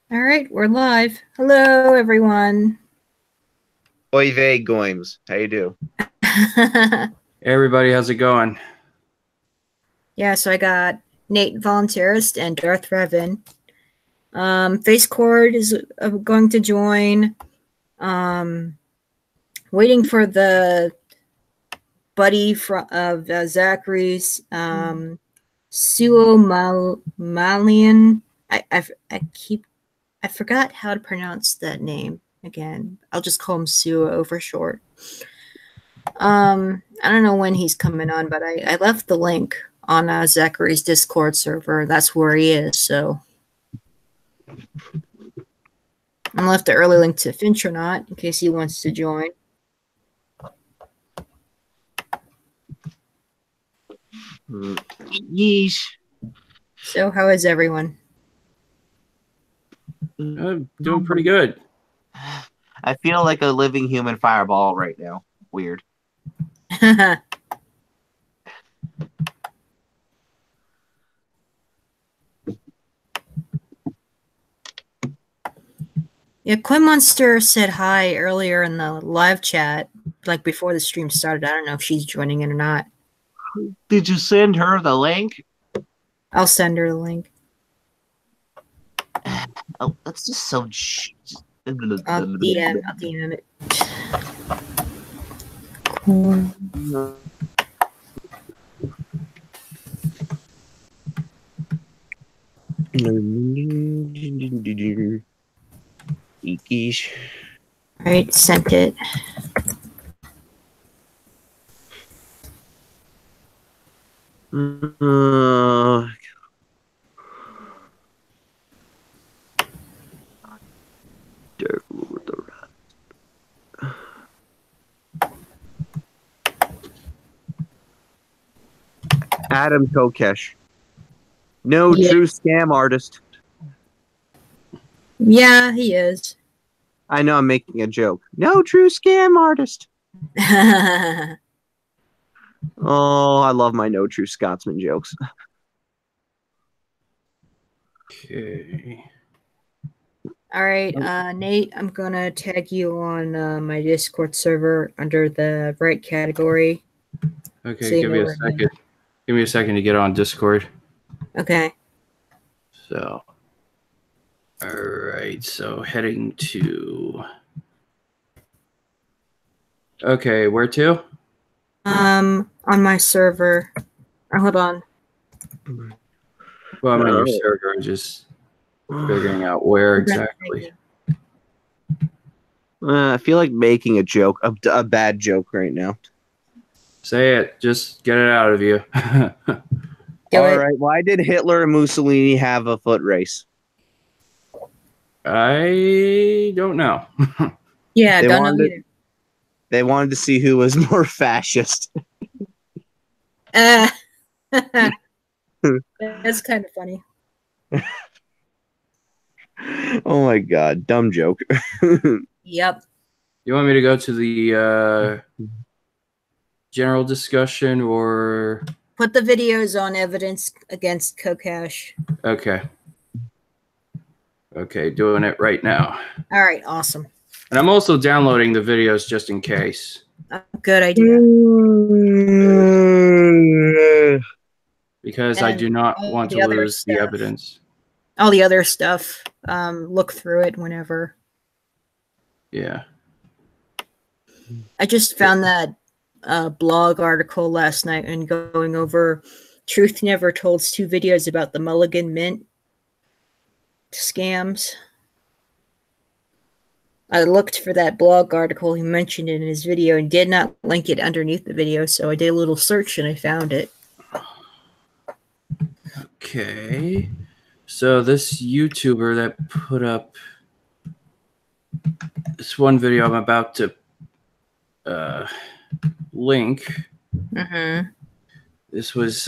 All right, we're live. Hello, everyone. Oy vey goims. How you do? Hey everybody, how's it going? Yeah, so I got Nate Volunteerist and Darth Revan. FaceCord is going to join. Waiting for the buddy of Zachary's, Suomalainen. I forgot how to pronounce that name again. I'll just call him Suo for short. I don't know when he's coming on, but I left the link on Zachary's Discord server. That's where he is, so. I left the early link to Finntronaut in case he wants to join. Yeesh. So, how is everyone? I'm doing pretty good. I feel like a living human fireball right now. Weird. Yeah, Quinn Monster said hi earlier in the live chat, like before the stream started. I don't know if she's joining in or not. Did you send her the link? I'll send her the link. Oh, that's just so. I'll DM it. Cool. Alright, sent it. Adam Kokesh. No true scam artist. Yeah, he is. I know I'm making a joke. No true scam artist. Oh, I love my no true Scotsman jokes. Okay. All right, Nate, I'm gonna tag you on my Discord server under the right category. Okay, So give me a second. Give me a second to get on Discord. Okay. So, all right. So heading to. Okay, where to? On my server. Hold on. Well, I'm on your server. I'm just figuring out where exactly. I feel like making a joke, a bad joke right now. Say it. Just get it out of you. All right. Why did Hitler and Mussolini have a foot race? I don't know. Yeah, don't know either. They wanted to see who was more fascist. That's kind of funny. Oh my god, dumb joke. Yep. You want me to go to the general discussion or put the videos on evidence against Kokesh? Okay. Okay, doing it right now. All right, awesome. And I'm also downloading the videos just in case. Good idea. Because I do not want to lose the evidence. All the other stuff, look through it whenever. Yeah. I just found that blog article last night and going over Truth Never Told's 2 videos about the Mulligan Mint scams. I looked for that blog article he mentioned in his video and did not link it underneath the video, so I did a little search and I found it. Okay. So this YouTuber that put up this one video I'm about to link. Mm-hmm. This was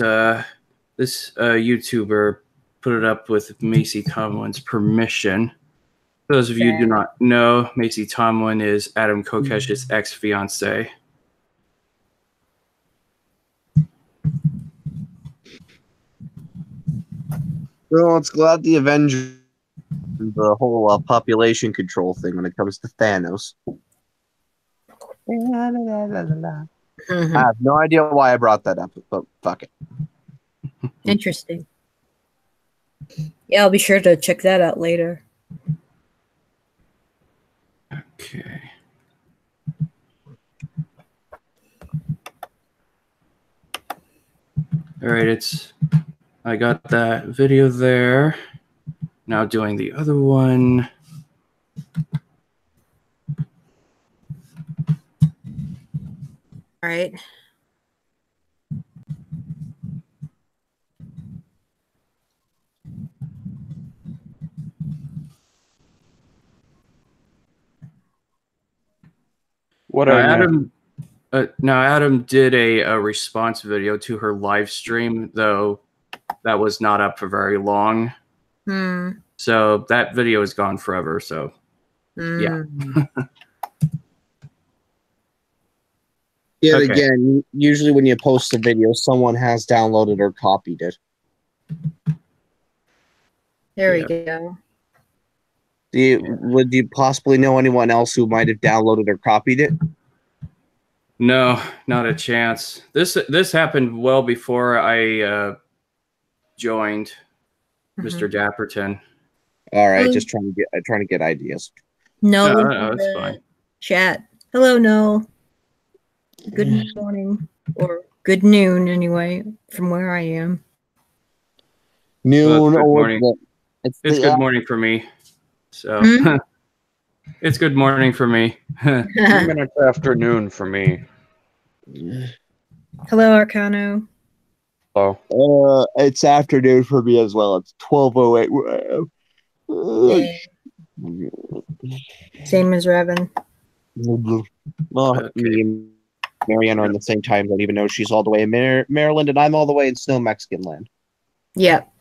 this YouTuber put it up with Macy Tomlin's permission. For those of you who do not know, Macy Tomlin is Adam Kokesh's ex-fiance. Well, it's glad the Avengers the whole population control thing when it comes to Thanos. Mm-hmm. I have no idea why I brought that up, but fuck it. Interesting. Yeah, I'll be sure to check that out later. Okay. All right, I got that video there. Now doing the other one. All right. Now Adam did a response video to her live stream, though that was not up for very long. So that video is gone forever. So yeah. Yet again, usually when you post a video, someone has downloaded or copied it. There we go. Would you possibly know anyone else who might have downloaded or copied it? No, not a chance. This happened well before I joined Mr. Dapperton. All right, just trying to get ideas. No, that's fine. Chat. Hello, no. Good morning or good noon, anyway, from where I am. Noon or morning. It's good morning for me. So it's good morning for me. 2 minutes after noon for me. Hello, Arcano. Hello. It's afternoon for me as well. It's 12:08. Same as Revan. Well, me and Marianne are in the same time zone, even though she's all the way in Maryland and I'm all the way in Snow Mexican land. Yep.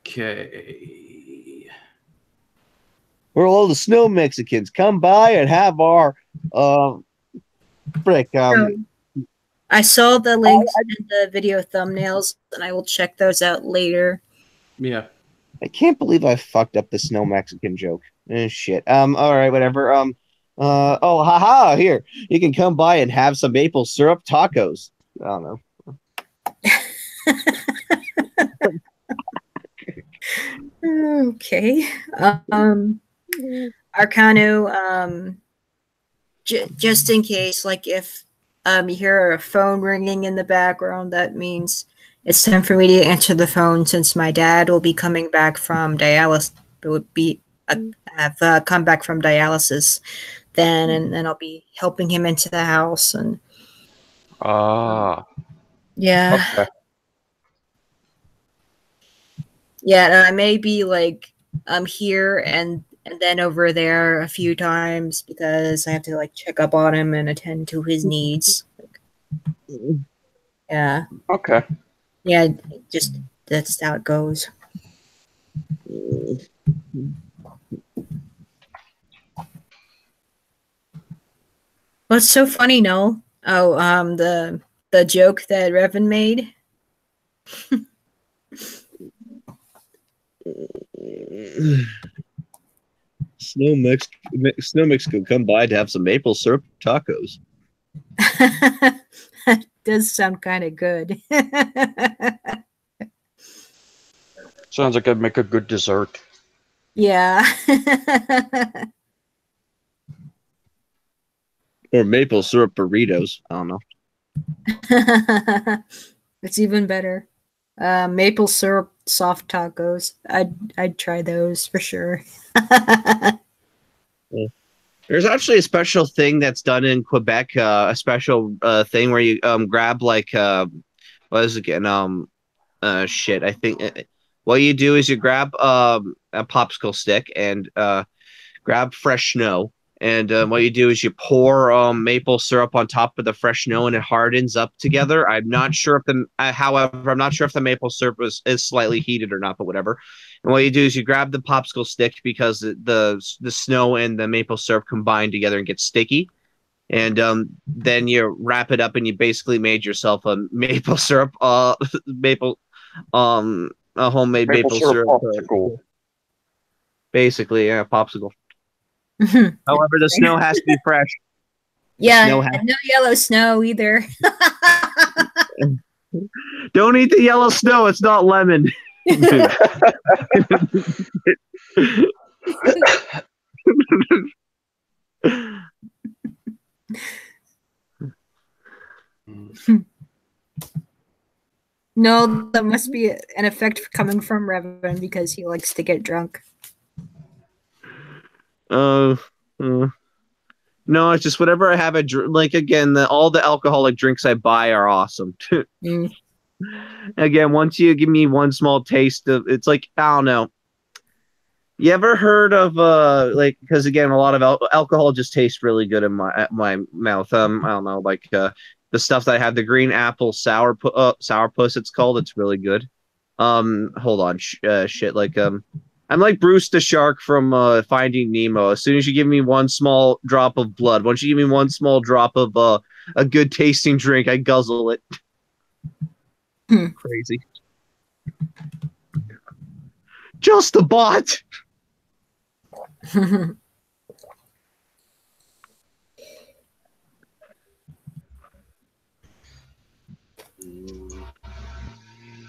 Okay. We're all the Snow Mexicans. Come by and have our I saw the links in the video thumbnails, and I will check those out later. Yeah. I can't believe I fucked up the Snow Mexican joke. Shit. All right, whatever. Oh, haha, here. You can come by and have some maple syrup tacos. I don't know. Okay. Arcano, just in case, like if you hear a phone ringing in the background, that means it's time for me to answer the phone since my dad will be coming back from dialysis. Have come back from dialysis then, and then I'll be helping him into the house and. Yeah. Okay. Yeah, I may be like here and then over there a few times because I have to like check up on him and attend to his needs. Yeah. Okay. Yeah, just that's how it goes. What's so funny, no? Oh, the joke that Revan made. Snow Mexico, come by to have some maple syrup tacos. That does sound kind of good. Sounds like I'd make a good dessert. Yeah. Or maple syrup burritos. I don't know. It's even better. Maple syrup soft tacos. I'd try those for sure. There's actually a special thing that's done in Quebec. A special thing where you grab like what is it again? Shit. I think what you do is you grab a popsicle stick and grab fresh snow. And what you do is you pour maple syrup on top of the fresh snow, and it hardens up together. I'm not sure if however, I'm not sure if the maple syrup is slightly heated or not, but whatever. And what you do is you grab the popsicle stick because the snow and the maple syrup combine together and get sticky. And then you wrap it up, and you basically made yourself a maple syrup a homemade maple syrup. Popsicle. Basically, yeah, popsicle. However, the snow has to be fresh. Yeah, no yellow snow either. Don't eat the yellow snow. It's not lemon. No, that must be an effect coming from Revan because he likes to get drunk. No, it's just whatever I have a like again. All the alcoholic drinks I buy are awesome. Again, once you give me one small taste of, it's like I don't know. You ever heard of like, because again, a lot of alcohol just tastes really good in my mouth. I don't know, like the stuff that I have, the green apple sourpuss, it's called. It's really good. Hold on, shit. Like I'm like Bruce the shark from Finding Nemo. As soon as you give me one small drop of blood, once you give me one small drop of a good tasting drink, I guzzle it. Crazy. Just a bot.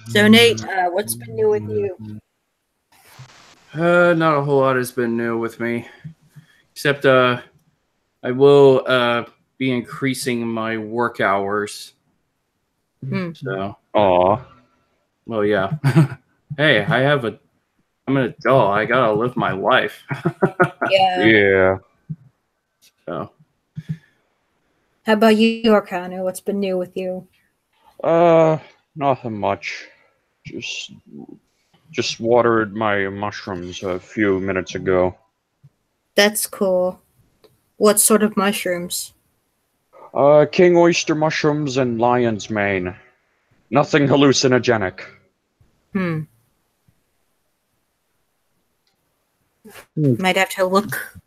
So Nate, what's been new with you? Not a whole lot has been new with me, except I will be increasing my work hours. So, well, yeah. Hey, I'm an adult. I gotta live my life. Yeah. So, How about you, Arcano? What's been new with you? Nothing much. Just watered my mushrooms a few minutes ago. That's cool. What sort of mushrooms? King oyster mushrooms and lion's mane. Nothing hallucinogenic. Might have to look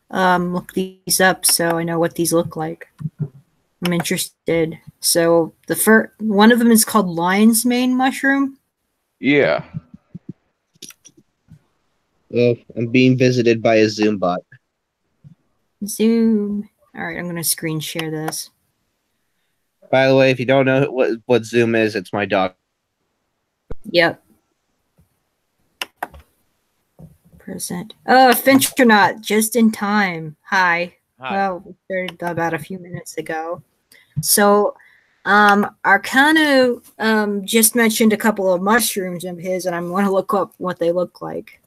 these up so I know what these look like. I'm interested. So the first one of them is called lion's mane mushroom. Yeah. Oh, I'm being visited by a Zoom bot. Zoom. All right, I'm gonna screen share this. By the way, if you don't know what Zoom is, it's my dog. Yep. Present. Oh, Finntronaut, just in time. Hi. Well, we started about a few minutes ago. So, Arcano just mentioned a couple of mushrooms of his, and I want to look up what they look like.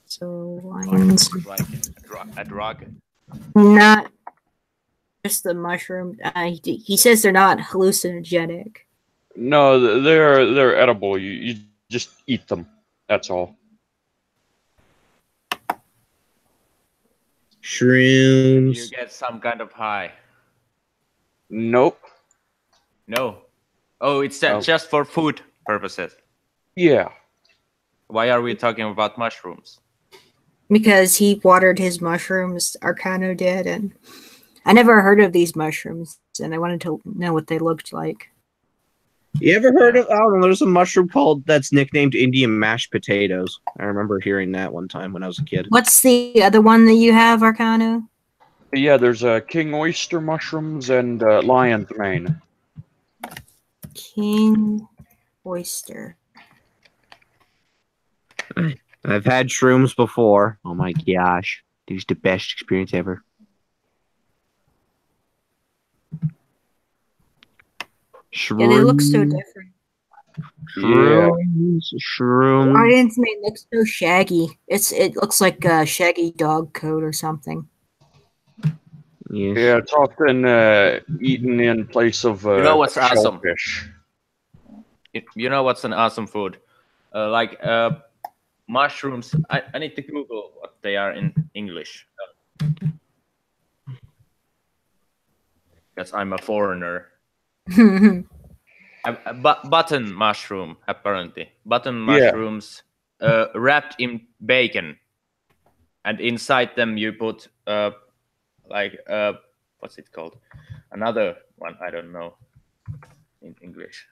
So, lions. Like a drug. Not just the mushroom. He says they're not hallucinogenic. No, they're edible. You just eat them. That's all. Shrooms. You get some kind of high. Nope. No. Oh, it's just for food purposes. Yeah. Why are we talking about mushrooms? Because he watered his mushrooms, Arcano did, and I never heard of these mushrooms, and I wanted to know what they looked like. You ever heard of? I don't know. There's a mushroom that's nicknamed Indian mashed potatoes. I remember hearing that one time when I was a kid. What's the other one that you have, Arcano? Yeah, there's king oyster mushrooms and lion's mane. King oyster. I've had shrooms before. Oh my gosh. This is the best experience ever. Shrooms. Yeah, they look so different. Shrooms. Lion's mane looks so shaggy. It looks like a shaggy dog coat or something. Yes. Yeah, it's often eaten in place of You know what's awesome? shellfish. You know what's an awesome food? Mushrooms. I need to Google what they are in English. Because I'm a foreigner. Button mushroom, apparently. Button mushrooms wrapped in bacon. And inside them you put what's it called? Another one, I don't know in English.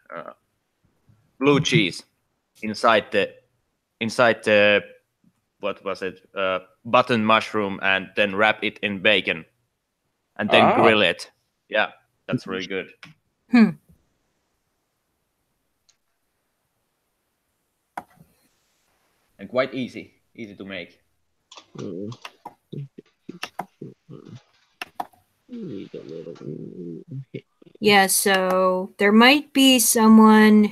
Blue cheese inside the inside the what was it? Button mushroom, and then wrap it in bacon, and then grill it. Yeah, that's really good. Hmm. And quite easy to make. Yeah, so there might be someone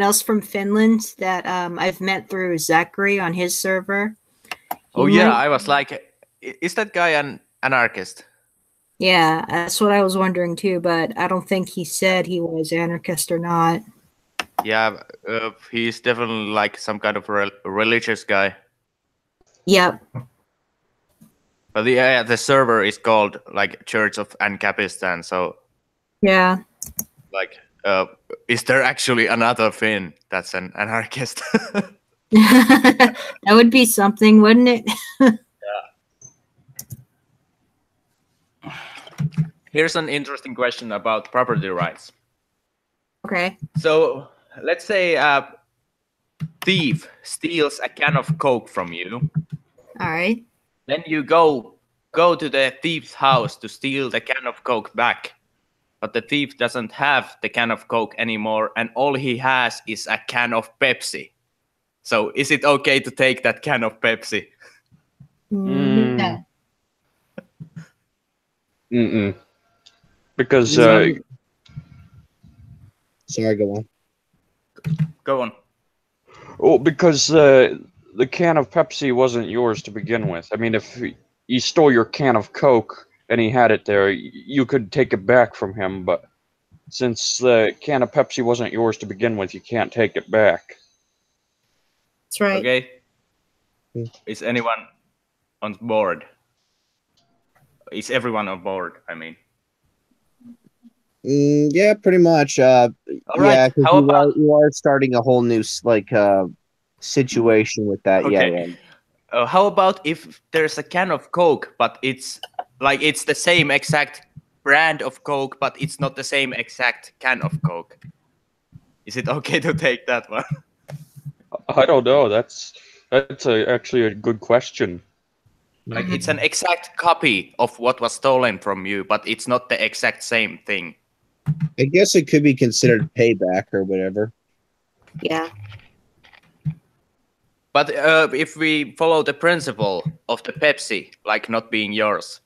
else from Finland that I've met through Zachary on his server. I was like, is that guy an anarchist? Yeah, that's what I was wondering too, but I don't think he said he was anarchist or not. Yeah, he's definitely like some kind of religious guy. Yep. But yeah, the server is called like Church of Ancapistani. So yeah, like, is there actually another Finn that's an anarchist? that would be something, wouldn't it? Yeah. Here's an interesting question about property rights. Okay. So let's say a thief steals a can of Coke from you. All right. Then you go to the thief's house to steal the can of Coke back. But the thief doesn't have the can of Coke anymore, and all he has is a can of Pepsi. So is it okay to take that can of Pepsi? No. Because sorry, go on. Go on. Oh, because the can of Pepsi wasn't yours to begin with. I mean, if he stole your can of Coke and he had it there, you could take it back from him. But since the can of Pepsi wasn't yours to begin with, you can't take it back. That's right. Okay. Is anyone on board? Is everyone on board? I mean. Yeah, pretty much. All right. Yeah, How about you are starting a whole new situation with that. Okay. Yeah. How about if there's a can of Coke, but it's the same exact brand of Coke, but it's not the same exact can of Coke? Is it okay to take that one? I don't know. That's actually a good question. Like it's an exact copy of what was stolen from you, but it's not the exact same thing. I guess it could be considered payback or whatever. Yeah. But if we follow the principle of the Pepsi, like not being yours,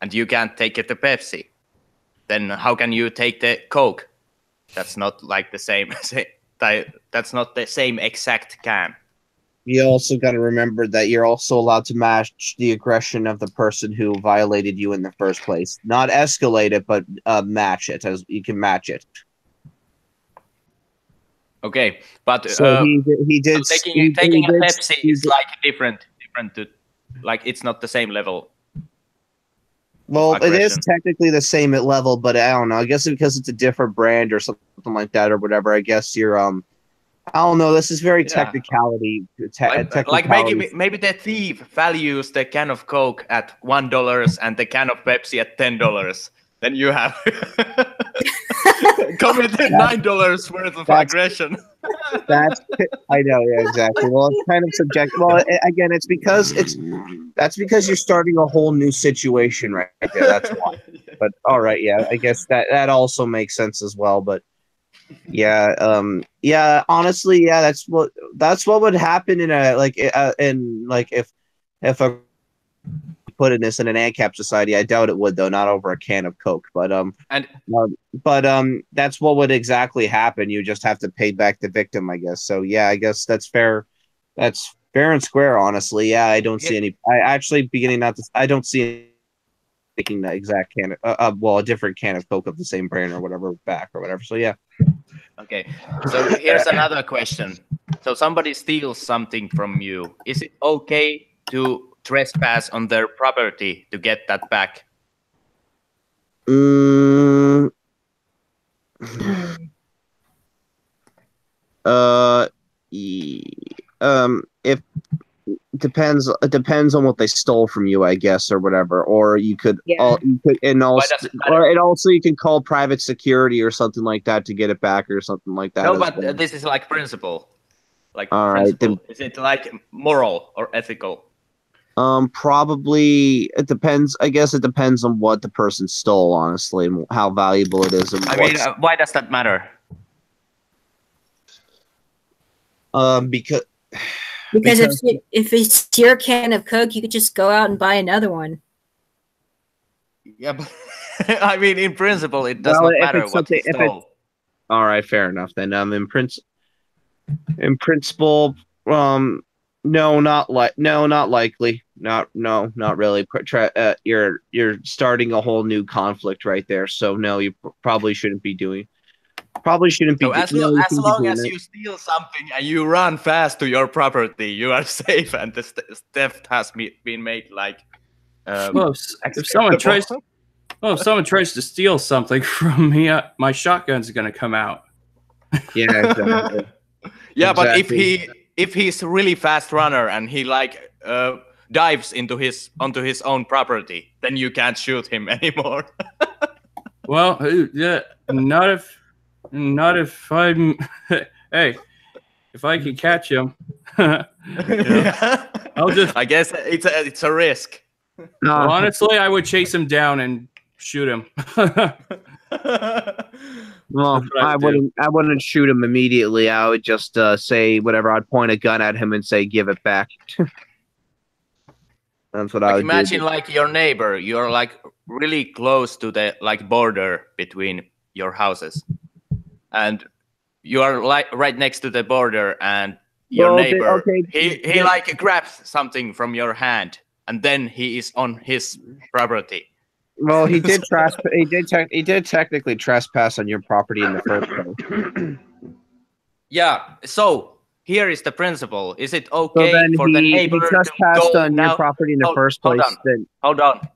and you can't take it to Pepsi, then how can you take the Coke? That's not like the same. That's not the same exact can. You also got to remember that you're also allowed to match the aggression of the person who violated you in the first place. Not escalate it, but match it. As you can match it. Okay, but so he did. So taking a Pepsi is like different to, like it's not the same level. Well, it is technically the same level, but I don't know. I guess because it's a different brand or something like that or whatever. I guess you're I don't know. This is very technicality. Like maybe the thief values the can of Coke at $1 and the can of Pepsi at $10. Then you have committed $9 worth of aggression. I know, yeah, exactly. Well, it's kind of subjective. Well, again, that's because you're starting a whole new situation right there. That's why. But all right, yeah, I guess that also makes sense as well. But yeah, honestly, yeah, that's what would happen in if a put in this in an ANCAP society. I doubt it would, though, not over a can of Coke. But that's what would exactly happen. You just have to pay back the victim, I guess. So yeah, I guess that's fair. That's fair and square, honestly. Yeah, I don't see any. I don't see taking the exact can a different can of Coke of the same brand or whatever back or whatever. So yeah. Okay, so here's another question. So somebody steals something from you. Is it okay to trespass on their property to get that back? If depends on what they stole from you, I guess, or whatever. Or you could, you can call private security or something like that to get it back or something like that. No, but this is like principle. Like All right, principle. Is it like moral or ethical? Probably it depends. I guess it depends on what the person stole, honestly, and how valuable it is. And I mean, why does that matter? Because if it's your can of Coke, you could just go out and buy another one. Yeah, but I mean, in principle, it does not matter what he stole. All right, fair enough. Then in principle, no, not likely. Not really. You're starting a whole new conflict right there. So no, you probably shouldn't be doing. Probably shouldn't be. So as long as you steal something and you run fast to your property, you are safe, and the theft has been made like. Well, if someone tries to steal something from me, my shotgun's going to come out. Yeah, exactly. Yeah, Exactly. but if he's a really fast runner and he like dives onto his own property, then you can't shoot him anymore. Well, yeah, not if I'm. Hey, if I can catch him, Yeah. I'll just. I guess it's a risk. Well, honestly, I would chase him down and shoot him. Well, I wouldn't shoot him immediately. I would just say whatever. I'd point a gun at him and say, "Give it back." That's what I would Imagine do. like your neighbor. You're like really close to the like border between your houses, and you are like right next to the border, and your neighbor he like grabs something from your hand, and then he is on his property. Well, he did he did technically trespass on your property in the first place. Yeah. So here is the principle. Is it okay for the neighbor he to trespassed go on your property in the first place? Hold on.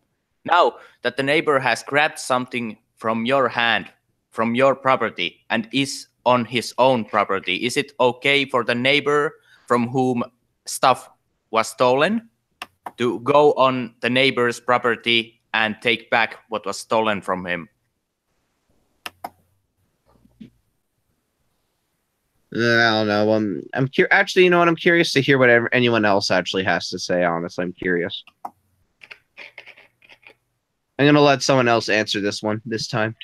Now that the neighbor has grabbed something from your hand, from your property, and is on his own property, is it okay for the neighbor from whom stuff was stolen to go on the neighbor's property and take back what was stolen from him? I don't know. Actually, you know what? I'm curious to hear what anyone else actually has to say. Honestly, I'm curious. I'm gonna let someone else answer this one this time.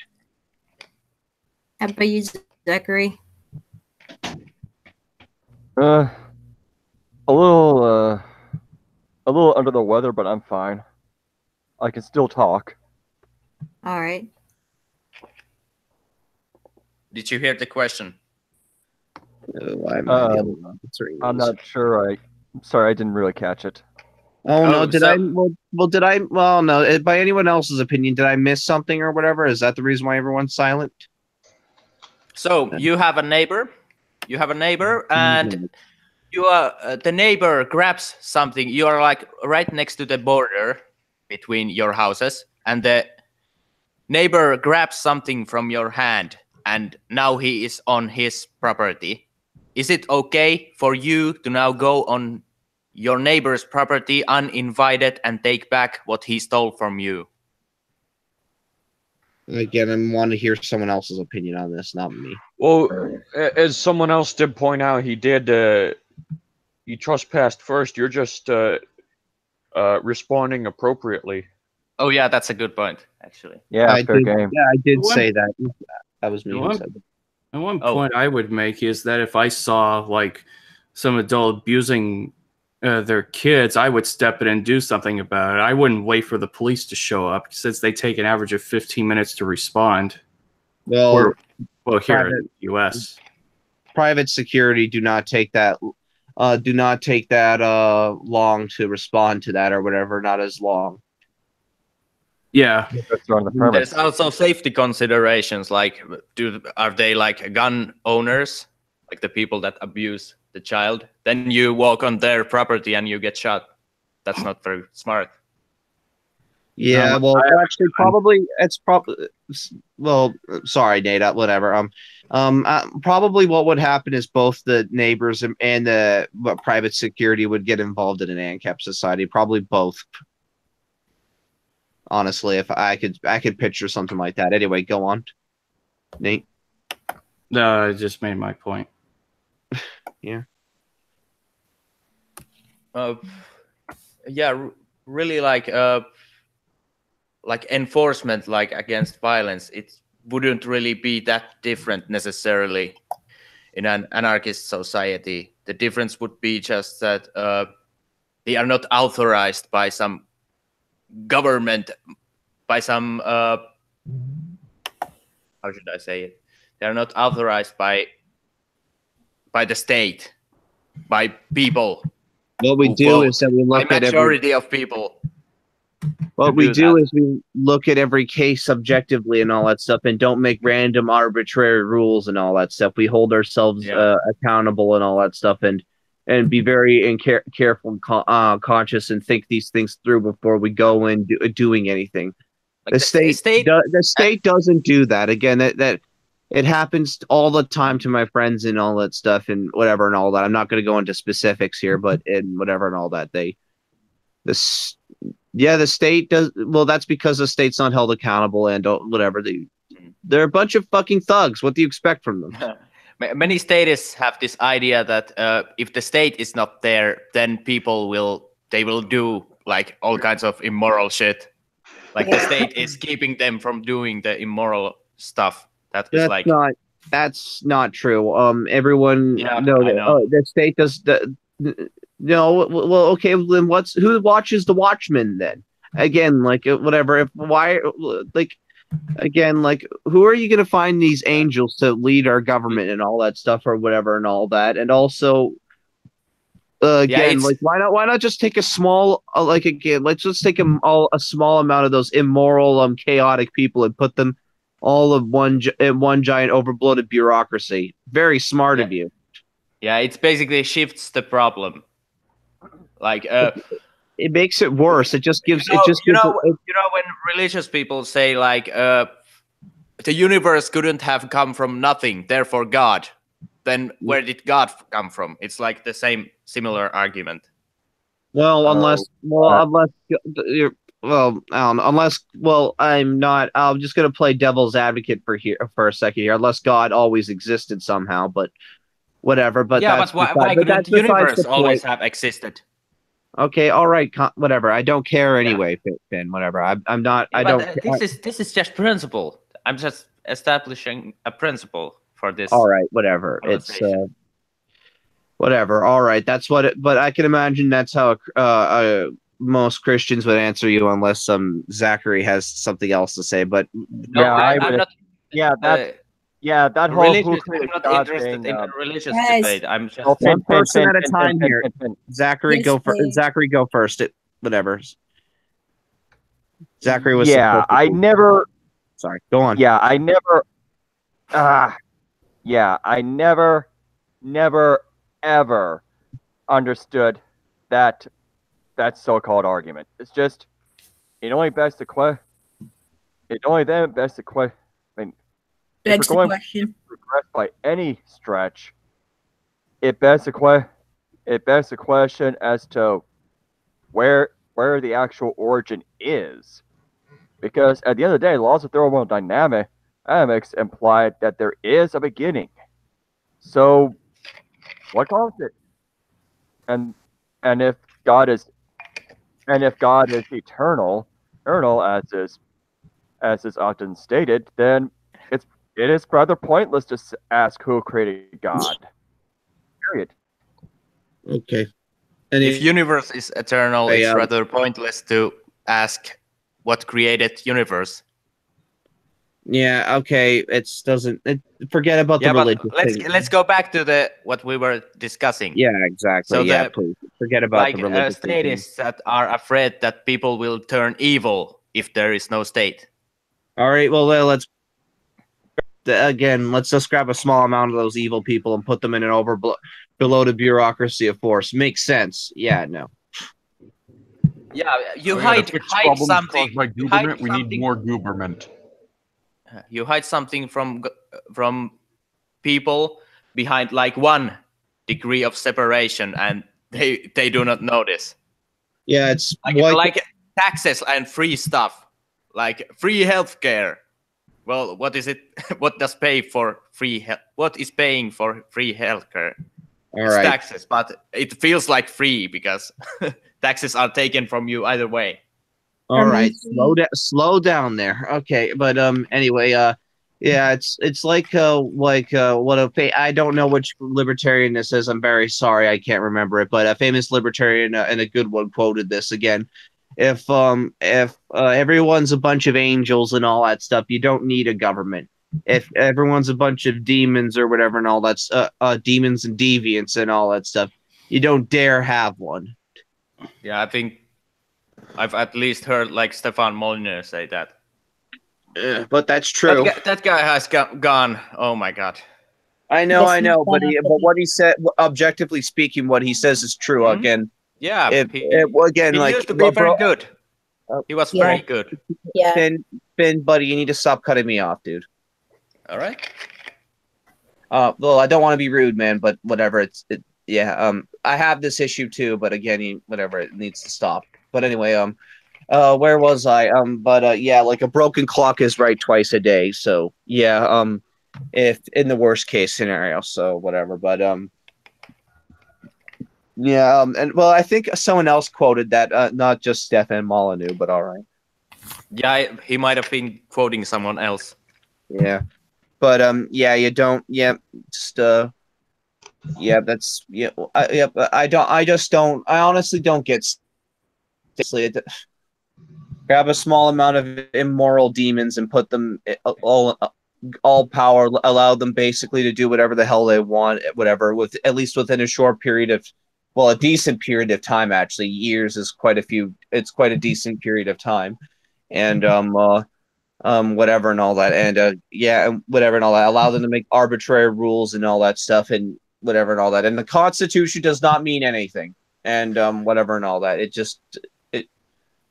How about you, Zachary? A little under the weather, but I'm fine. I can still talk. All right. Did you hear the question? I'm not sure. Sorry, I didn't really catch it. Oh no! Did I? Well, did I? Well, no. By anyone else's opinion, did I miss something or whatever? Is that the reason why everyone's silent? So you have a neighbor. You have a neighbor, and the neighbor grabs something. You are like right next to the border between your houses, and the neighbor grabs something from your hand, and now he is on his property. Is it okay for you to now go on your neighbor's property uninvited and take back what he stole from you? Again, I want to hear someone else's opinion on this, not me. Well, as someone else did point out, he trespassed first. You're just responding appropriately. Oh yeah, that's a good point, actually. Yeah, fair game. Yeah, I did say that. That was me who said that. And one point I would make is that if I saw like some adult abusing their kids, I would step in and do something about it. I wouldn't wait for the police to show up, since they take an average of 15 minutes to respond. Well, here in the U.S., private security do not take that long to respond to that or whatever. Not as long. Yeah. There's also safety considerations. Like, are they like gun owners, like the people that abuse the child? Then you walk on their property and you get shot. That's not very smart. Yeah, well, actually, sorry, Nate. Whatever. Probably what would happen is both the neighbors and the private security would get involved in an ANCAP society. Probably both. Honestly, if I could picture something like that. Anyway, go on, Nate. No, I just made my point. Yeah. Yeah, really like enforcement, like against violence. It wouldn't really be that different necessarily in an anarchist society. The difference would be just that they are not authorized by some government, by some how should I say it? They are not authorized by the state, by people. What we do is that we look by at majority of people. What we do is we look at every case subjectively and all that stuff, and don't make random arbitrary rules and all that stuff. We hold ourselves accountable and all that stuff, and be very careful and conscious, and think these things through before we go in doing anything. Like the state doesn't do that. Again, that it happens all the time to my friends and all that stuff and whatever and all that. I'm not going to go into specifics here, but in whatever and all that, the state does. Well, that's because the state's not held accountable and whatever. They're a bunch of fucking thugs. What do you expect from them? Many statists have this idea that if the state is not there, then people will do like all kinds of immoral shit. Like the state is keeping them from doing the immoral stuff. That's not true. Everyone know. The state does no. Well, okay. Then who watches the Watchmen then? Again, like whatever. Who are you going to find these angels to lead our government and all that stuff or whatever and all that? And also, why not just take a small let's just take a small amount of those immoral, chaotic people and put them all of one giant overbloated bureaucracy. Very smart of you. Yeah, it basically shifts the problem. Like it makes it worse. It just gives. When religious people say like the universe couldn't have come from nothing, therefore God. Then where did God come from? It's like the similar argument. Unless I'm not. I'm just gonna play devil's advocate for a second here. Unless God always existed somehow, but whatever. But why couldn't the universe always have existed? Okay, all right, whatever. I don't care anyway, Finn. Whatever. I'm not. I don't. This is just principle. I'm just establishing a principle for this. All right, whatever. It's whatever. All right, that's what it. But I can imagine that's how most Christians would answer you, unless Zachary has something else to say. But I'm not. That whole religious, I'm not interested in a religious debate. I'm just one person at a time here. Zachary, go first. Zachary, go first. Whatever. Zachary was. Yeah, I never. Sorry, go on. Yeah, I never. I never, ever understood that so-called argument. It's just, it only begs the question. I mean, begs the question. Progress by any stretch, it begs the question as to where the actual origin is, because at the end of the day, laws of thermodynamics imply that there is a beginning. So, what caused it? And if God is eternal, as is often stated, then it is rather pointless to ask who created God. Period. Okay. If universe is eternal, it's rather pointless to ask what created universe. Yeah. Okay. Forget about the religion. Let's go back to what we were discussing. Yeah. Exactly. So please forget about the religion. Statists that are afraid that people will turn evil if there is no state. All right. Well, let's just grab a small amount of those evil people and put them in an overbloated bureaucracy of force. Makes sense. Yeah. No. Yeah. You hide something. By government, we need more government. You hide something from people behind like 1 degree of separation, and they do not notice. Yeah, it's like taxes and free stuff, like free healthcare. Well, what is it? What is paying for free healthcare? All It's right. taxes, but it feels like free because taxes are taken from you either way. All right. Slow down there. Okay, but anyway, yeah, it's like what I don't know which libertarian this is. I'm very sorry, I can't remember it, but a famous libertarian and a good one quoted this again. If everyone's a bunch of angels and all that stuff, you don't need a government. If everyone's a bunch of demons or whatever and all that's demons and deviants and all that stuff, you don't dare have one. Yeah, I think I've at least heard like Stefan Molyneux say that. But that's true. That guy has gone. Oh my god. I know, but what he said, objectively speaking, what he says is true. Mhm. Again, Yeah, again, he like used to be very good. He was Yeah. very good. Yeah. Finn, buddy, you need to stop cutting me off, dude. All right. Well, I don't want to be rude, man, but whatever. I have this issue too, but again, whatever, it needs to stop. But anyway, where was I? Yeah, like a broken clock is right twice a day. So yeah, if in the worst case scenario, so whatever. But yeah, and well, I think someone else quoted that, not just Stefan Molyneux, but all right. Yeah, he might have been quoting someone else. Yeah, but yeah, you don't. Yeah, just yeah, that's yeah. I just don't. I honestly don't get. Grab a small amount of immoral demons and put them all power. Allow them basically to do whatever the hell they want. Whatever, with at least within a short period of, well, a decent period of time. Actually, years is quite a few. It's quite a decent period of time, and whatever and all that, and yeah, and whatever and all that. Allow them to make arbitrary rules and all that stuff, and whatever and all that. And the Constitution does not mean anything, and whatever and all that. It just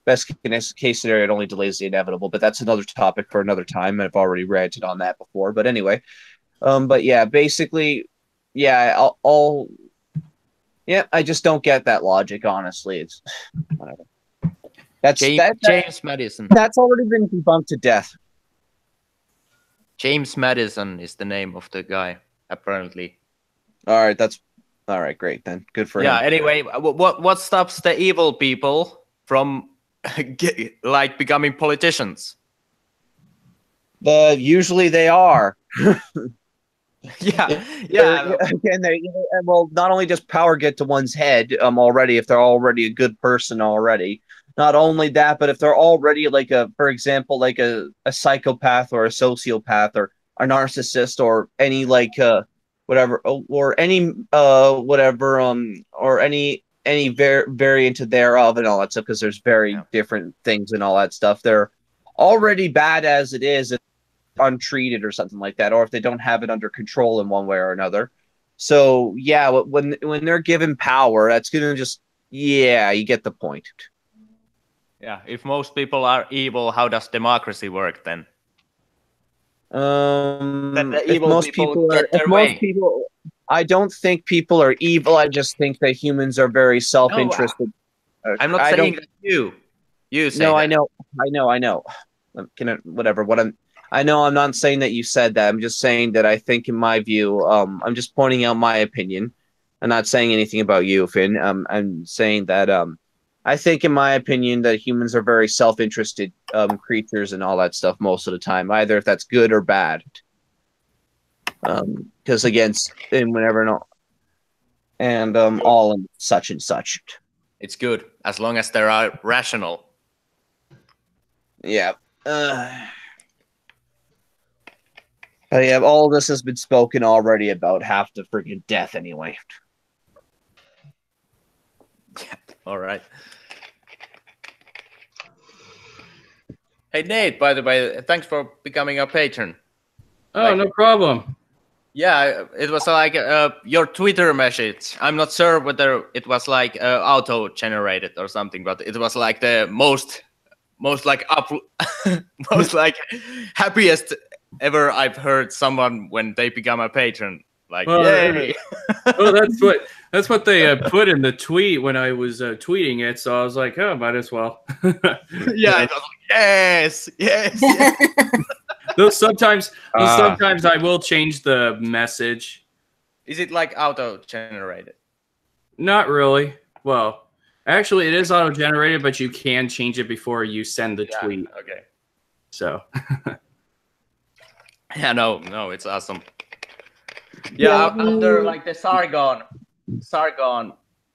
best case scenario, it only delays the inevitable. But that's another topic for another time. I've already ranted on that before. But anyway, but yeah, basically, yeah, yeah, I just don't get that logic. Honestly, it's whatever. That's James Madison. That's already been debunked to death. James Madison is the name of the guy, apparently. All right, that's all right. Great then, good for him. Yeah. Anyway, what stops the evil people from like becoming politicians? Usually they are. Yeah. Again, well, not only does power get to one's head already, if they're already a good person already. Not only that, but if they're already like for example, like a psychopath or a sociopath or a narcissist or any like whatever or any whatever or any variant thereof and all that stuff, because there's very different things and all that stuff. They're already bad as it is, if untreated or something like that, or if they don't have it under control in one way or another. So yeah, when they're given power, that's gonna just, yeah, you get the point. Yeah, if most people are evil, how does democracy work then? If most people, I don't think people are evil. I just think that humans are very self-interested. No, I'm not saying that you say no, that. I know. Whatever. I know I'm not saying that you said that. I'm just saying that I think, in my view, I'm just pointing out my opinion. I'm not saying anything about you, Finn. I'm saying that I think, in my opinion, that humans are very self-interested creatures and all that stuff most of the time, either if that's good or bad. Because again, and whenever and all and such and such. It's good as long as they are rational. Yeah. Yeah, all this has been spoken already about half the freaking death anyway. All right. Hey, Nate, by the way, thanks for becoming a patron. Oh, no problem. Yeah, it was like your Twitter message. I'm not sure whether it was like auto-generated or something, but it was like the most like most like happiest ever I've heard someone when they become a patron. Like, yay! Well, that's what they put in the tweet when I was tweeting it. So I was like, oh, might as well. Yeah, I was like, yes. Though sometimes I will change the message Is it like auto-generated? Not really. Well, actually, it is auto-generated, but you can change it before you send the tweet. Okay. So. Yeah, no, it's awesome. Yeah, after like the Sargon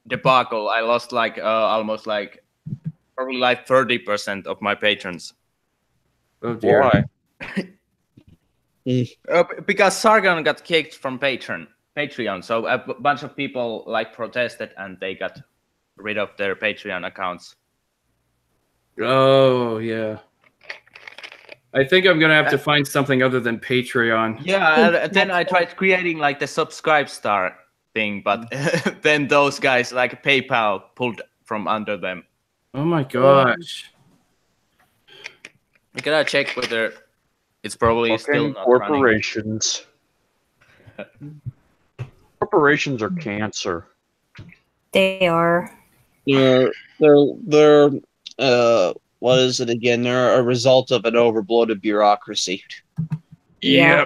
debacle, I lost like almost like probably like 30% of my patrons. Oh dear. Why? Because Sargon got kicked from Patreon, so a bunch of people like protested and they got rid of their Patreon accounts. Oh yeah. I think I'm gonna have to find something other than Patreon. Yeah, and then I tried creating like the subscribe star thing, but then those guys like PayPal pulled from under them. Oh my gosh. I gotta check whether it's probably still not corporations. Corporations are cancer. They are. They're what is it again? They're a result of an overbloated bureaucracy. Yeah.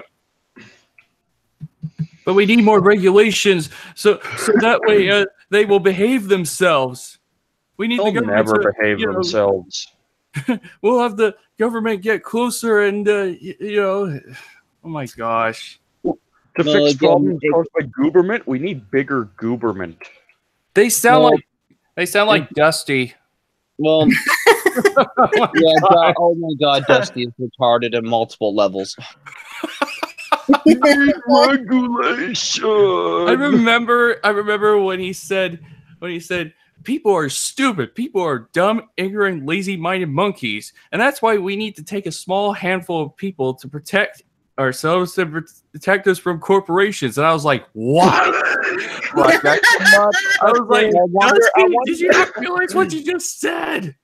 But we need more regulations so that way they will behave themselves. We need They'll the government never to behave themselves. We'll have the government get closer and oh my gosh. To fix problems caused by gooberment, we need bigger gooberment. They sound like Dusty. Well, yeah, oh my god, Dusty is retarded at multiple levels. Regulation. I remember when he said people are stupid, people are dumb, ignorant, lazy-minded monkeys, and that's why we need to take a small handful of people to protect ourselves, to protect us from corporations. And I was like, what? Like, that's not, I was like, Dusty, did you not realize what you just said?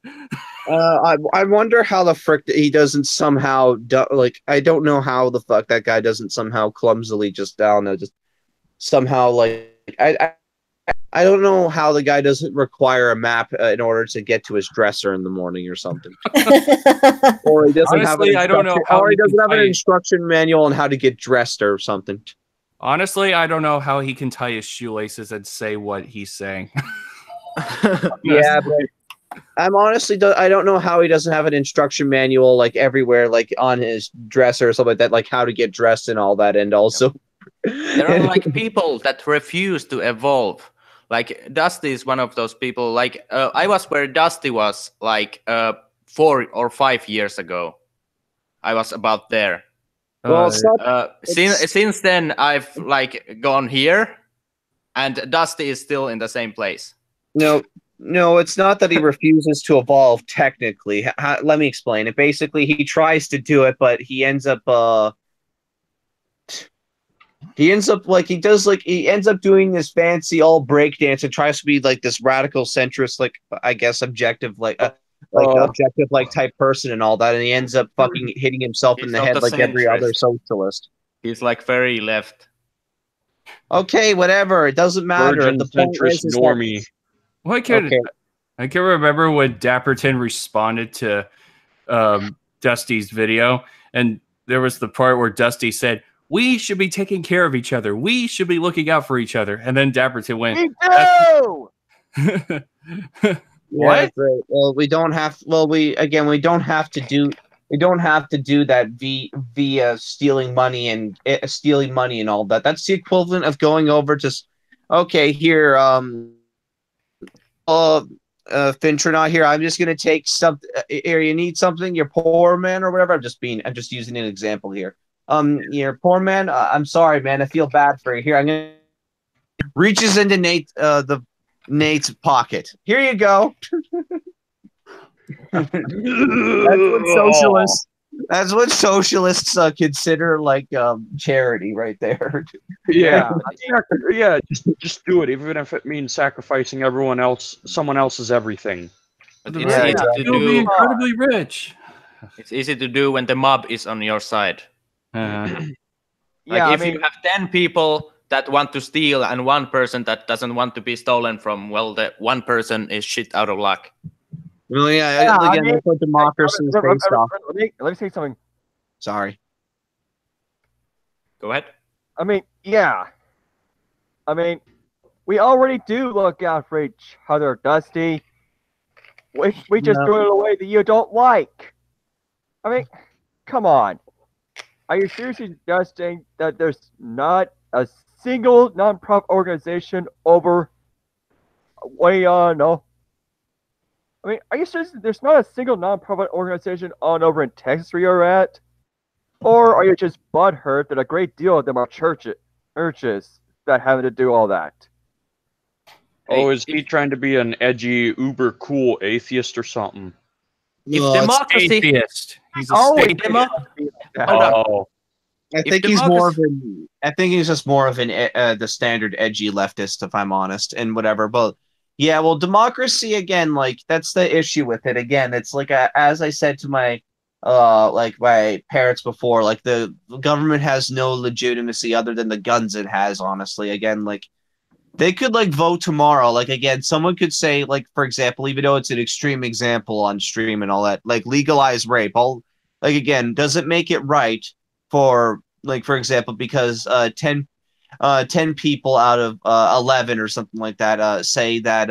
I wonder how the frick he doesn't somehow I don't know how the fuck that guy doesn't somehow clumsily just somehow I don't know how the guy doesn't require a map in order to get to his dresser in the morning or something. Or he doesn't have an instruction manual on how to get dressed or something. Honestly, I don't know how he can tie his shoelaces and say what he's saying. Yeah, but I don't know how he doesn't have an instruction manual like everywhere, like on his dresser or something like that, like how to get dressed and all that. And also, there are like people that refuse to evolve. Like Dusty is one of those people. Like I was where Dusty was like 4 or 5 years ago. I was about there. Well, since then I've like gone here, and Dusty is still in the same place. No, it's not that he refuses to evolve technically. Let me explain it. Basically, he tries to do it, but he ends up he ends up doing this fancy all breakdance and tries to be like this radical centrist, like I guess objective objective type person and all that, and he ends up fucking hitting himself in the head like every other socialist. He's like very left. Okay, whatever. It doesn't matter. The point is normie. Well, I can remember when Dapperton responded to Dusty's video, and there was the part where Dusty said, "We should be taking care of each other. We should be looking out for each other." And then Dapperton went, "We do." What? Yeah, great. Well, we don't have to do that via stealing money and all that. That's the equivalent of going over to, okay, here, Finntronaut here. I'm just gonna take something. Here, you need something. You're poor man or whatever. I'm just using an example here. You're poor man. I'm sorry, man. I feel bad for you. Here, I'm gonna reaches into Nate's pocket. Here you go. That's what socialists consider like charity right there. Yeah. Just do it, even if it means sacrificing someone else's everything. But it's easy to do. Be incredibly rich. It's easy to do when the mob is on your side. If you have 10 people that want to steal and one person that doesn't want to be stolen from, well, the one person is shit out of luck. Well, again, that's what democracy is based off. Let me say something. Sorry. Go ahead. I mean, yeah. I mean, we already do look out for each other, Dusty. We just do it in a way that you don't like. I mean, come on. Are you seriously suggesting that there's not a single non-profit organization over no? I mean, are you serious? There's not a single non-profit organization on over in Texas where you're at? Or are you just butthurt that a great deal of them are churches that having to do all that? Oh, is he trying to be an edgy, uber cool atheist or something? If Well, democracy, Atheist. He's a Always demo- Hold on. Oh, I If think he's democracy- more of an. I think he's just more of an the standard edgy leftist, if I'm honest, and whatever. But yeah, well, democracy again, like that's the issue with it. Again, it's like as I said to my like my parents before, like the government has no legitimacy other than the guns it has. Honestly, again, like they could like vote tomorrow. Like again, someone could say, like for example, even though it's an extreme example on stream and all that, like legalize rape. All like again, does it make it right for like for example because 10 people out of 11 or something like that say that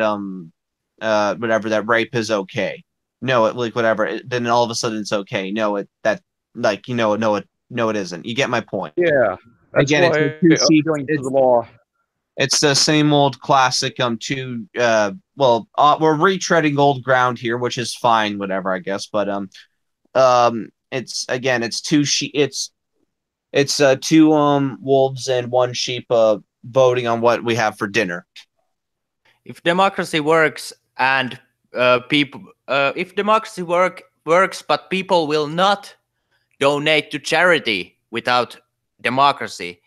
whatever that rape is okay. No, it like whatever. Then all of a sudden it's okay. No, it that like no, it isn't. You get my point. yeah. That's Again, why it's appealing to the law. it's the same old classic. We're retreading old ground here, which is fine, whatever, I guess. But it's again, it's two wolves and one sheep voting on what we have for dinner. if democracy works and if democracy works, but people will not donate to charity without democracy,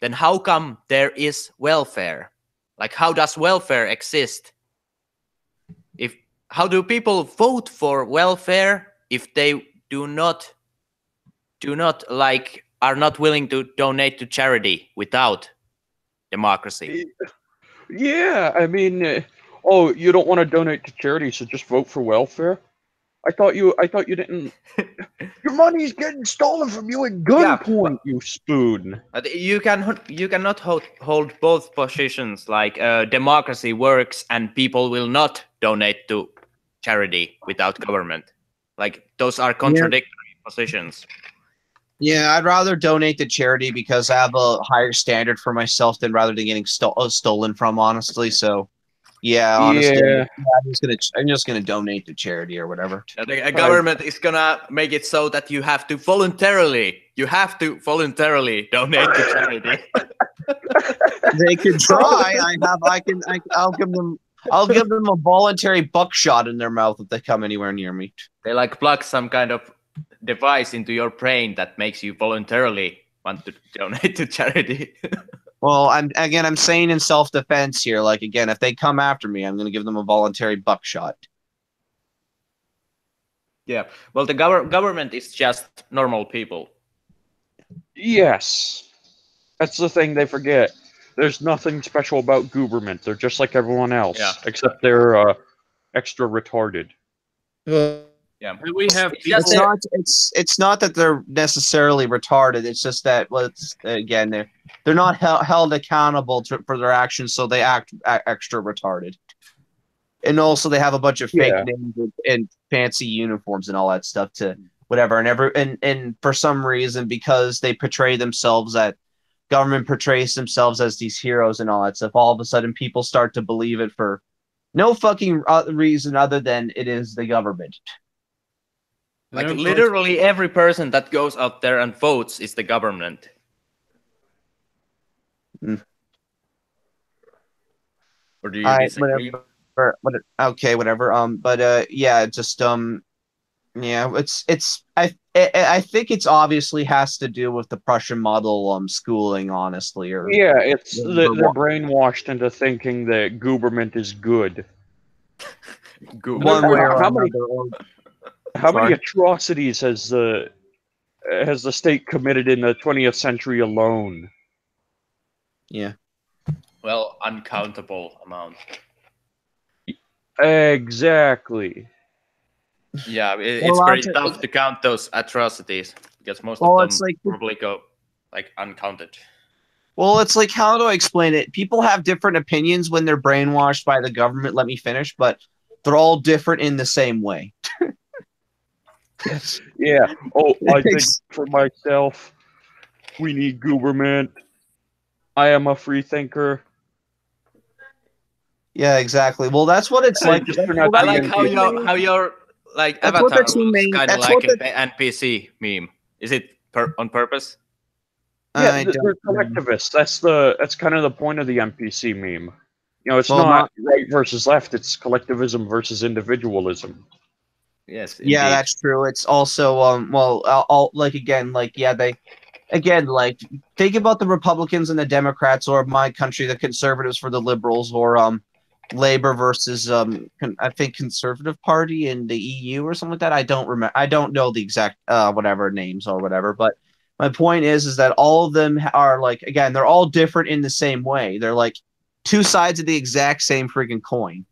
then how come there is welfare? Like, how does welfare exist? How do people vote for welfare if they do not like are not willing to donate to charity without democracy? Yeah, I mean, you don't want to donate to charity, so just vote for welfare. I thought you didn't. Your money's getting stolen from you at gunpoint, you spoon. But you cannot hold both positions. Like democracy works and people will not donate to charity without government. Like those are contradictory positions. Yeah, I'd rather donate to charity because I have a higher standard for myself than rather than getting stolen from, honestly. So, yeah, honestly, Yeah. I'm just gonna donate to charity or whatever. The government is gonna make it so that you have to voluntarily donate to charity. They could try. I'll give them a voluntary buckshot in their mouth if they come anywhere near me. They like plug some kind of device into your brain that makes you voluntarily want to donate to charity. Well, I'm saying in self-defense here. Like again, if they come after me, I'm going to give them a voluntary buckshot. Yeah. Well, the government is just normal people. Yes, that's the thing they forget. There's nothing special about government. They're just like everyone else, except they're extra retarded. Yeah, we have people. It's not that they're necessarily retarded. It's just that they're not held accountable for their actions, so they act extra retarded. And also, they have a bunch of fake names and fancy uniforms and all that stuff to whatever. And for some reason, because they portray themselves government portrays themselves as these heroes and all that stuff, all of a sudden people start to believe it for no fucking reason other than it is the government. Like literally every person that goes out there and votes is the government. Or do you disagree? Okay, whatever. Yeah, just yeah, I think it's obviously has to do with the Prussian model schooling, honestly. Or yeah, it's they're brainwashed into thinking that government is good. One way or another. How many atrocities has the state committed in the 20th century alone? Yeah. Well, uncountable amount. Exactly. Yeah, it's very tough to count those atrocities because most of them probably go like uncounted. Well, it's like, how do I explain it? People have different opinions when they're brainwashed by the government. Let me finish, but they're all different in the same way. Yeah. Oh, I think for myself, we need government. I am a free thinker. Yeah, exactly. Well, that's what it's like. Just turn Well, out I to be like how NPC. your like That's what avatar the two looks main. kind of That's like what a the. NPC meme. Is it on purpose? Yeah, I they're don't. collectivists. That's kind of the point of the NPC meme. You know, it's Well, not right versus left. It's collectivism versus individualism. Yes, Yeah, indeed. that's true. It's also well, I'll like again, like yeah, they again like think about the Republicans and the Democrats, or my country, the conservatives for the liberals, or Labor versus I think Conservative Party in the EU or something like that. I don't remember. I don't know the exact whatever names or whatever, but my point is that all of them are like again, they're all different in the same way. They're like two sides of the exact same freaking coin.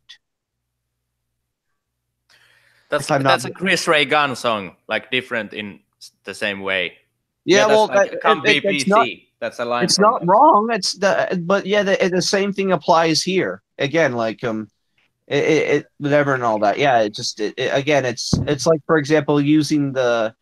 That's If I'm not a Chris Ray Gun song, like different in the same way. yeah, That's well, like come it's not. BPC. That's a line It's from not wrong. It's but yeah, the same thing applies here. Again, like whatever and all that. Yeah, again, it's like for example, using the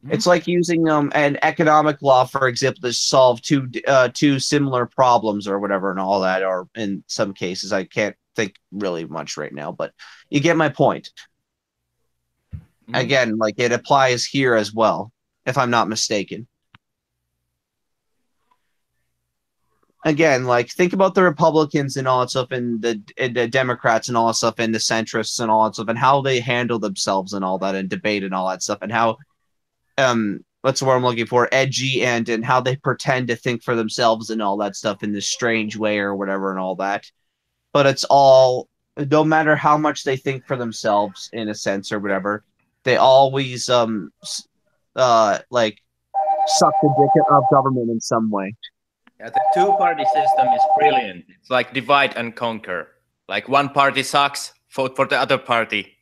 it's like using an economic law, for example, to solve two similar problems or whatever and all that. Or in some cases, I can't think really much right now, but you get my point. Again, like it applies here as well, if I'm not mistaken. Again, like think about the Republicans and all that stuff, and the Democrats and all that stuff, and the centrists and all that stuff, and how they handle themselves and all that, and debate and all that stuff, and how what's the word I'm looking for, edgy, and how they pretend to think for themselves and all that stuff in this strange way or whatever and all that. But it's all, no matter how much they think for themselves in a sense or whatever, they always like suck the dick of government in some way. Yeah, the two-party system is brilliant. It's like divide and conquer. Like one party sucks, vote for the other party.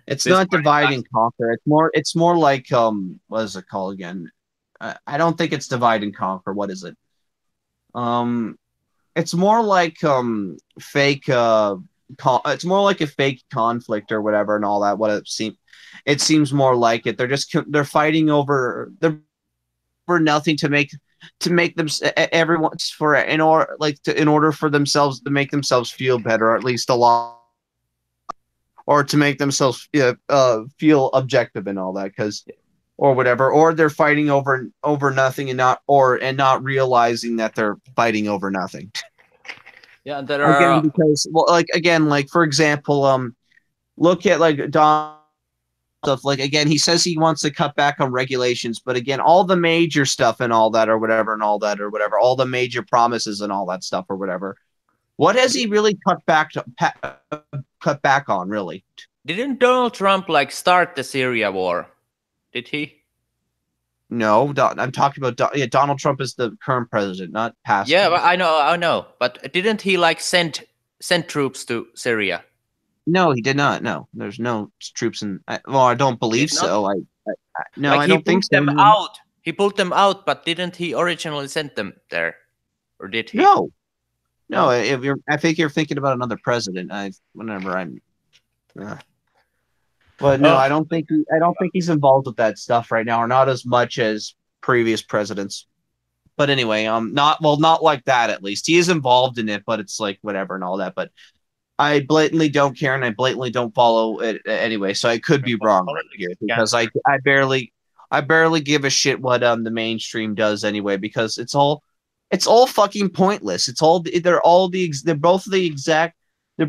It's This not party divide sucks. and conquer. It's more like what is it called again? I don't think it's divide and conquer. What is it? It's more like fake it's more like a fake conflict or whatever and all that. What it seems more like it. They're fighting over nothing to make them everyone for in order for themselves to make themselves feel better, or at least a lot, or to make themselves feel objective and all that, because or whatever, or they're fighting over nothing and not realizing that they're fighting over nothing. Yeah, there Again, are. because well, like again, like for example, look at like Don stuff. Like again, he says he wants to cut back on regulations, but again, all the major stuff and all that or whatever and all that or whatever, all the major promises and all that stuff or whatever. What has he really cut back on, really? Didn't Donald Trump like start the Syria war? Did he? No, I'm talking about Donald Trump is the current president, not past. Yeah, but I know. But didn't he like send troops to Syria? No, he did not. No, there's no troops in. Well, I don't believe so. No, like I don't think so. Them out. He pulled them out, but didn't he originally send them there, or did he? No. I think you're thinking about another president. But no, I don't think he's involved with that stuff right now, or not as much as previous presidents. But anyway, not like that at least. He is involved in it, but it's like whatever and all that. But I blatantly don't care, and I blatantly don't follow it anyway. So I could be wrong right here, because I barely give a shit what the mainstream does anyway, because it's all fucking pointless. They're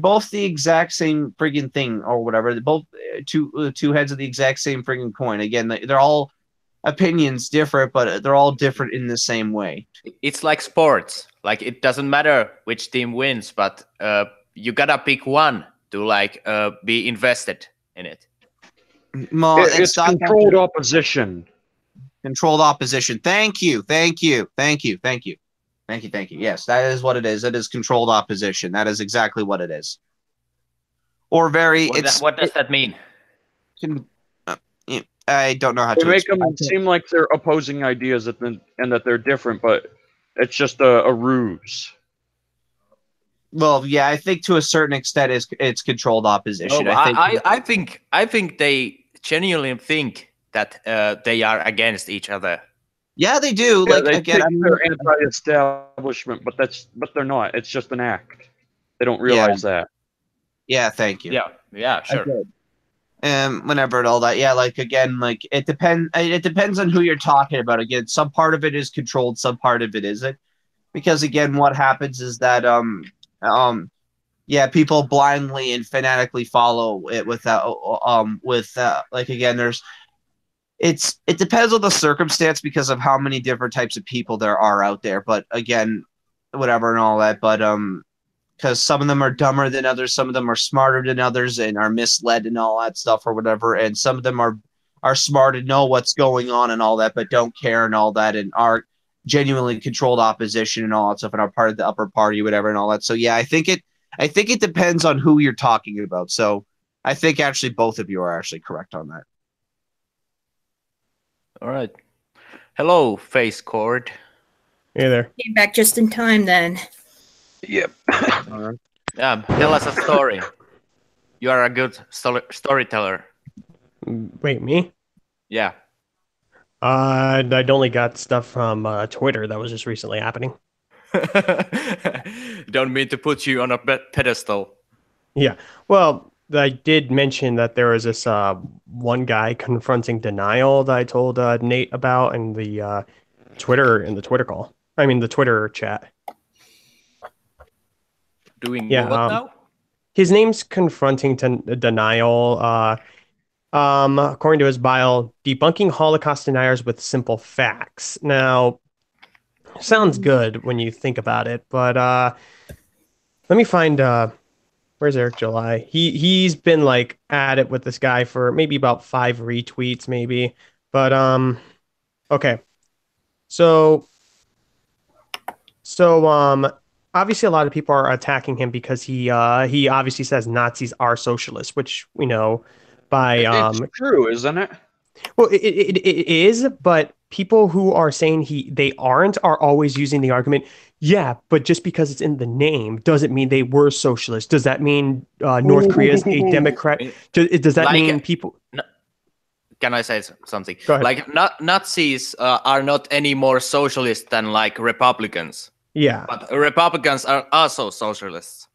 both the exact same friggin' thing or whatever. They're both two heads of the exact same friggin' coin. Again, they're all opinions different, but they're all different in the same way. It's like sports. Like it doesn't matter which team wins, but you gotta pick one to like be invested in it. It's controlled opposition. Controlled opposition. Thank you. Yes, that is what it is. It is controlled opposition. That is exactly what it is. Or what does that mean? I don't know how to. They make them seem like they're opposing ideas and that they're different, but It's just a ruse. Well, yeah, I think to a certain extent it's controlled opposition. No, I think they genuinely think that they are against each other. Yeah, they do. Yeah, Like they again, think they're anti-establishment, but they're not. It's just an act. They don't realize that. Yeah, thank you. Yeah, sure. Whenever and all that, yeah, like again, like it depends on who you're talking about. Again, some part of it is controlled, some part of it isn't. Because again, what happens is that people blindly and fanatically follow it like again, it depends on the circumstance because of how many different types of people there are out there. But again, whatever and all that, but because some of them are dumber than others, some of them are smarter than others and are misled and all that stuff or whatever, and some of them are smart and know what's going on and all that, but don't care and all that, and are genuinely controlled opposition and all that stuff and are part of the upper party, whatever and all that. So yeah, I think it depends on who you're talking about. So I think actually both of you are actually correct on that. All right. Hello, Face Cord. Hey there. Came back just in time then. Yep. Tell us a story. You are a good storyteller. Wait, me? Yeah. I'd only got stuff from Twitter that was just recently happening. Don't mean to put you on a pedestal. Yeah. Well, I did mention that there was this one guy confronting denial that I told Nate about in the Twitter call. I mean, the Twitter chat. Doing what now? His name's confronting denial. According to his bio, debunking Holocaust deniers with simple facts. Now, sounds good when you think about it, but let me find where's Eric July? He's been like at it with this guy for maybe about 5 retweets, maybe. But okay. So obviously a lot of people are attacking him because he obviously says Nazis are socialists, which we know by it's true, isn't it? Well, it is, but people who are saying they aren't are always using the argument, yeah, but just because it's in the name doesn't mean they were socialists. Does that mean North Korea is a democrat? Does that mean people? No, can I say something? Go ahead. Like Nazis are not any more socialist than like Republicans. Yeah, but Republicans are also socialists.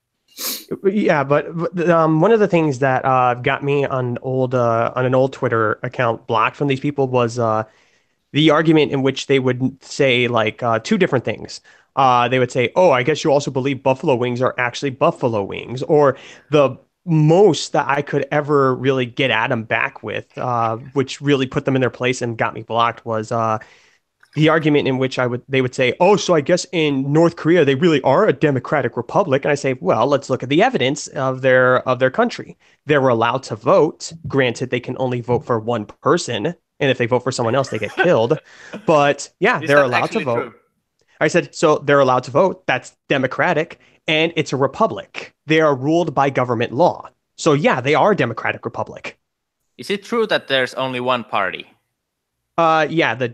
Yeah, but one of the things that got me on an old Twitter account blocked from these people was the argument in which they would say like 2 different things. They would say, "Oh, I guess you also believe buffalo wings are actually buffalo wings," or the most that I could ever really get at them back with, which really put them in their place and got me blocked, was the argument in which they would say, "Oh, so I guess in North Korea they really are a democratic republic." And I say, "Well, let's look at the evidence of their country. They're allowed to vote. Granted, they can only vote for one person, and if they vote for someone else, they get killed. But yeah, they're allowed to vote." True? I said, "So they're allowed to vote. That's democratic, and it's a republic. They are ruled by government law. So yeah, they are a democratic republic." Is it true that there's only one party? Yeah, the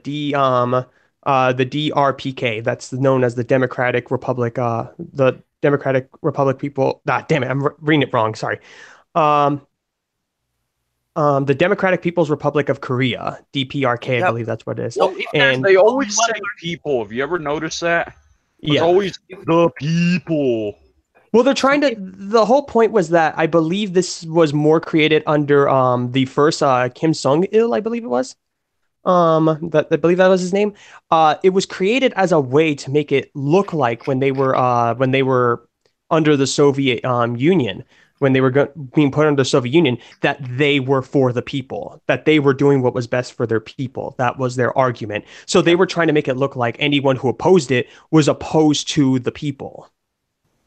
DRPK, that's known as the Democratic Republic, the Democratic Republic people. Damn it, I'm reading it wrong. Sorry. The Democratic People's Republic of Korea, DPRK, I believe that's what it is. Well, and they always say people. Have you ever noticed that? It's always the people. Well, they're trying to. The whole point was that I believe this was more created under the first Kim Jong-il, I believe it was. I believe that was his name. It was created as a way to make it look like when they were under the Soviet Union, when they were being put under the Soviet Union, that they were for the people, that they were doing what was best for their people. That was their argument. So they were trying to make it look like anyone who opposed it was opposed to the people.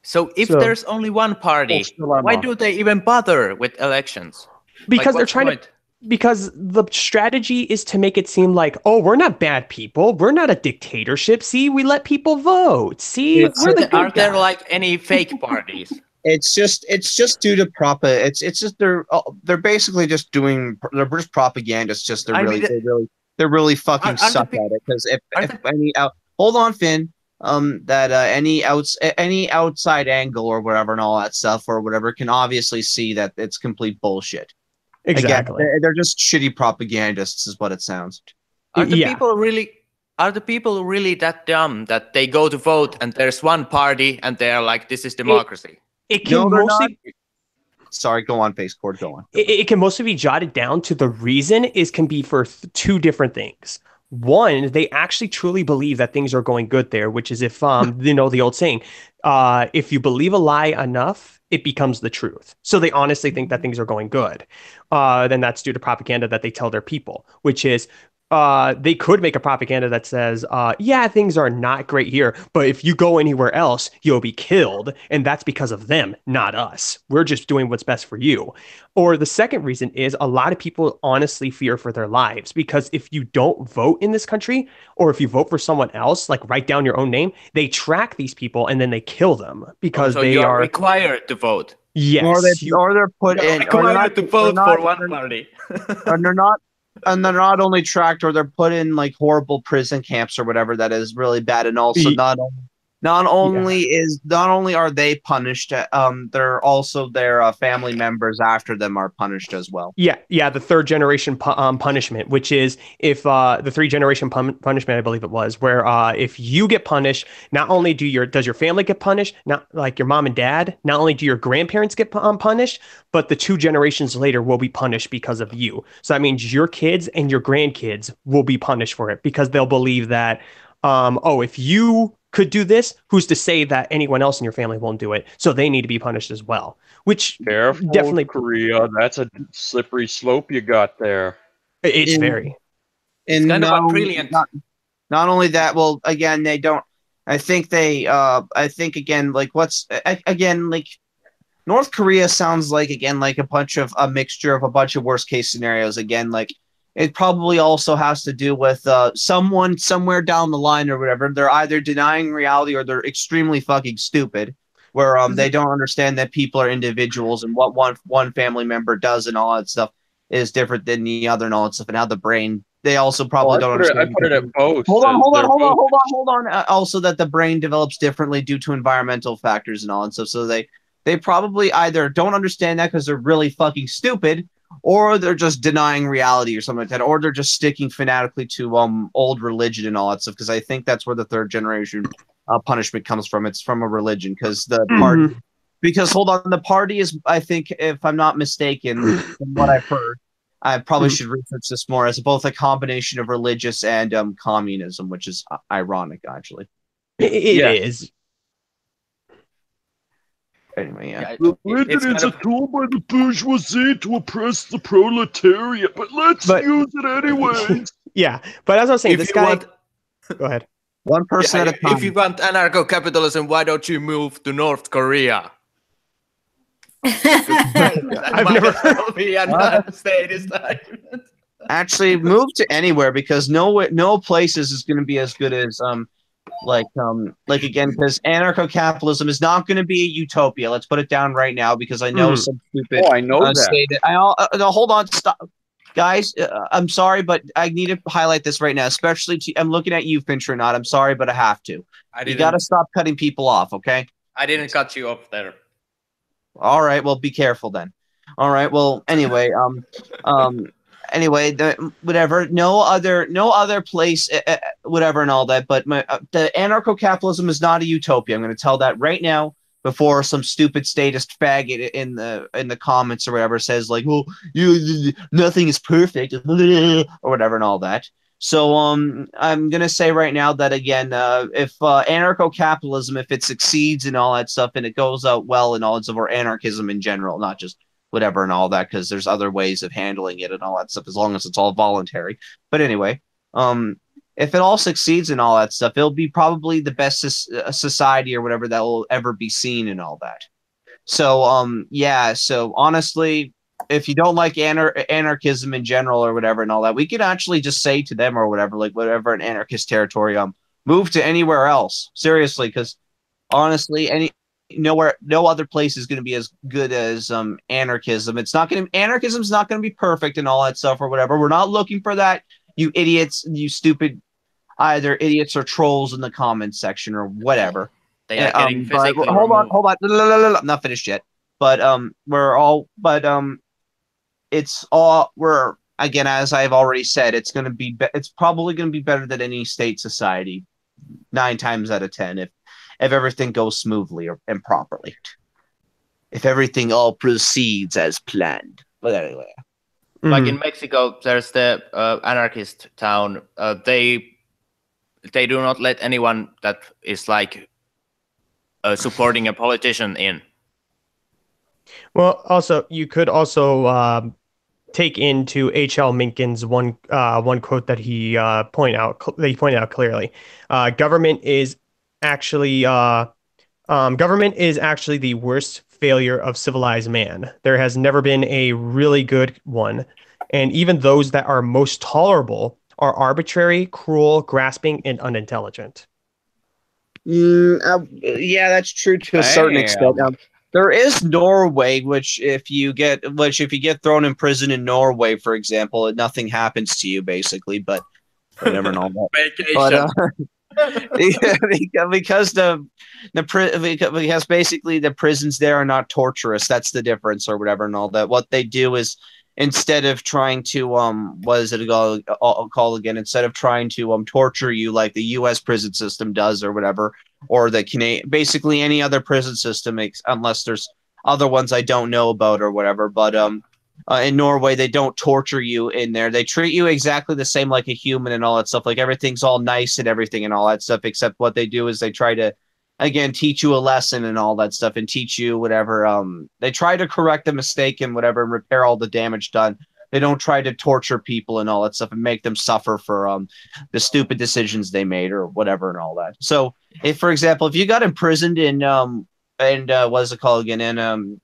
So if there's only one party, why do they even bother with elections? Because they're trying to. Because the strategy is to make it seem like, oh, we're not bad people. We're not a dictatorship. See, we let people vote. See, we're the good Aren't there like any fake parties? It's just due to it's just they're basically just they're just propaganda. It's just they're really fucking suck at it. Because if any hold on, Finn. any outside angle or whatever and all that stuff or whatever can obviously see that it's complete bullshit. Exactly. Again, they're just shitty propagandists, is what it sounds. Are the people really that dumb that they go to vote and there's one party and they're like, this is democracy? It can mostly. Sorry, go on, Face Cord, go on. It can mostly be jotted down to the reason can be for two different things. One, they actually truly believe that things are going good there, which is if the old saying, if you believe a lie enough, it becomes the truth. So they honestly think that things are going good. Then that's due to propaganda that they tell their people, which is they could make a propaganda that says, yeah, things are not great here, but if you go anywhere else, you'll be killed. And that's because of them, not us. We're just doing what's best for you. Or the second reason is a lot of people honestly fear for their lives, because if you don't vote in this country, or if you vote for someone else, like write down your own name, they track these people and then they kill them because they are required to vote. Yes. Or they're put in. Required to vote for one party. And they're not only tracked, or they're put in like horrible prison camps or whatever that is really bad. And also not only are they punished, they're also their family members after them are punished as well. Yeah, the third generation punishment, which is if the three generation punishment, I believe it was, where if you get punished, not only does your family get punished, not like your mom and dad, not only do your grandparents get punished, but the 2 generations later will be punished because of you. So that means your kids and your grandkids will be punished for it, because they'll believe that, if you could do this, who's to say that anyone else in your family won't do it? So they need to be punished as well. Which Careful, definitely Korea. That's a slippery slope you got there. It's very. And kind of brilliant. Not only that, well, again, they don't. I think again, like North Korea sounds like again like a mixture of a bunch of worst case scenarios. Again, like. It probably also has to do with someone somewhere down the line or whatever. They're either denying reality or they're extremely fucking stupid, where they don't understand that people are individuals and what one family member does and all that stuff is different than the other and all that stuff. And how the brain, they also probably don't understand. I put it at both. Hold on. Also, that the brain develops differently due to environmental factors and all that stuff. So they probably either don't understand that because they're really fucking stupid, or they're just denying reality or something like that, or they're just sticking fanatically to old religion and all that stuff. Because I think that's where the third generation punishment comes from. It's from a religion, because the party. Because hold on, the party is, I think, if I'm not mistaken, from what I've heard, I probably should research this more, as both a combination of religious and communism, which is ironic, actually. It is. Anyway, yeah. Religion is a tool by the bourgeoisie to oppress the proletariat, but let's use it anyways. Yeah, but as I was saying, this guy. Go ahead. One person at a time. If you want anarcho-capitalism, why don't you move to North Korea? I've never heard be a status argument. Actually, move to anywhere, because no places is going to be as good as again, because anarcho-capitalism is not going to be a utopia. Let's put it down right now, because I know some stupid. Oh, I know that. No, hold on, stop, guys. I'm sorry, but I need to highlight this right now, especially I'm looking at you, Finntronaut. I'm sorry, but I have to. You got to stop cutting people off, okay? I didn't cut you off there. All right, well, be careful then. All right, well, anyway, anyway, whatever, no other place, whatever and all that, but the anarcho-capitalism is not a utopia. I'm going to tell that right now, before some stupid statist faggot in the comments or whatever says like, well, nothing is perfect or whatever and all that. So I'm going to say right now that, again, if anarcho-capitalism, if it succeeds and all that stuff, and it goes out well and all that stuff, or anarchism in general, not just whatever and all that, because there's other ways of handling it and all that stuff, as long as it's all voluntary. But anyway, if it all succeeds and all that stuff, it'll be probably the best society or whatever that will ever be seen and all that. So yeah, so honestly, if you don't like anarchism in general or whatever and all that, we could actually just say to them or whatever, like whatever an anarchist territory, move to anywhere else. Seriously, because honestly, no other place is going to be as good as anarchism. Anarchism's not going to be perfect and all that stuff or whatever. We're not looking for that, you idiots, you stupid either idiots or trolls in the comments section or whatever. They are getting physically hold removed. on. I'm not finished yet. But it's all we're again, as I've already said, it's probably gonna be better than any state society 9 times out of 10 if everything goes smoothly and properly. If everything all proceeds as planned. But anyway. Like in Mexico, there's the anarchist town. They do not let anyone that is like supporting a politician in. Well, also you could also take into H.L. Mencken's one quote that he pointed out clearly. Government is actually the worst failure of civilized man. There has never been a really good one, and even those that are most tolerable are arbitrary, cruel, grasping, and unintelligent. Yeah, that's true to a certain extent. There is Norway, which if you get thrown in prison in Norway, for example, nothing happens to you basically. But whatever and all that. Vacation. Because basically the prisons there are not torturous. That's the difference, or whatever and all that. What they do is instead of trying to what is it called again? Instead of trying to torture you like the U.S. prison system does, or whatever, or the basically any other prison system, unless there's other ones I don't know about or whatever. But in Norway, they don't torture you in there. They treat you exactly the same like a human and all that stuff. Like everything's all nice and everything and all that stuff, except what they do is they try to, again, teach you a lesson and all that stuff and teach you whatever. They try to correct the mistake and whatever and repair all the damage done. They don't try to torture people and all that stuff and make them suffer for the stupid decisions they made or whatever and all that. So if, for example, if you got imprisoned in what is it called again? In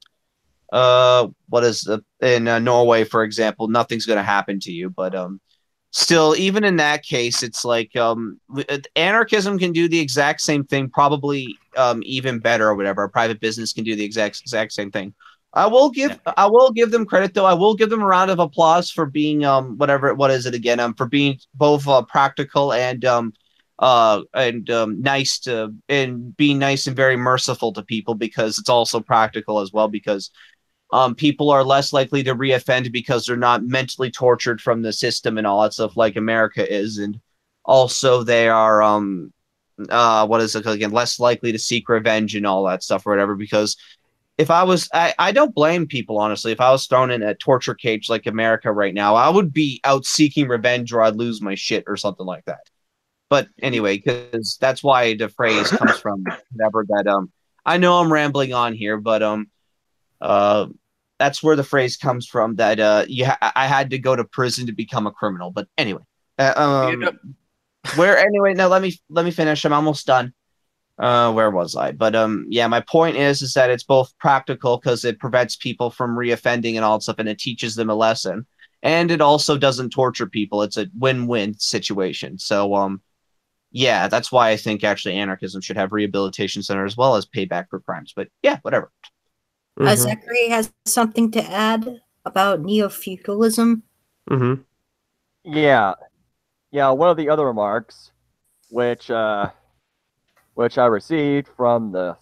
Norway, for example, nothing's going to happen to you. But still, even in that case, it's like anarchism can do the exact same thing, probably even better or whatever. A private business can do the exact same thing. I will give them credit though. I will give them a round of applause for being for being both practical and nice and being nice and very merciful to people, because it's also practical as well, because people are less likely to reoffend because they're not mentally tortured from the system and all that stuff like America is, and also they are less likely to seek revenge and all that stuff or whatever. Because if I don't blame people, honestly. If I was thrown in a torture cage like America right now, I would be out seeking revenge, or I'd lose my shit or something like that. But anyway, because that's why the phrase comes from, whatever, that I know I'm rambling on here, but that's where the phrase comes from, that I had to go to prison to become a criminal. But anyway, now let me finish. I'm almost done. Where was I? But yeah, my point is that it's both practical because it prevents people from reoffending and all that stuff, and it teaches them a lesson, and it also doesn't torture people. It's a win-win situation. So yeah, that's why I think actually anarchism should have rehabilitation center as well as payback for crimes. But yeah, whatever. Zachary has something to add about neo-feudalism. Mm-hmm. Yeah. One of the other remarks, which I received from a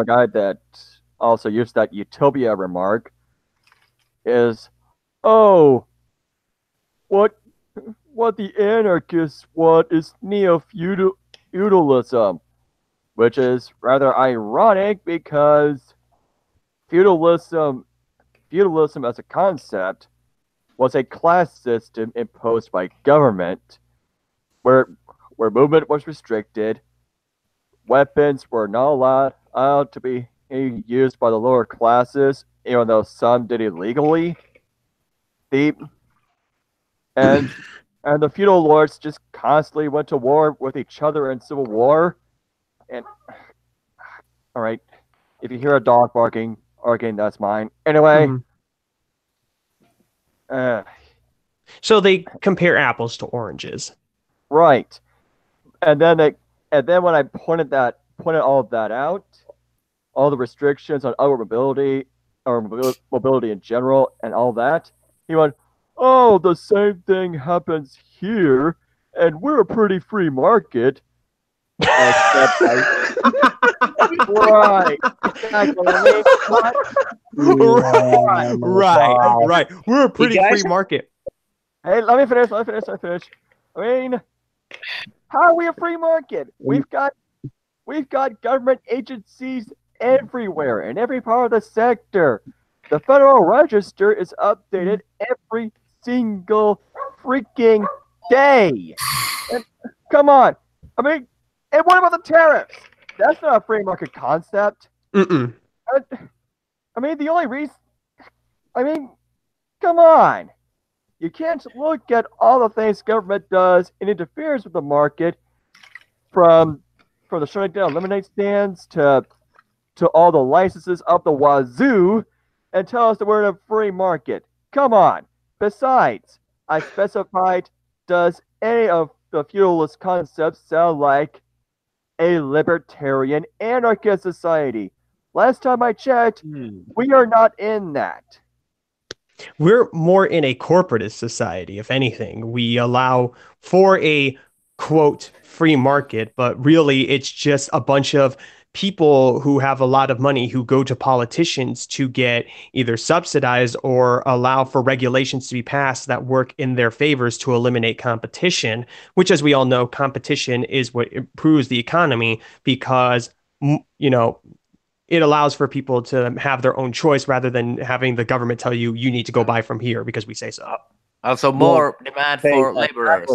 guy that also used that utopia remark, is, oh, what the anarchists want is neo-feudalism. Which is rather ironic, because feudalism as a concept was a class system imposed by government, where movement was restricted, weapons were not allowed to be used by the lower classes, even though some did illegally. And the feudal lords just constantly went to war with each other in civil war. And all right, if you hear a dog barking, that's mine. Anyway, so they compare apples to oranges, right? And then when I pointed all of that out, all the restrictions on upward mobility or mobility in general, and all that, he went, oh, the same thing happens here, and we're a pretty free market. Except right, exactly. Right. We're a pretty free market. Hey, let me finish. I mean, how are we a free market? We've got government agencies everywhere in every part of the sector. The Federal Register is updated every single freaking day. And come on, I mean, and what about the tariffs? That's not a free market concept. Mm-mm. I mean, the only reason. I mean, come on. You can't look at all the things government does and interferes with the market, from the shutting down lemonade stands to all the licenses up the wazoo, and tell us that we're in a free market. Come on. Besides, I specified, does any of the feudalist concepts sound like a libertarian anarchist society? Last time I checked, we are not in that. We're more in a corporatist society, if anything. We allow for a quote free market, but really it's just a bunch of people who have a lot of money who go to politicians to get either subsidized or allow for regulations to be passed that work in their favors to eliminate competition, which, as we all know, competition is what improves the economy because, it allows for people to have their own choice rather than having the government tell you need to go buy from here because we say so. Also, more demand for laborers.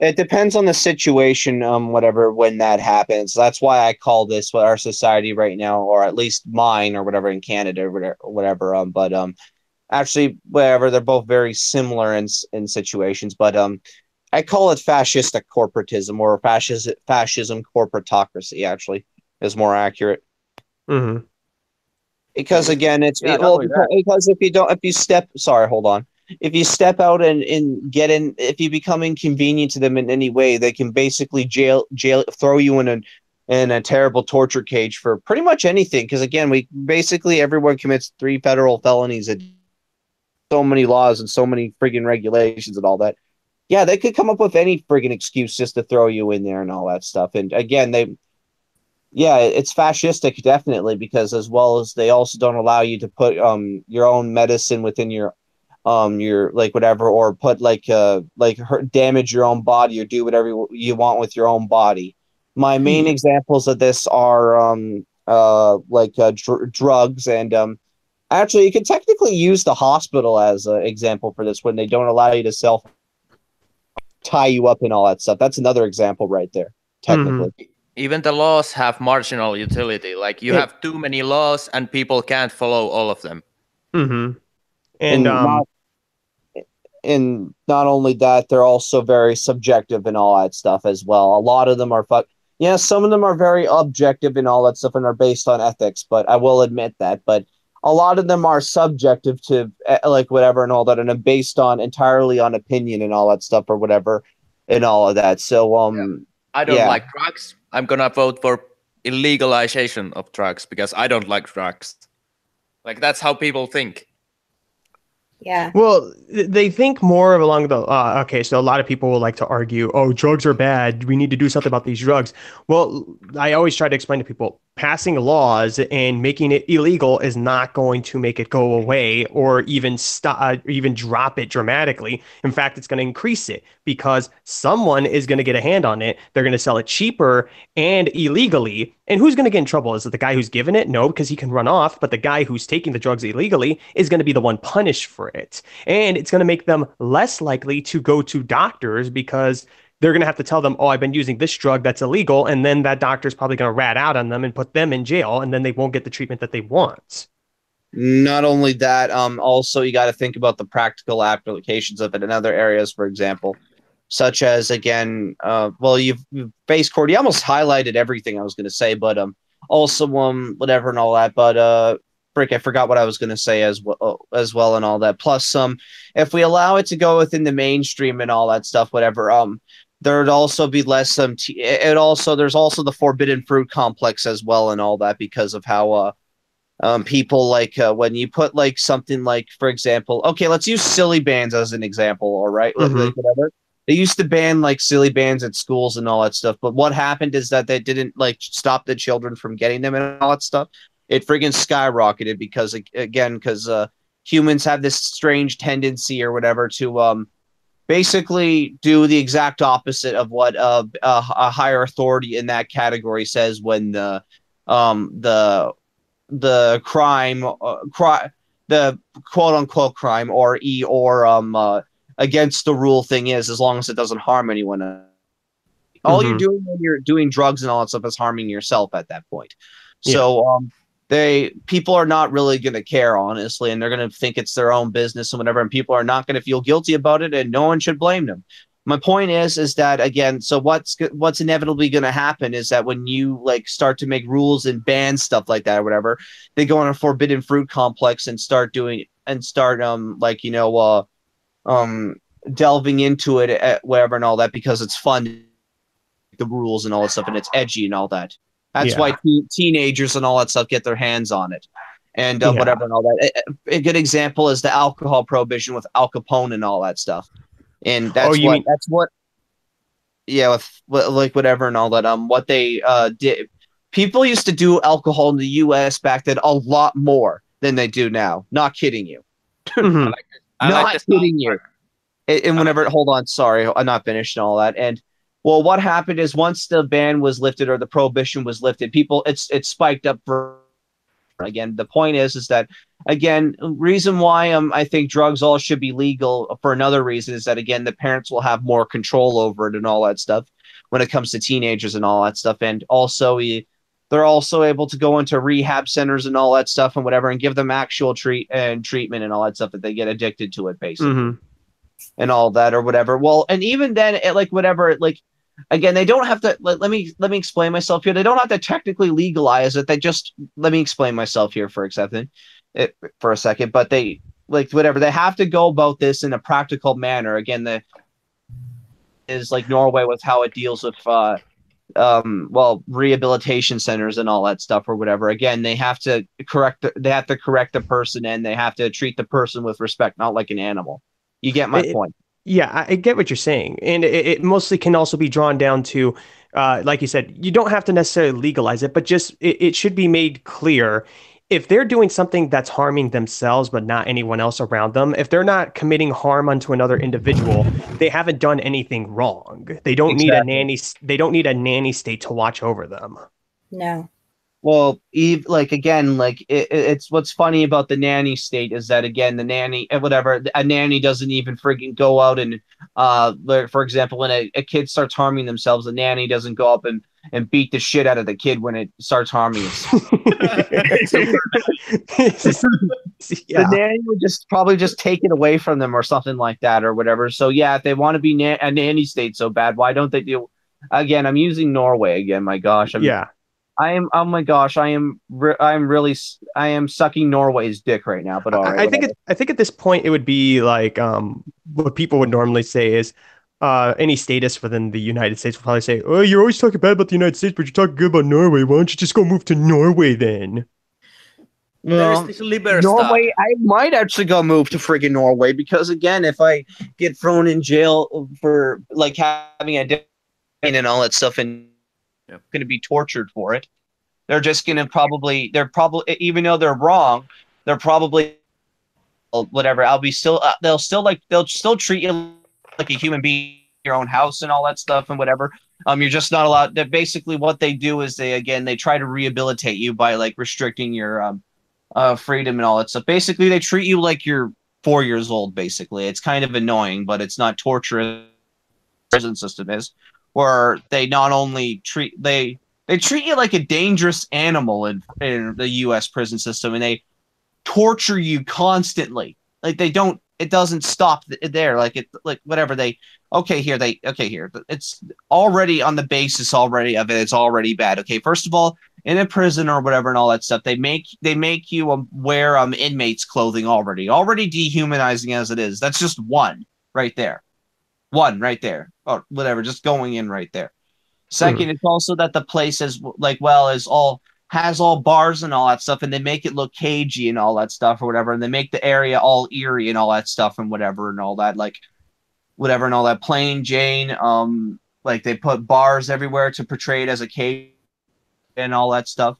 It depends on the situation, whatever, when that happens. That's why I call this what our society right now, or at least mine, or whatever in Canada, or whatever. But actually, whatever, they're both very similar in situations. But I call it fascistic corporatism, or fascism corporatocracy. Actually, is more accurate. Mm-hmm. Because again, because if you step out and get in, if you become inconvenient to them in any way, they can basically throw you in a terrible torture cage for pretty much anything. Because again, everyone commits 3 federal felonies and so many laws and so many friggin' regulations and all that. Yeah, they could come up with any friggin' excuse just to throw you in there and all that stuff. And again, it's fascistic, definitely, because as well as they also don't allow you to put your own medicine within your like whatever, or put damage your own body or do whatever you want with your own body. My main examples of this are drugs, and actually you can technically use the hospital as an example for this when they don't allow you to tie you up and all that stuff. That's another example right there, technically. Even the laws have marginal utility. Like you have too many laws and people can't follow all of them. Mm-hmm. And not only that, they're also very subjective and all that stuff as well. A lot of them are some of them are very objective and all that stuff and are based on ethics, but I will admit that. But a lot of them are subjective to whatever and all that, and are based entirely on opinion and all that stuff or whatever and all of that. So I don't like drugs. I'm gonna vote for illegalization of drugs because I don't like drugs. Like that's how people think. Yeah. Well, they think more of along the okay, so a lot of people will like to argue, oh, drugs are bad, we need to do something about these drugs. Well, I always try to explain to people, passing laws and making it illegal is not going to make it go away or even even drop it dramatically. In fact, it's going to increase it because someone is going to get a hand on it. They're going to sell it cheaper and illegally. And who's going to get in trouble? Is it the guy who's giving it? No, because he can run off. But the guy who's taking the drugs illegally is going to be the one punished for it. And it's going to make them less likely to go to doctors because they're going to have to tell them, oh, I've been using this drug that's illegal. And then that doctor's probably going to rat out on them and put them in jail. And then they won't get the treatment that they want. Not only that, also you got to think about the practical applications of it in other areas, for example, such as, again, you've faced court. You almost highlighted everything I was going to say, but also whatever and all that. But I forgot what I was going to say as well and all that. Plus, if we allow it to go within the mainstream and all that stuff, whatever, there'd also be less there's also the forbidden fruit complex as well and all that because of how people like when you put like something like, for example, okay, let's use silly bands as an example, all right? Like, whatever. They used to ban like silly bands at schools and all that stuff, but what happened is that they didn't like stop the children from getting them and all that stuff. It friggin' skyrocketed because humans have this strange tendency or whatever to basically do the exact opposite of what a higher authority in that category says when the crime, the quote unquote crime or against the rule thing is, as long as it doesn't harm anyone. All you're doing when you're doing drugs and all that stuff is harming yourself at that point. So people are not really going to care, honestly, and they're going to think it's their own business and whatever, and people are not going to feel guilty about it, and no one should blame them. My point is that, again, so what's inevitably going to happen is that when you like start to make rules and ban stuff like that or whatever, they go on a forbidden fruit complex and start delving into it at whatever and all that, because it's fun, the rules and all that stuff, and it's edgy and all that. That's why teenagers and all that stuff get their hands on it, and whatever and all that. A good example is the alcohol prohibition with Al Capone and all that stuff. And with like whatever and all that. What they did, people used to do alcohol in the U.S. back then a lot more than they do now. Not kidding you. Not kidding you. And whenever, hold on, sorry, I'm not finished and all that. And well, what happened is once the ban was lifted or the prohibition was lifted, it spiked up for. Again, the point is that, again, reason why I think drugs all should be legal for another reason is that, again, the parents will have more control over it and all that stuff when it comes to teenagers and all that stuff. And also they're also able to go into rehab centers and all that stuff and whatever, and give them actual treatment and all that stuff if they get addicted to it, basically, and all that or whatever. Well, and even then, again, they don't have to. Let me explain myself here. They don't have to technically legalize it. Let me explain myself here for a second. But they they have to go about this in a practical manner. Again, is like Norway with how it deals with rehabilitation centers and all that stuff or whatever. Again, they have to correct the person, and they have to treat the person with respect, not like an animal. You get my point. Yeah, I get what you're saying. And it mostly can also be drawn down to, like you said, you don't have to necessarily legalize it, but just it should be made clear if they're doing something that's harming themselves, but not anyone else around them, if they're not committing harm unto another individual, they haven't done anything wrong. They don't need a nanny. They don't need a nanny state to watch over them. No. Well, it's what's funny about the nanny state is that, again, a nanny doesn't even friggin' go out and, for example, when a kid starts harming themselves, a nanny doesn't go up and beat the shit out of the kid when it starts harming itself. The nanny would probably just take it away from them or something like that or whatever. So yeah, if they want to be a nanny state so bad, why don't they do? Again, I'm using Norway again. My gosh, I am. Oh my gosh! I am sucking Norway's dick right now. But all right, I think at this point it would be like what people would normally say is any status within the United States will probably say, "Oh, you're always talking bad about the United States, but you're talking good about Norway. Why don't you just go move to Norway then?" Well, Norway, I might actually go move to friggin' Norway because, again, if I get thrown in jail for like having a dick and all that stuff and going to be tortured for it. They're just going to probably, even though they're wrong, they're probably whatever. They'll still treat you like a human being in your own house and all that stuff and whatever. You're just not allowed. Basically, what they do is they try to rehabilitate you by like restricting your freedom and all that stuff. Basically, they treat you like you're 4 years old. Basically, it's kind of annoying, but it's not torture. The prison system is. Where they not only treat you like a dangerous animal in the U.S. prison system, and they torture you constantly. Like it doesn't stop there. It's already on the basis already of it. It's already bad. Okay, first of all, in a prison or whatever and all that stuff, they make you wear inmates clothing already dehumanizing as it is. That's just one right there. Or whatever, just going in right there. Second, it's also that the place is has all bars and all that stuff, and they make it look cagey and all that stuff or whatever, and they make the area all eerie and all that stuff and whatever and all that, like whatever and all that. Plain Jane, like they put bars everywhere to portray it as a cage and all that stuff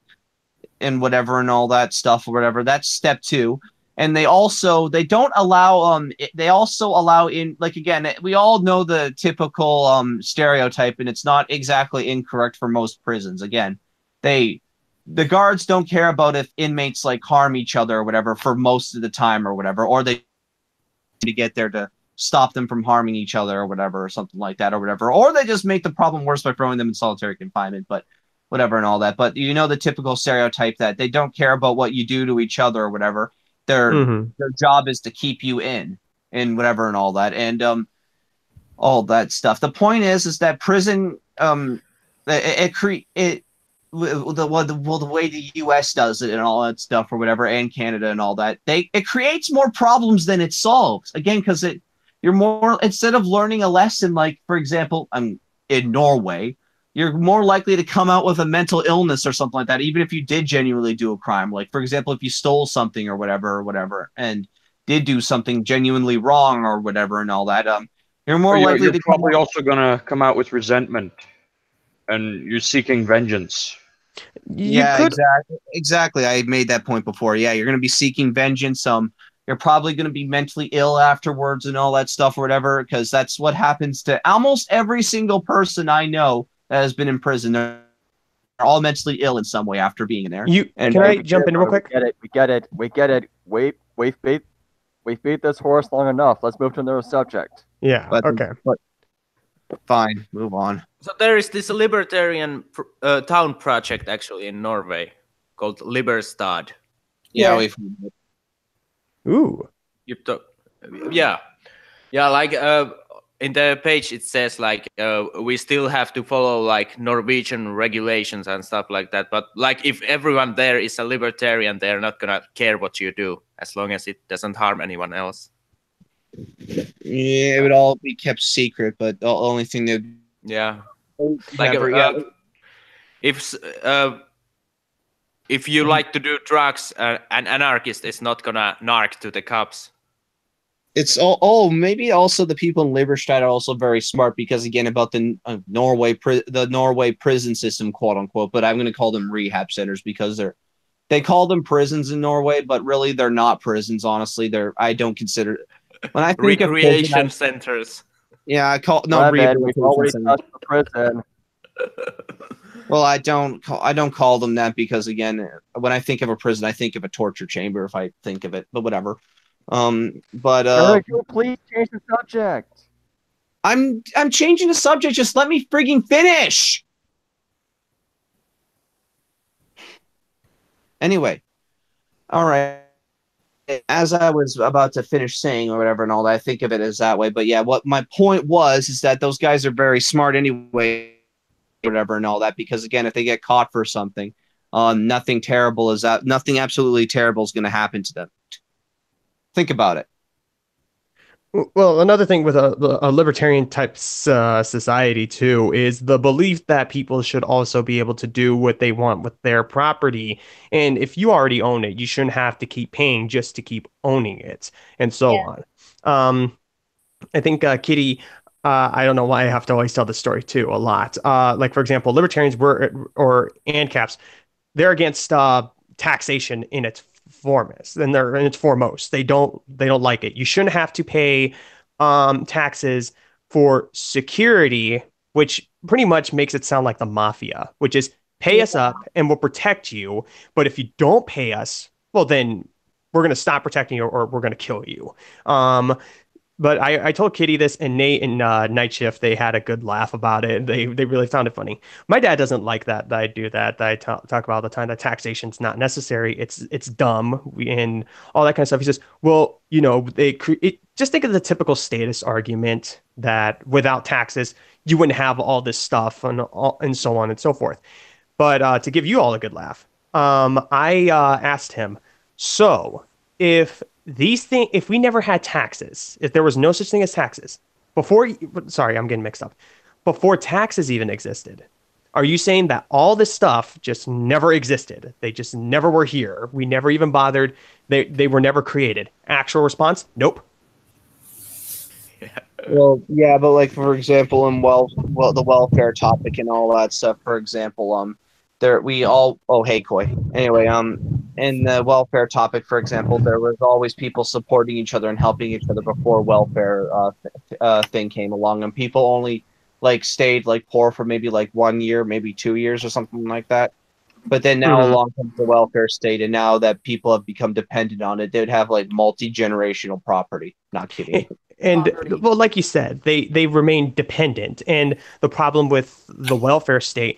and whatever and all that stuff or whatever. That's step 2. And they also allow in, like, again, we all know the typical stereotype, and it's not exactly incorrect for most prisons. Again, the guards don't care about if inmates like harm each other or whatever for most of the time or whatever, or they to get there to stop them from harming each other or whatever, or something like that or whatever, or they just make the problem worse by throwing them in solitary confinement, but whatever and all that. But you know the typical stereotype that they don't care about what you do to each other or whatever. Their job is to keep you in and whatever and all that, and all that stuff. The point is that prison the way the U.S. does it and all that stuff or whatever, and Canada and all that, it creates more problems than it solves. Again, because you're more, instead of learning a lesson, like for example, in Norway, you're more likely to come out with a mental illness or something like that, even if you did genuinely do a crime. Like, for example, if you stole something or whatever, and did do something genuinely wrong or whatever and all that, you're more likely you're to probably also going to come out with resentment, and you're seeking vengeance. Exactly. I made that point before. Yeah, you're going to be seeking vengeance. You're probably going to be mentally ill afterwards and all that stuff or whatever, because that's what happens to almost every single person I know that has been in prison. They're all mentally ill in some way after being in there. Can I jump in real quick? We get it. We've beat this horse long enough. Let's move to another subject. Yeah. Okay. Fine. Move on. So there is this libertarian town project actually in Norway called Liberstad. Yeah. Ooh. Yeah. Like in the page it says like we still have to follow like Norwegian regulations and stuff like that. But like if everyone there is a libertarian, they're not gonna care what you do as long as it doesn't harm anyone else. Yeah, it would all be kept secret, but the only thing that if you like to do drugs, an anarchist is not gonna narc to the cops. It's maybe also the people in Liberstad are also very smart, because again about the Norway prison system, quote unquote, but I'm going to call them rehab centers because they call them prisons in Norway, but really they're not prisons. Honestly, I don't consider when I think recreation centers. Yeah, I call we've already touched the prison. Well, I don't call them that because again, when I think of a prison, I think of a torture chamber. If I think of it, but whatever. Eric, please change the subject. I'm changing the subject. Just let me frigging finish. Anyway, all right. As I was about to finish saying or whatever and all that, I think of it as that way. But yeah, what my point was is that those guys are very smart anyway, whatever and all that, because again, if they get caught for something, nothing absolutely terrible is going to happen to them. Think about it. Well, another thing with a libertarian type society too is the belief that people should also be able to do what they want with their property. And if you already own it, you shouldn't have to keep paying just to keep owning it, and so on. I think Kitty, I don't know why I have to always tell this story too a lot. Like for example, libertarians or ANCAPs, they're against taxation in its foremost. They don't like it. You shouldn't have to pay taxes for security, which pretty much makes it sound like the mafia, which is pay us up and we'll protect you. But if you don't pay us, well, then we're going to stop protecting you or we're going to kill you. But I told Kitty this, and Nate and Night Shift, they had a good laugh about it. They really found it funny. My dad doesn't like that I do that I talk about all the time, that taxation's not necessary. It's dumb and all that kind of stuff. He says, well, just think of the typical status argument that without taxes, you wouldn't have all this stuff and so on and so forth. But to give you all a good laugh, I asked him, so if we never had taxes, if there was no such thing as taxes before taxes even existed, Are you saying that all this stuff just never existed? They just never were here. We never even bothered. They were never created. Actual response? Nope. Well, yeah, but like for example, in the welfare topic and all that stuff. For example, there we all. Oh, hey, Koi. Anyway, in the welfare topic, for example, there was always people supporting each other and helping each other before welfare thing came along, and people only like stayed like poor for maybe like 1 year, maybe 2 years or something like that. But then now along comes the welfare state, and now that people have become dependent on it, they'd have like multi-generational property. Not kidding. And well, like you said, they remain dependent. And the problem with the welfare state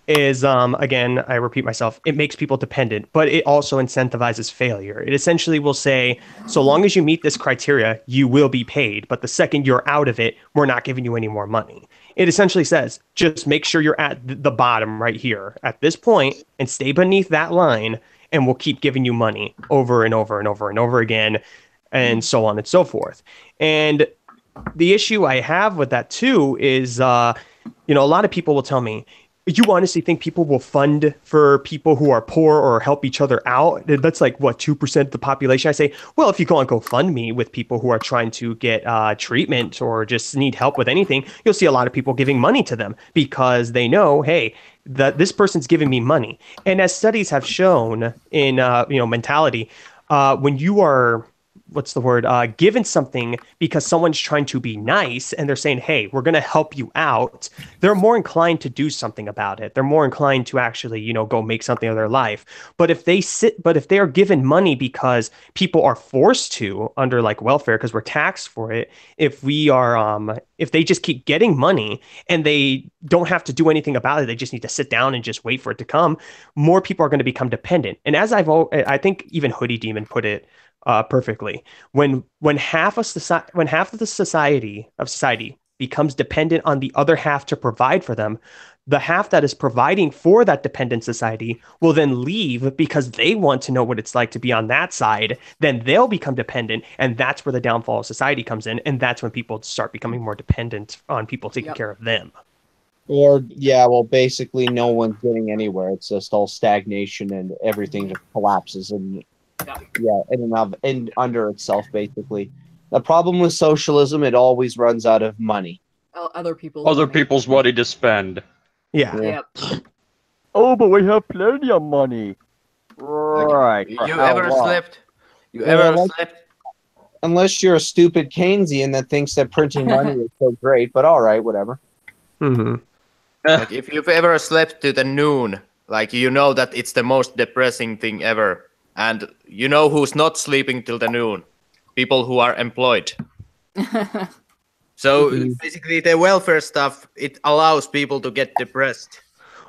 is, again, I repeat myself, it makes people dependent, but it also incentivizes failure. It essentially will say, so long as you meet this criteria, you will be paid. But the second you're out of it, we're not giving you any more money. It essentially says, just make sure you're at the bottom right here at this point and stay beneath that line, and we'll keep giving you money over and over and over and over again, and so on and so forth. And the issue I have with that too is, a lot of people will tell me, you honestly think people will fund for people who are poor or help each other out? That's like, what, 2% of the population? I say, well, if you go on GoFundMe with people who are trying to get treatment or just need help with anything, you'll see a lot of people giving money to them because they know, hey, this person's giving me money. And as studies have shown in, mentality, when you are given something because someone's trying to be nice and they're saying, hey, we're going to help you out, they're more inclined to do something about it. They're more inclined to actually, go make something of their life. But if they are given money because people are forced to under like welfare, because we're taxed for it, if they just keep getting money and they don't have to do anything about it, they just need to sit down and just wait for it to come, more people are going to become dependent. And as I think even Hoodie Demon put it perfectly, when half of the society becomes dependent on the other half to provide for them, the half that is providing for that dependent society will then leave because they want to know what it's like to be on that side. Then they'll become dependent, and that's where the downfall of society comes in, and that's when people start becoming more dependent on people taking care of them. Or basically no one's getting anywhere. It's just all stagnation and everything just collapses and in under itself, basically. The problem with socialism, it always runs out of money. Other people's money to spend. Yeah. Yep. Oh, but we have plenty of money. Right. You ever slept? Unless you're a stupid Keynesian that thinks that printing money is so great, but all right, whatever. Mm-hmm. Like if you've ever slept to the noon, like you know that it's the most depressing thing ever. And you know who's not sleeping till the noon? People who are employed. So basically the welfare stuff, it allows people to get depressed.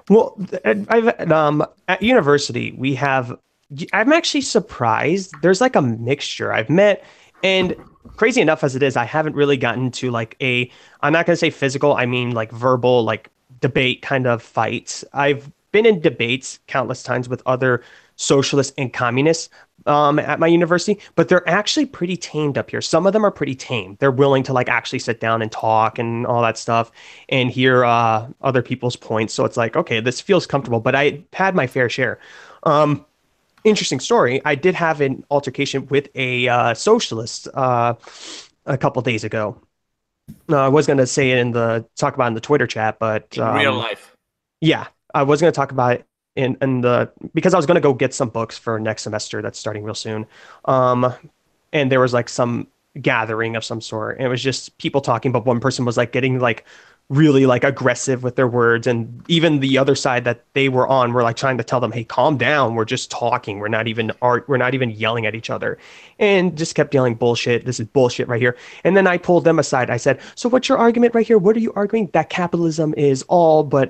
Well, at university, I'm actually surprised. There's like a mixture I've met, and crazy enough as it is, I haven't really gotten to like I'm not going to say physical, I mean like verbal, like debate kind of fights. I've been in debates countless times with other socialists and communists at my university, but they're actually pretty tamed up here. Some of them are pretty tame. They're willing to like actually sit down and talk and all that stuff and hear other people's points. So it's like, okay, this feels comfortable, but I had my fair share. Interesting story. I did have an altercation with a socialist a couple days ago. I was going to say it talk about it in the Twitter chat, but in real life. Yeah, I was going to talk about it because I was going to go get some books for next semester that's starting real soon. And there was like some gathering of some sort. And it was just people talking, but one person was like getting like really like aggressive with their words. And even the other side that they were on were like trying to tell them, hey, calm down. We're just talking. We're not even yelling at each other, and just kept yelling bullshit. This is bullshit right here. And then I pulled them aside. I said, so what's your argument right here? What are you arguing? That capitalism is all but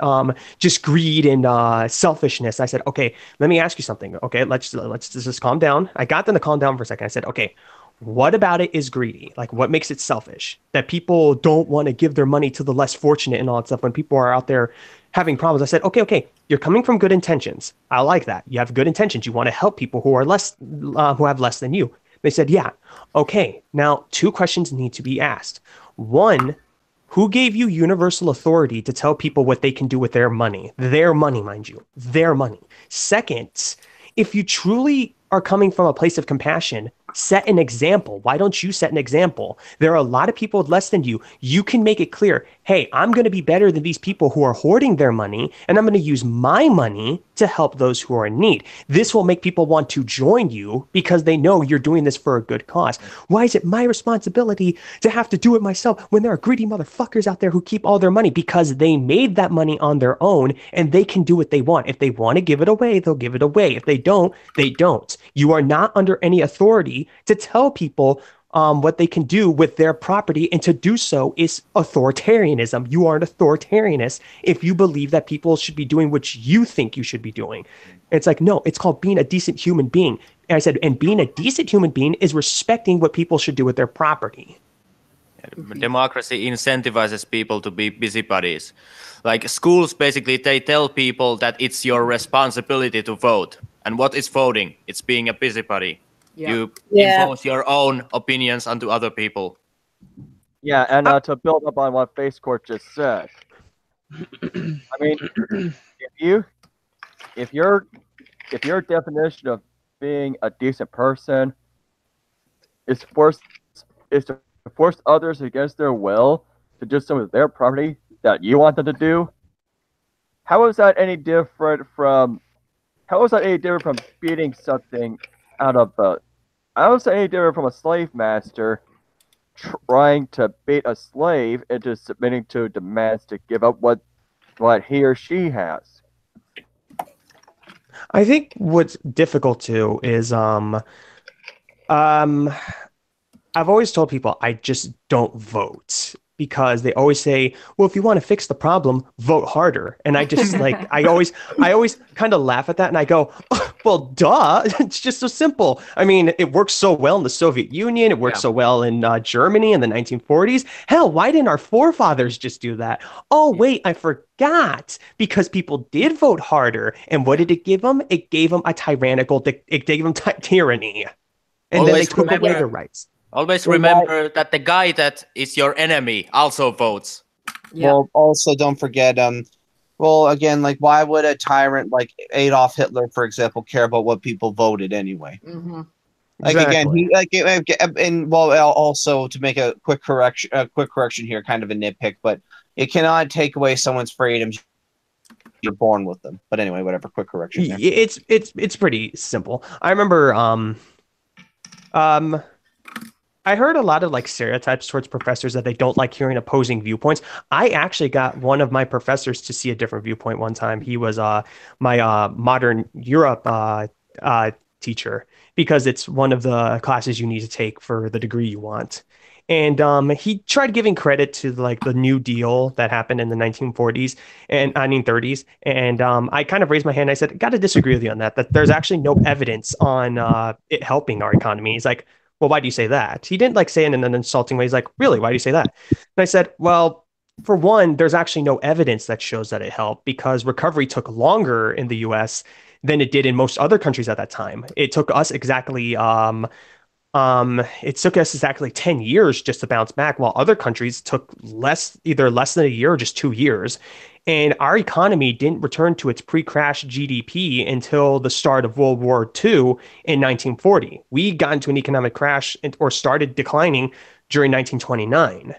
just greed and selfishness. I said, okay, let me ask you something. Okay, let's just calm down. I got them to calm down for a second. I said, okay, what about it is greedy? Like, what makes it selfish? That people don't want to give their money to the less fortunate and all that stuff when people are out there having problems. I said, okay, you're coming from good intentions. I like that. You have good intentions. You want to help people who are less, who have less than you. They said, yeah. Okay, now 2 questions need to be asked. One, Who gave you universal authority to tell people what they can do with their money? Their money, mind you, their money. Second, if you truly are coming from a place of compassion, set an example. Why don't you set an example? There are a lot of people less than you. You can make it clear, hey, I'm going to be better than these people who are hoarding their money, and I'm going to use my money to help those who are in need. This will make people want to join you because they know you're doing this for a good cause. Why is it my responsibility to have to do it myself when there are greedy motherfuckers out there who keep all their money? Because they made that money on their own and they can do what they want. If they want to give it away, they'll give it away. If they don't, they don't. You are not under any authority to tell people what they can do with their property, and to do so is authoritarianism. You are an authoritarianist if you believe that people should be doing what you think you should be doing. It's like, no, it's called being a decent human being. And I said, and being a decent human being is respecting what people should do with their property. Democracy incentivizes people to be busybodies. Like schools, basically, they tell people that it's your responsibility to vote. And what is voting? It's being a busybody. Yeah. You impose your own opinions onto other people. Yeah, and to build up on what Face Court just said, I mean, if your definition of being a decent person is to force others against their will to do some of their property that you want them to do, how is that any different from beating something out of a? I would say any different from a slave master trying to beat a slave into submitting to demands to give up what he or she has. I think what's difficult too is I've always told people I just don't vote, because they always say, well, if you want to fix the problem, vote harder. And I just I always kind of laugh at that, and I go, oh, well, duh, it's just so simple. I mean, it worked so well in the Soviet Union. It worked so well in Germany in the 1940s. Hell, why didn't our forefathers just do that? Oh, wait, I forgot. Because people did vote harder. And what did it give them? It gave them a tyrannical, it gave them tyranny. And always then they took away their rights. Always remember that the guy that is your enemy also votes. Yeah. Well, also don't forget, well, again, like, why would a tyrant like Adolf Hitler, for example, care about what people voted anyway? Mm-hmm. Like, exactly. Again, and well, also to make a quick correction here, kind of a nitpick, but it cannot take away someone's freedom. You're born with them. But anyway, whatever. Quick correction here. It's pretty simple. I remember, I heard a lot of like stereotypes towards professors that they don't like hearing opposing viewpoints. I actually got one of my professors to see a different viewpoint one time. He was my modern Europe teacher, because it's one of the classes you need to take for the degree you want. And he tried giving credit to like the New Deal that happened in the 1940s and 1930s. And I kind of raised my hand. I said, got to disagree with you on that there's actually no evidence on it helping our economy. He's like, well, why do you say that? He didn't like say it in an insulting way. He's like, really, why do you say that? And I said, well, for one, there's actually no evidence that shows that it helped, because recovery took longer in the US than it did in most other countries at that time. It took us exactly 10 years just to bounce back, while other countries took either less than a year or just 2 years. And our economy didn't return to its pre-crash GDP until the start of World War II in 1940. We got into an economic crash or started declining during 1929.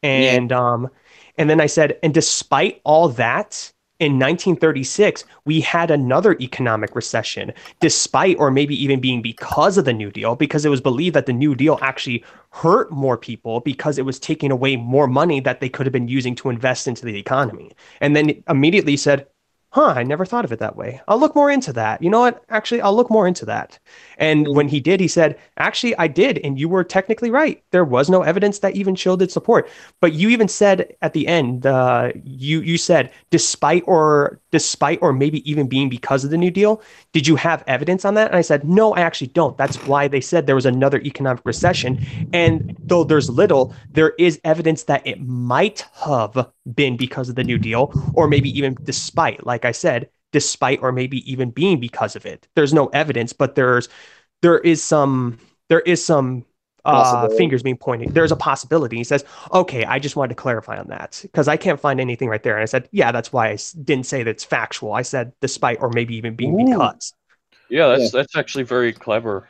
And and then I said, and despite all that, in 1936, we had another economic recession, despite, or maybe even being because of the New Deal, because it was believed that the New Deal actually hurt more people because it was taking away more money that they could have been using to invest into the economy. And then immediately said, I never thought of it that way. I'll look more into that. You know what? Actually, I'll look more into that. And when he did, he said, actually, I did. And you were technically right. There was no evidence that even shielded support. But you even said at the end, you said, despite or maybe even being because of the New Deal, did you have evidence on that? And I said, no, I actually don't. That's why they said there was another economic recession. And though there's little, there is evidence that it might have been because of the New Deal, or maybe even despite, like I said, despite or maybe even being because of it. There's no evidence, but there is some fingers being pointed. There's a possibility. He says, okay, I just wanted to clarify on that because I can't find anything right there. And I said, yeah, that's why I didn't say that it's factual. I said despite or maybe even being because. Yeah, that's actually very clever.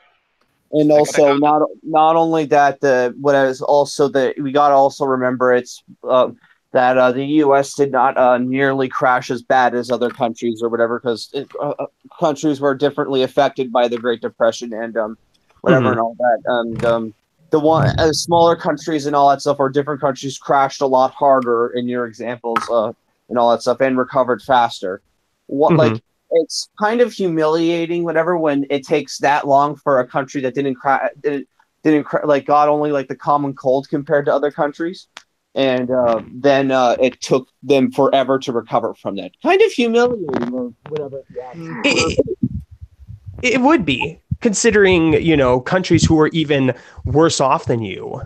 And also, not only that, what is also that we got to also remember it's that the U.S. did not nearly crash as bad as other countries or whatever, because countries were differently affected by the Great Depression and whatever and all that. And the smaller countries and all that stuff, or different countries, crashed a lot harder in your examples and all that stuff, and recovered faster. Like, it's kind of humiliating, whatever, when it takes that long for a country that didn't like got only like the common cold compared to other countries, and then it took them forever to recover from that. Kind of humiliating, or whatever. It would be, considering, you know, countries who are even worse off than you,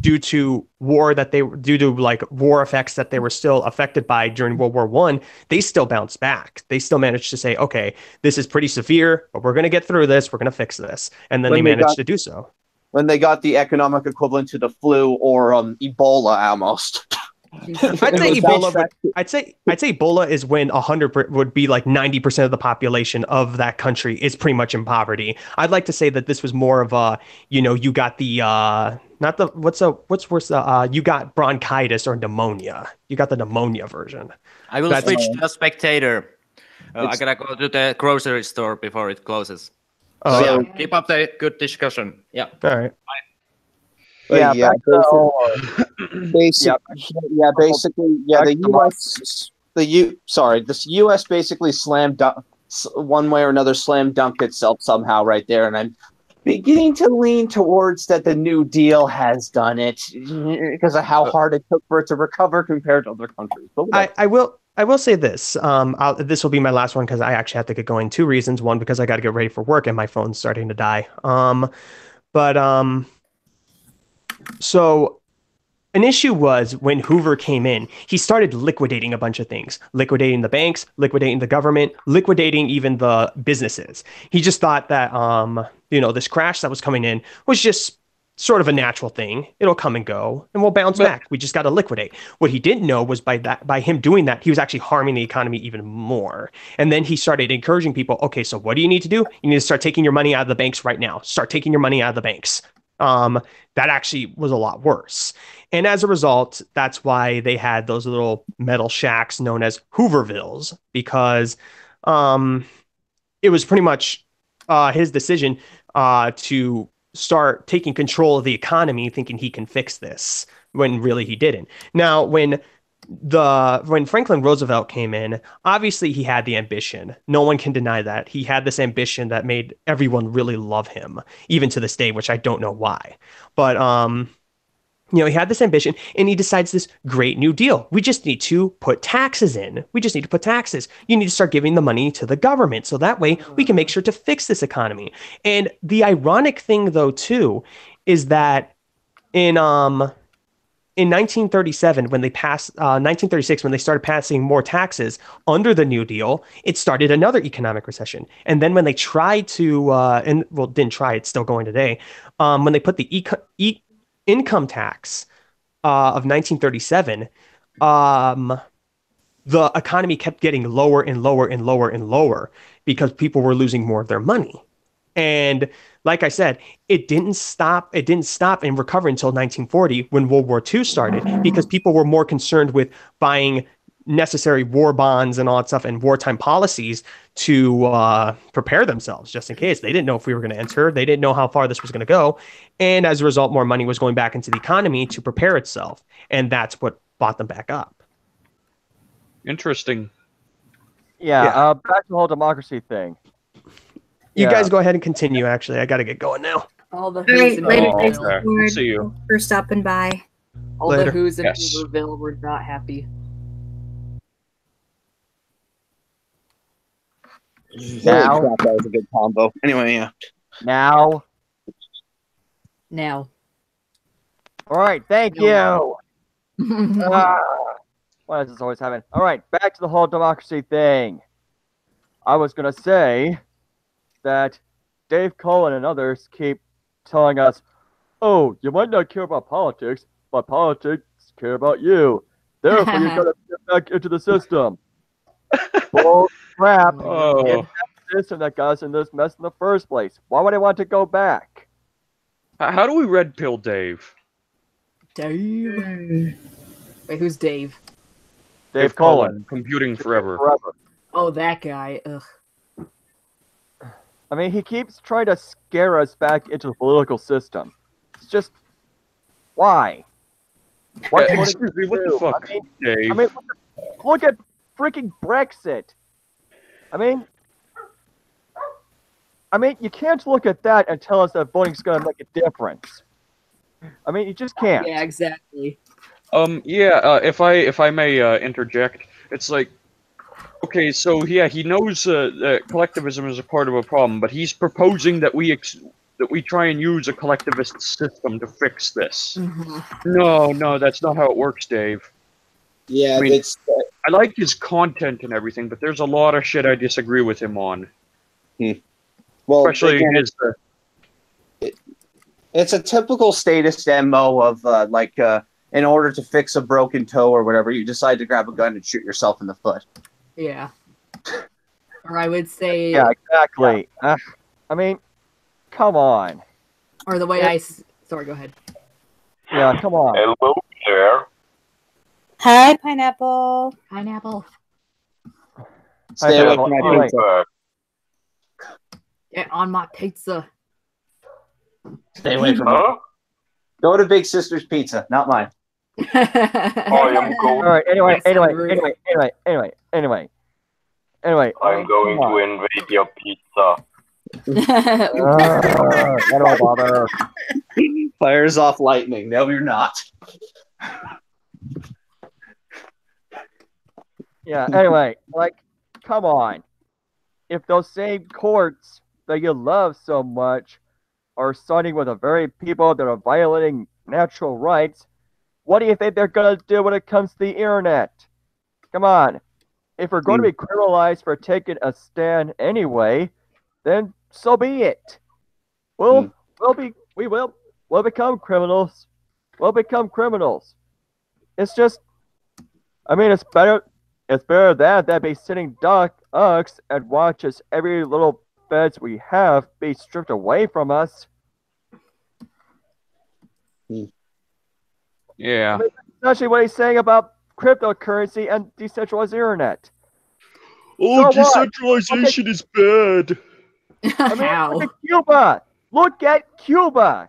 due to war effects that they were still affected by during World War I, they still bounced back. They still managed to say, okay, this is pretty severe, but we're going to get through this. We're going to fix this. And then they managed to do so. When they got the economic equivalent to the flu or Ebola almost. I'd say Ebola. I'd say Ebola is when 100 would be like 90% of the population of that country is pretty much in poverty. I'd like to say that this was more of a, you know, you got the not the what's worse, you got bronchitis or pneumonia. You got the pneumonia version. I will switch to a spectator. I gotta go to the grocery store before it closes. So yeah, keep up the good discussion. Yeah. All right. Bye. Basically, the U.S. basically one way or another slam dunked itself somehow right there, and I'm beginning to lean towards that the New Deal has done it because of how hard it took for it to recover compared to other countries. I will say this. This will be my last one because I actually have to get going. Two reasons. One, because I got to get ready for work and my phone's starting to die. So an issue was when Hoover came in, he started liquidating a bunch of things, liquidating the banks, liquidating the government, liquidating even the businesses. He just thought that, this crash that was coming in was just sort of a natural thing. It'll come and go and we'll bounce back. We just got to liquidate. What he didn't know was by him doing that, he was actually harming the economy even more. And then he started encouraging people, okay, so what do you need to do? You need to start taking your money out of the banks right now. Start taking your money out of the banks. That actually was a lot worse. And as a result, that's why they had those little metal shacks known as Hoovervilles, because it was pretty much his decision to start taking control of the economy, thinking he can fix this, when really he didn't. Now, when Franklin Roosevelt came in, obviously he had the ambition. No one can deny that. He had this ambition that made everyone really love him, even to this day, which I don't know why. But, he had this ambition and he decides this great new deal. We just need to put taxes in. We just need to put taxes. You need to start giving the money to the government. So that way we can make sure to fix this economy. And the ironic thing, though, too, is that in 1937, when they passed, 1936, when they started passing more taxes under the New Deal, it started another economic recession. And then when they tried to, didn't try, it's still going today, when they put the income tax of 1937, the economy kept getting lower and lower and lower and lower because people were losing more of their money. And like I said, it didn't stop and recover until 1940 when World War II started, because people were more concerned with buying necessary war bonds and all that stuff and wartime policies to prepare themselves just in case. They didn't know if we were going to enter. They didn't know how far this was going to go. And as a result, more money was going back into the economy to prepare itself. And that's what brought them back up. Interesting. Yeah. Back to the whole democracy thing. You guys go ahead and continue, actually. I got to get going now. All the Right, later, Okay. See you. for stopping by. All Later. the who's in Yes. Hooverville were not happy. Now, Holy crap, that was a good combo. Anyway, yeah. now. Now. All right, thank you. Why does this always happen? All right, back to the whole democracy thing. I was going to say that Dave Cullen and others keep telling us, oh, you might not care about politics, but politics care about you. Therefore, you gotta get back into the system. Bull crap. Oh. It's that system that got us in this mess in the first place. Why would I want to go back? How do we red pill Dave? Dave. Wait, who's Dave? Dave Cullen. Computing forever. Oh, that guy. Ugh. I mean, he keeps trying to scare us back into the political system. It's just, why? What Excuse me, what the fuck, Dave? I mean, look at freaking Brexit. I mean, you can't look at that and tell us that voting's going to make a difference. I mean, you just can't. Yeah, exactly. If I may interject, it's like, okay, so yeah, he knows that collectivism is a part of a problem, but he's proposing that we try and use a collectivist system to fix this. No, that's not how it works, Dave. Yeah, I mean, I like his content and everything, but there's a lot of shit I disagree with him on. Well, especially again, his. It's a typical statist MO of in order to fix a broken toe or whatever, you decide to grab a gun and shoot yourself in the foot. Yeah. Or I would say. Yeah, exactly. I mean, come on. Or the way sorry, go ahead. Yeah, come on. Hello there. Hi, Pineapple. Pineapple. Stay away from my pizza. Get on my pizza. Stay away from me. Go to Big Sister's Pizza, not mine. I am going. All right. Anyway. I'm going to invade your pizza. Why do I bother? Fires off lightning. No, you're not. Yeah, anyway, come on. If those same courts that you love so much are siding with the very people that are violating natural rights, what do you think they're going to do when it comes to the internet? Come on. If we're going to be criminalized for taking a stand anyway, then so be it. We'll become criminals. We'll become criminals. It's just, I mean, it's better than be sitting ducks and watch as every little beds we have be stripped away from us. Yeah. I mean, that's actually what he's saying about cryptocurrency and decentralized internet. Oh, So decentralization is bad. I mean, look at Cuba. Look at Cuba.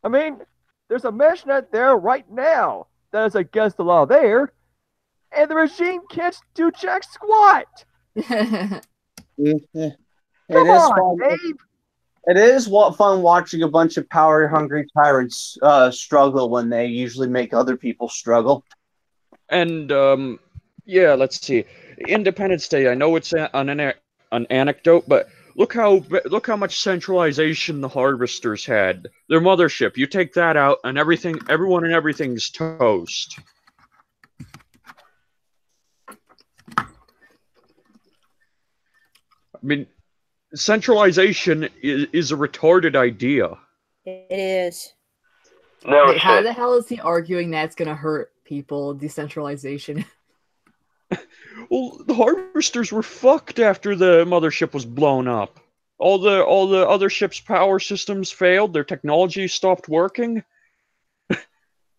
I mean, there's a meshnet there right now that is against the law there, and the regime can't do jack squat. Come on, Dave. It is fun watching a bunch of power-hungry tyrants struggle when they usually make other people struggle. And yeah, let's see. Independence Day. I know it's an anecdote, but look how much centralization the Harvesters had. Their mothership. You take that out, and everyone and everything's toast. I mean, centralization is a retarded idea. It is. No Wait, how shit. the hell is he arguing that's going to hurt people, decentralization? Well, the Harvesters were fucked after the mothership was blown up. All the other ships' power systems failed. Their technology stopped working.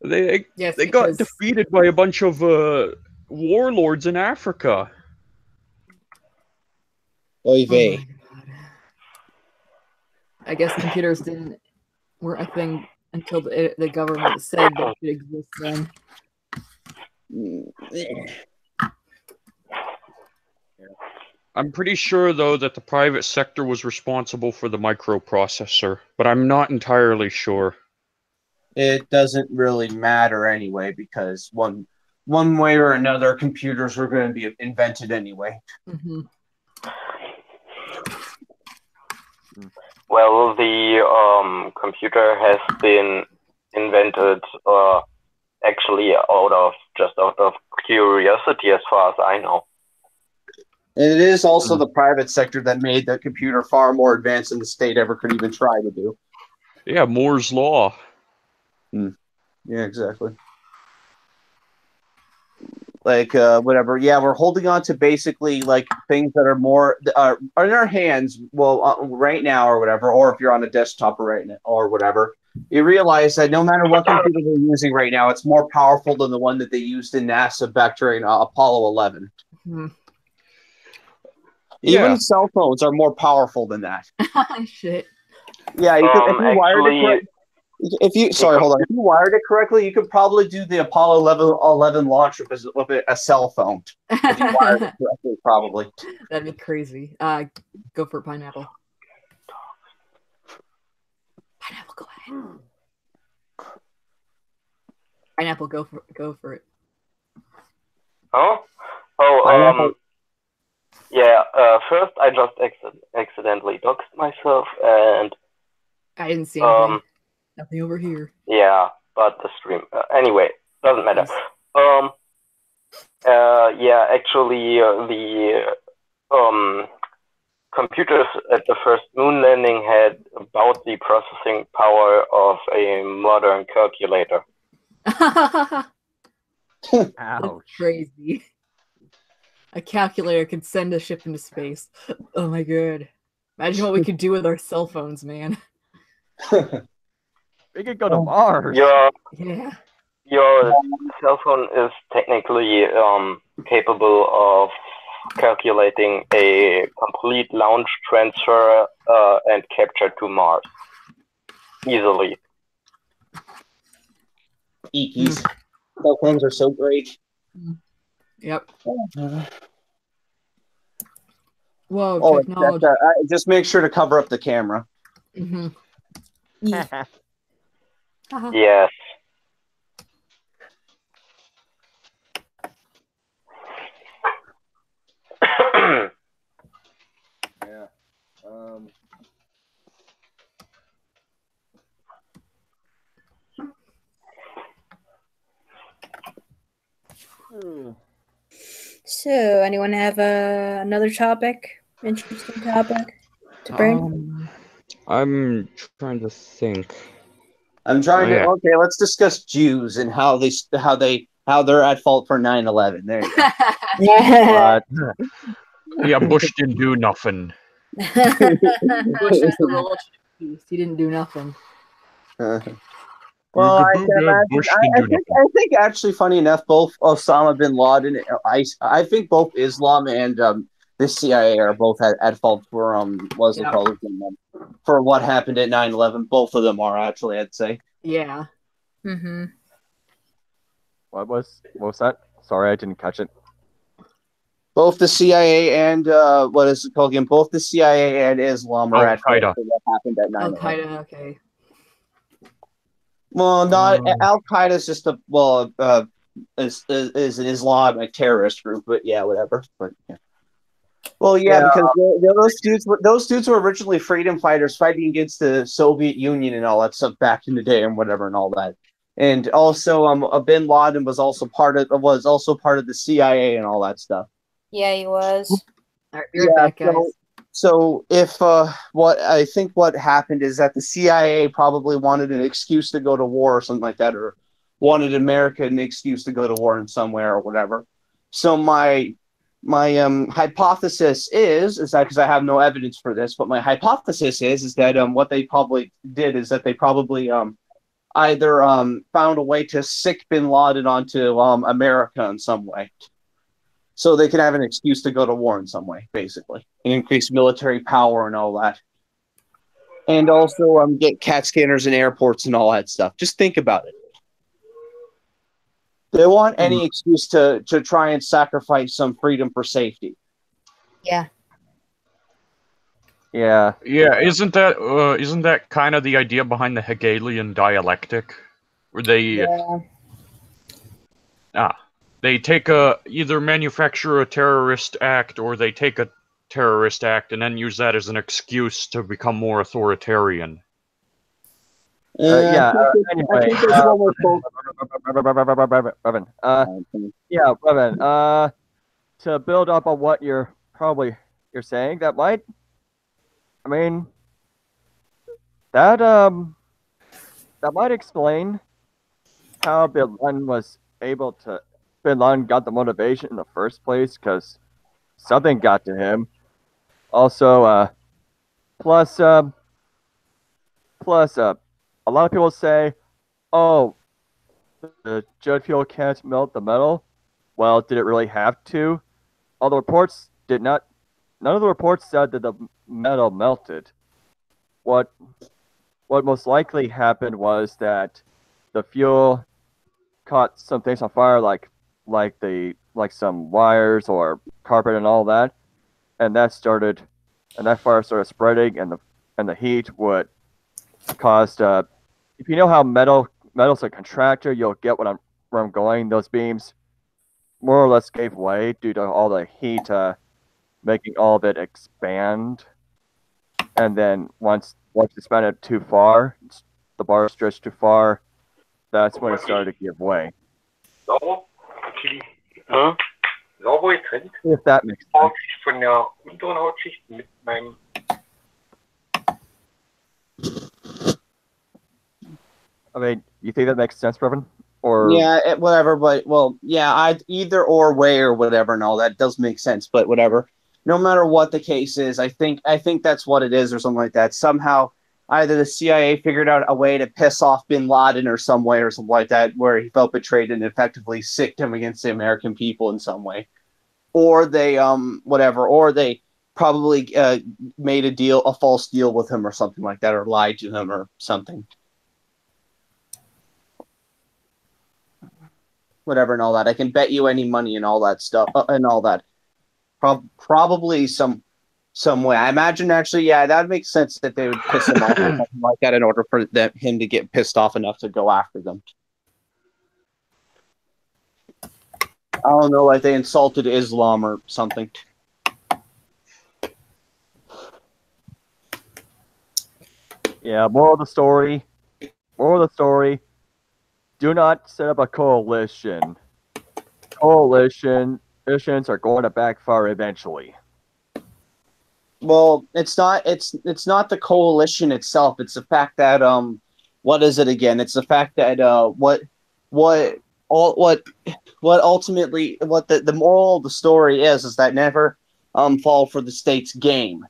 They got defeated by a bunch of warlords in Africa. Oy vey. I guess computers weren't a thing until the government said they should exist then. I'm pretty sure, though, that the private sector was responsible for the microprocessor, but I'm not entirely sure. It doesn't really matter anyway, because one way or another, computers were going to be invented anyway. Mm-hmm. Well, the computer has been invented actually out of curiosity, as far as I know. And it is also the private sector that made the computer far more advanced than the state ever could even try to do. Yeah, Moore's Law. Yeah, exactly. Like whatever. Yeah, we're holding on to basically like things that are more are in our hands. Well, right now or whatever, or if you're on a desktop right now or whatever, you realize that no matter what computer they're using right now, it's more powerful than the one that they used in NASA back during Apollo 11. Hmm. Even cell phones are more powerful than that. Shit. Yeah, you could, if you wired it Actually, hold on. If you wired it correctly, you could probably do the Apollo 11 launch with a cell phone. If you wired it correctly, probably. That'd be crazy. Go for it, pineapple. Pineapple, go ahead. Pineapple, go for it. huh? Oh, yeah. First, I just accidentally doxed myself, and I didn't see anything. Nothing over here. yeah, but the stream. Anyway, doesn't matter. Yeah, actually, the computers at the first moon landing had about the processing power of a modern calculator. Ouch. Crazy. A calculator could send a ship into space. Oh my god. Imagine what we could do with our cell phones, man. We could go to Mars. Your Yeah. your cell phone is technically capable of calculating a complete launch, transfer, and capture to Mars easily. Eekies. Cell phones are so great. Yep. Whoa, Oh, technology. just make sure to cover up the camera. Mm-hmm. Yes. Yeah. So, anyone have another topic? Interesting topic to bring? I'm trying to think. I'm trying to. Okay, let's discuss Jews and how they're at fault for 9/11. There you go. Yeah. Yeah, Bush didn't do nothing. Bush is the religion of peace. He didn't do nothing. Well, I can imagine. I think actually, funny enough, both Osama bin Laden, I think both Islam and the CIA are both at fault for what's it called for what happened at 9/11. Both of them are actually, I'd say. Yeah. Mm-hmm. What was that? Sorry, I didn't catch it. Both the CIA and what is it called again? Both the CIA and Islam are at fault for what happened at 9/11. Al-Qaeda, okay. Well, not Al Qaeda is just is an Islamic terrorist group, but yeah, whatever. But yeah. Well, yeah, because those dudes were originally freedom fighters fighting against the Soviet Union and all that stuff back in the day and whatever and all that. And also, Bin Laden was also part of the CIA and all that stuff. Yeah, he was. All right, be right back, guys. So if what I think what happened is that the CIA probably wanted an excuse to go to war or something like that, or wanted America an excuse to go to war in somewhere or whatever. So my hypothesis is that, because I have no evidence for this, but my hypothesis is that what they probably did is that they probably either found a way to sick Bin Laden onto America in some way. So they can have an excuse to go to war in some way, basically, and increase military power and all that. And also get CAT scanners in airports and all that stuff. Just think about it. They want any excuse to try and sacrifice some freedom for safety. Yeah. Yeah. Yeah, isn't that kind of the idea behind the Hegelian dialectic? Where they they take either manufacture a terrorist act or they take a terrorist act and then use that as an excuse to become more authoritarian. Anyway, Brevin, to build up on what you're saying, that might explain how Bin Laden Bin Laden got the motivation in the first place, because something got to him. Also, plus, a lot of people say, oh, the jet fuel can't melt the metal. Well, did it really have to? All the reports did not. None of the reports said that the metal melted. What most likely happened was that the fuel caught some things on fire, like some wires or carpet and all that, and that fire started spreading, and the heat would caused. If you know how metal's a contractor, you'll get where I'm going. Those beams more or less gave way due to all the heat making all of it expand. And then once you expanded too far, the bar stretched too far, that's when it started to give way. If that makes sense. I mean, you think that makes sense, Brevin? Or yeah, whatever. But well, yeah, either or way or whatever, and all that does make sense. But whatever, no matter what the case is, I think that's what it is, or something like that. Somehow, either the CIA figured out a way to piss off Bin Laden or some way, or something like that, where he felt betrayed and effectively sicked him against the American people in some way, or they or they probably made a false deal with him or something like that, or lied to him or something. Whatever and all that. I can bet you any money and all that stuff and all that. Probably some way. I imagine actually, yeah, that would make sense that they would piss him off or something like that in order for him to get pissed off enough to go after them. I don't know, like they insulted Islam or something. Yeah, moral of the story. Do not set up a coalition. Coalitions are going to backfire eventually. Well, it's not the coalition itself. It's the fact that what is it again? It's the fact that ultimately the moral of the story is that never fall for the state's game.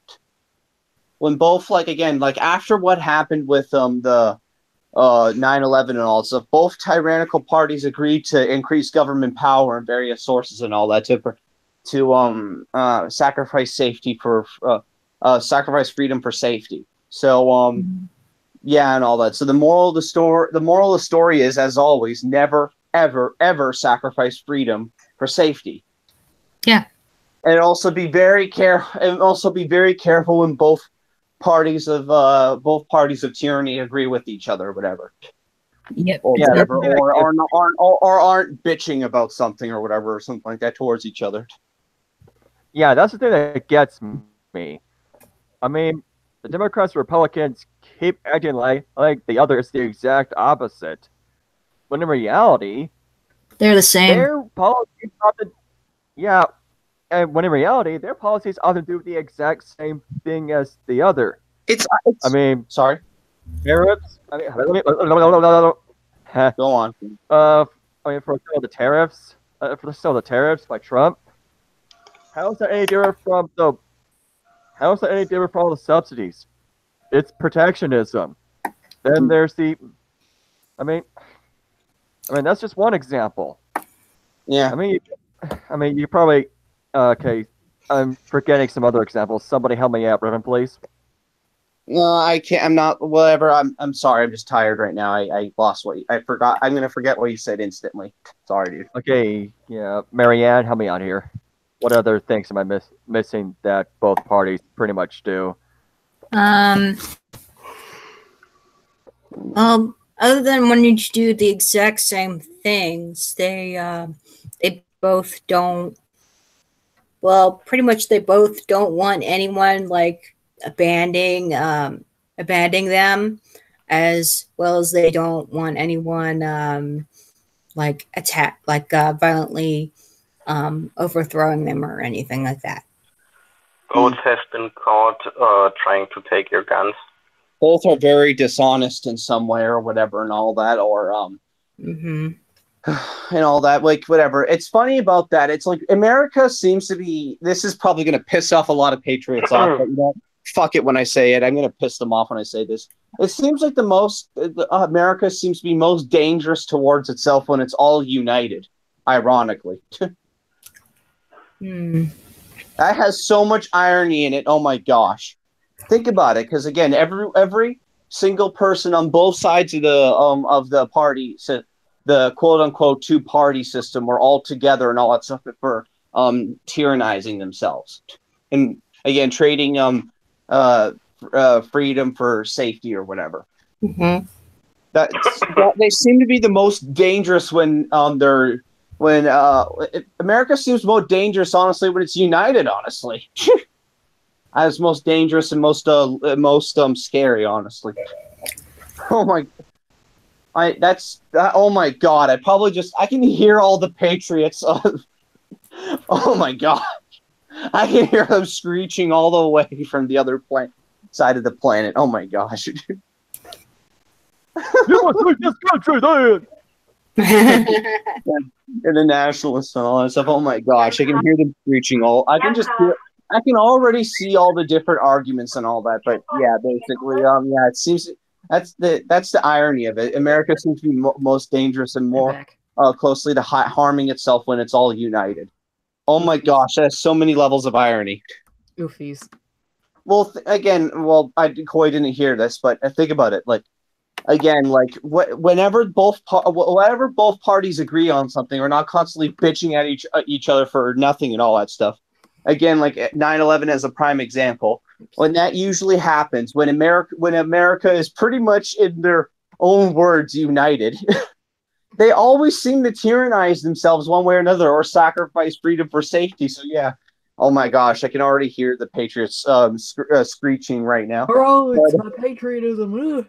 When both after what happened with the 9/11 and all stuff, both tyrannical parties agreed to increase government power and various sources and all that to sacrifice safety for sacrifice freedom for safety. So yeah, and all that. So the moral of the story is, as always, never ever sacrifice freedom for safety. Yeah. And also be very careful when both parties of tyranny agree with each other, or whatever. Yep. Or whatever, or aren't bitching about something or whatever, or something like that towards each other. Yeah, that's the thing that gets me. I mean, the Democrats and Republicans keep acting like the other is the exact opposite, when in reality, they're the same. Their policies often, yeah, and when in reality, their policies often do the exact same thing as the other. I mean, sorry. Tariffs. I mean, go on. I mean, for the tariffs, the tariffs by Trump. How is that any different from the subsidies? It's protectionism. Then there's the. I mean, that's just one example. Yeah. I mean, you probably. Okay, I'm forgetting some other examples. Somebody help me out, Reverend, please. No, I can't. I'm not. Whatever. I'm sorry. I'm just tired right now. I lost I forgot. I'm gonna forget what you said instantly. Sorry, dude. Okay. Yeah, Marianne, help me out here. What other things am I missing that both parties pretty much do? Other than when you do the exact same things, they both don't. Well, pretty much they both don't want anyone abandoning them, as well as they don't want anyone violently overthrowing them or anything like that. Both has been caught trying to take your guns. Both are very dishonest in some way or whatever and all that, or Mm-hmm. And all that, like, whatever. It's funny about that. It's like America seems to be. This is probably going to piss off a lot of patriots off, but you know, fuck it when I say it. I'm going to piss them off when I say this. It seems like America seems to be most dangerous towards itself when it's all united. Ironically, that has so much irony in it. Oh my gosh, think about it. Because again, every single person on both sides of the party said. The quote-unquote two-party system were all together and all that stuff for tyrannizing themselves. And again, trading freedom for safety or whatever. Mm-hmm. That they seem to be the most dangerous when America seems most dangerous, honestly, when it's united, honestly. As most dangerous and most scary, honestly. Oh my oh my god! I can hear all the patriots. Oh my god! I can hear them screeching all the way from the other side of the planet. Oh my gosh! You must take this country, then. And the nationalists and all that stuff. Oh my gosh! I can hear them screeching I can already see all the different arguments and all that. But yeah, basically, yeah, it seems. That's the irony of it. America seems to be most dangerous and more closely to harming itself when it's all united. Oh my gosh, that's so many levels of irony. Oofies. Well, Koi didn't hear this, but think about it. Like, again, like whenever both parties agree on something, or not constantly bitching at each other for nothing and all that stuff. Again, like 9/11 as a prime example. When that usually happens, when America is pretty much in their own words united, they always seem to tyrannize themselves one way or another, or sacrifice freedom for safety. So yeah, oh my gosh, I can already hear the Patriots screeching right now. Bro, it's my patriotism.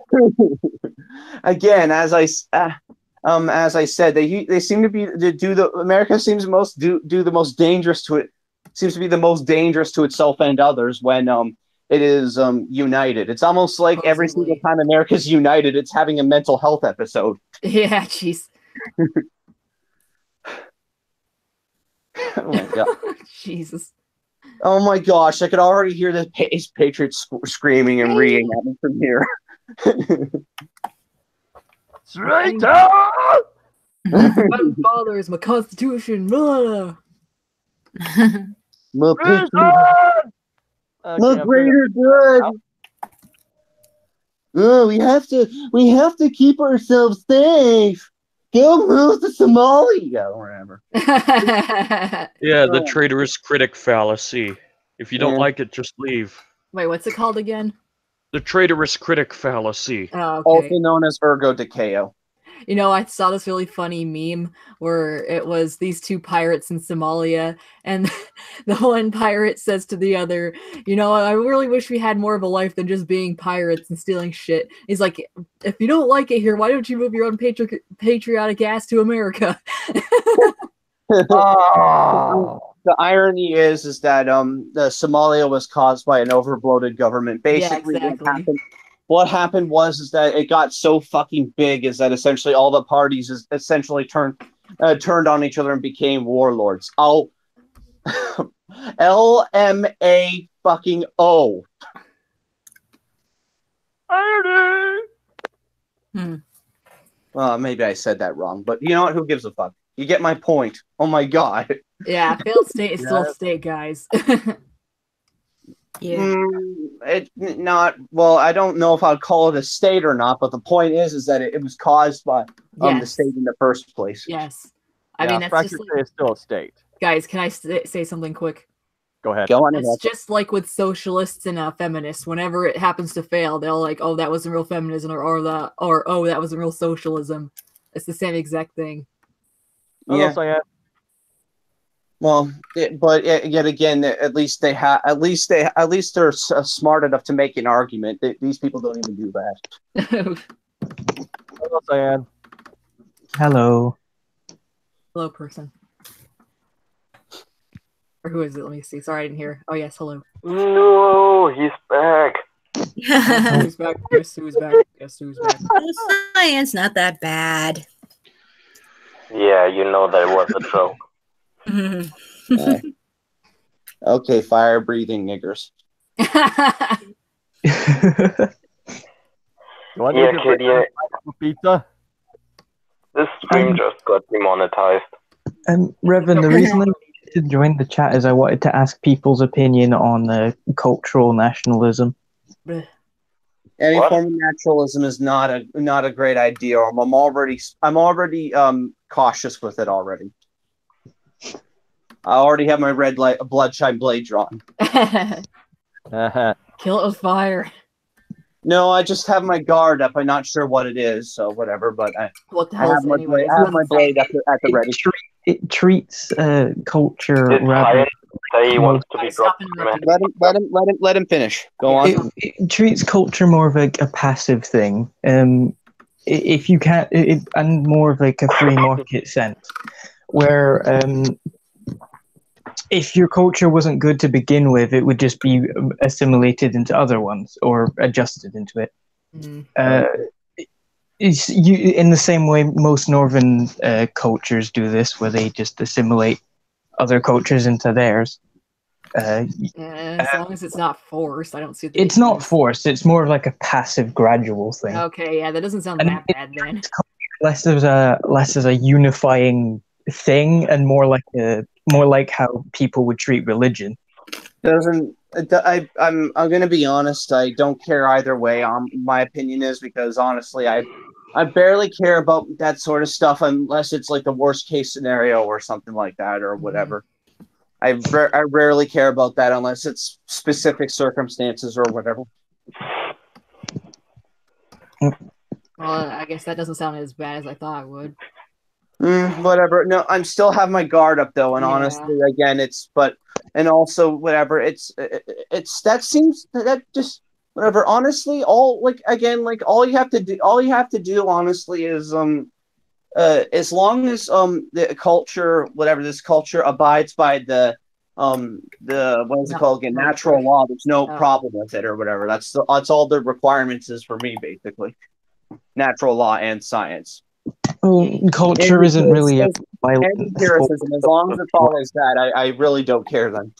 Again, as I said, they seem to be America seems do the most dangerous to it. Seems to be the most dangerous to itself and others when it is united. It's almost like every single time America's united, it's having a mental health episode. Yeah, jeez. Oh my god. Jesus. Oh my gosh, I could already hear the Patriots screaming and reading at me from here. Traitor! My father is my constitution. My greater good. Oh, we have to keep ourselves safe. Go move to Somalia or whatever. Yeah, the traitorous critic fallacy. If you don't like it, just leave. Wait, what's it called again? The traitorous critic fallacy. Oh, okay. Also known as ergo decao. You know, I saw this really funny meme where it was these two pirates in Somalia, and the one pirate says to the other, you know, I really wish we had more of a life than just being pirates and stealing shit. He's like, if you don't like it here, why don't you move your own patriotic ass to America? Oh. The irony is that the Somalia was caused by an overbloated government. Basically, yeah, exactly. What happened was that it got so fucking big is that essentially all the parties essentially turned on each other and became warlords. LMA fucking O. Irony. Well, maybe I said that wrong, but you know what? Who gives a fuck? You get my point. Oh my god. Yeah, failed state is still a state, guys. Yeah. I don't know if I'd call it a state or not, but the point is that it was caused by the state in the first place. Yes. I mean, that's just like, it's still a state. Guys, can I say something quick? Go ahead. Go on. It's just like with socialists and feminists. Whenever it happens to fail, they'll like, oh, that wasn't real feminism, or oh, that wasn't real socialism. It's the same exact thing. Yeah. Well, but yet again, at least they're smart enough to make an argument. These people don't even do that. Hello, Cyan. Hello. Hello, person. Or who is it? Let me see. Sorry, I didn't hear. Oh, yes, hello. No, he's back. Who's back? Guess who's back? Guess who's back? Science not that bad. Yeah, you know that was a joke. Okay, fire-breathing niggers. You want Yeah, to kid, yeah. pizza? This stream just got demonetized. Revan, the reason I wanted to join the chat is I wanted to ask people's opinion on cultural nationalism. Any What? form of naturalism is not a great idea. I'm already cautious with it already. I already have my red light, bloodshine blade drawn. Kill it with fire. No, I just have my guard up. I'm not sure what it is, so whatever. But What the I hell have is my anyway? blade. I have my blade at the ready. It treats culture Did rather. Ryan say he wants to be Stop dropped? interrupting. Let him finish. Go on. It treats culture more of like a passive thing. If you can't, and more of like a free market sense, where if your culture wasn't good to begin with, it would just be assimilated into other ones or adjusted into it. It's in the same way most northern cultures do this, where they just assimilate other cultures into theirs. As long as it's not forced, I don't see the It's not forced. It's more of like a passive, gradual thing. Okay, yeah, that doesn't sound And that bad then. Less as a unifying thing, and more like how people would treat religion. I'm gonna be honest. I don't care either way. My opinion is because honestly, I barely care about that sort of stuff unless it's like the worst case scenario or something like that or whatever. I rarely care about that unless it's specific circumstances or whatever. Well, I guess that doesn't sound as bad as I thought it would. Whatever. No, I'm still have my guard up though, and Yeah. honestly, again, and also whatever. It's that seems that just whatever. Honestly, all you have to do, honestly, is as long as the culture, whatever this culture abides by the what is it called again, natural law, there's no problem with it or whatever. That's all the requirements is for me, basically. Natural law and science. Culture isn't really a violent empiricism. As long as it follows that, I really don't care then.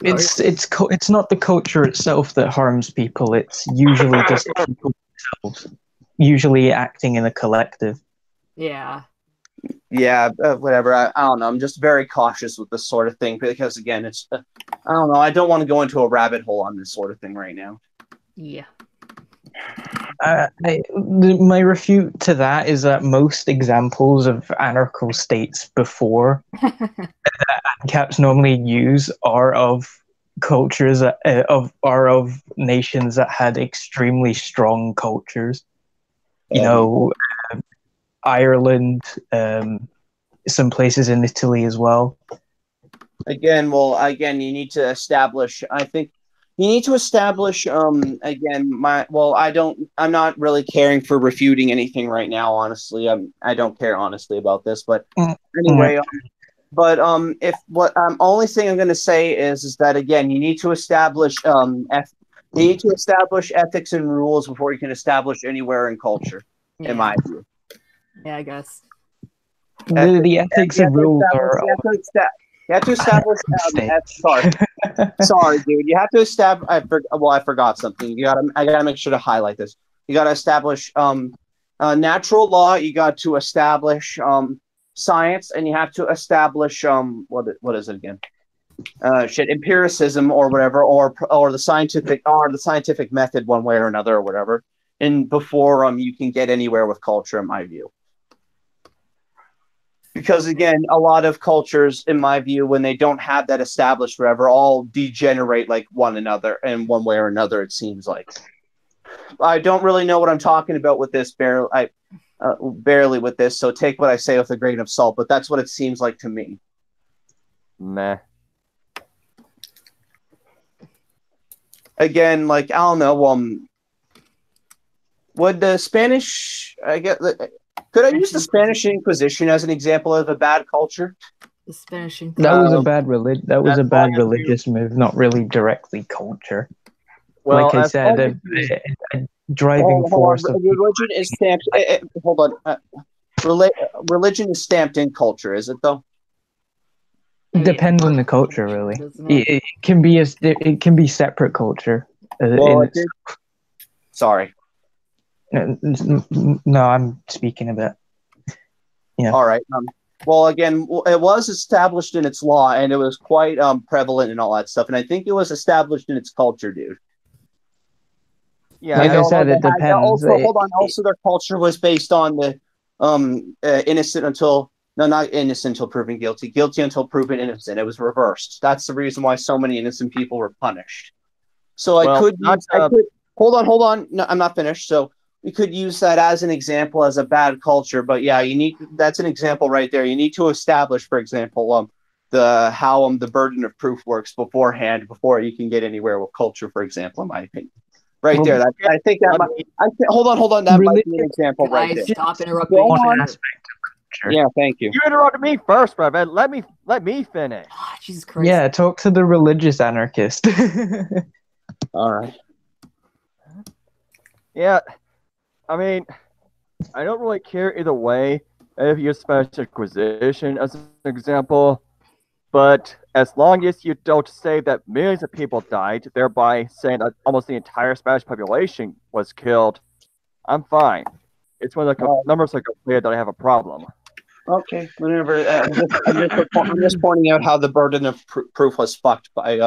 It's not the culture itself that harms people. It's usually just people themselves, usually acting in a collective. Yeah. Yeah, whatever. I don't know. I'm just very cautious with this sort of thing because, again, it's I don't know. I don't want to go into a rabbit hole on this sort of thing right now. Yeah. My refute to that is that most examples of anarcho states before that ANCAPs normally use are of cultures are of nations that had extremely strong cultures. You know, Ireland, some places in Italy as well. Again, you need to establish. I think you need to establish. I'm not really caring for refuting anything right now. Honestly, I don't care honestly about this. But anyway, only thing I'm going to say is that again, you need to establish ethics and rules before you can establish anywhere in culture. Yeah. In my view. Yeah, I guess. The ethics and rules are. You have to establish. Sorry, dude. You have to establish. I forgot something. I gotta make sure to highlight this. You gotta establish natural law. You got to establish science, and you have to establish what is it again? Empiricism or whatever, or the scientific method, one way or another, or whatever. And before you can get anywhere with culture, in my view. Because again, a lot of cultures, in my view, when they don't have that established forever, all degenerate like one another in one way or another, it seems like. I don't really know what I'm talking about with this, barely with this, so take what I say with a grain of salt, but that's what it seems like to me. Meh. Again, I don't know, would the Spanish, could I use the Spanish Inquisition as an example of a bad culture? The Spanish Inquisition. That was a bad religious move, not really directly culture. Well, like I said, a driving force. Religion is stamped. Hold on. religion is stamped in culture, is it though? Depends on the culture, really. Doesn't it? It can be separate culture. Well, sorry. No, I'm speaking about. Yeah. All right. Well, again, it was established in its law, and it was quite prevalent and all that stuff. And I think it was established in its culture, dude. Yeah, Like I said, it depends. Hold on. Also, their culture was based on the innocent until not innocent until proven guilty, guilty until proven innocent. It was reversed. That's the reason why so many innocent people were punished. So I could hold on. No, I'm not finished. So we could use that as an example as a bad culture. But yeah, that's an example right there. You need to establish, for example, how the burden of proof works beforehand before you can get anywhere with culture, for example, in my opinion. Right there. I think that hold on. That might be an example right there. Stop interrupting. Yeah, thank you. You interrupted me first, bro, man. Let me finish. Oh, Jesus Christ. Yeah, talk to the religious anarchist. All right. Yeah, I mean, I don't really care either way if you use Spanish Inquisition as an example, but as long as you don't say that millions of people died, thereby saying that almost the entire Spanish population was killed, I'm fine. It's when the numbers are clear that I have a problem. Okay, whenever I'm just pointing out how the burden of proof was fucked by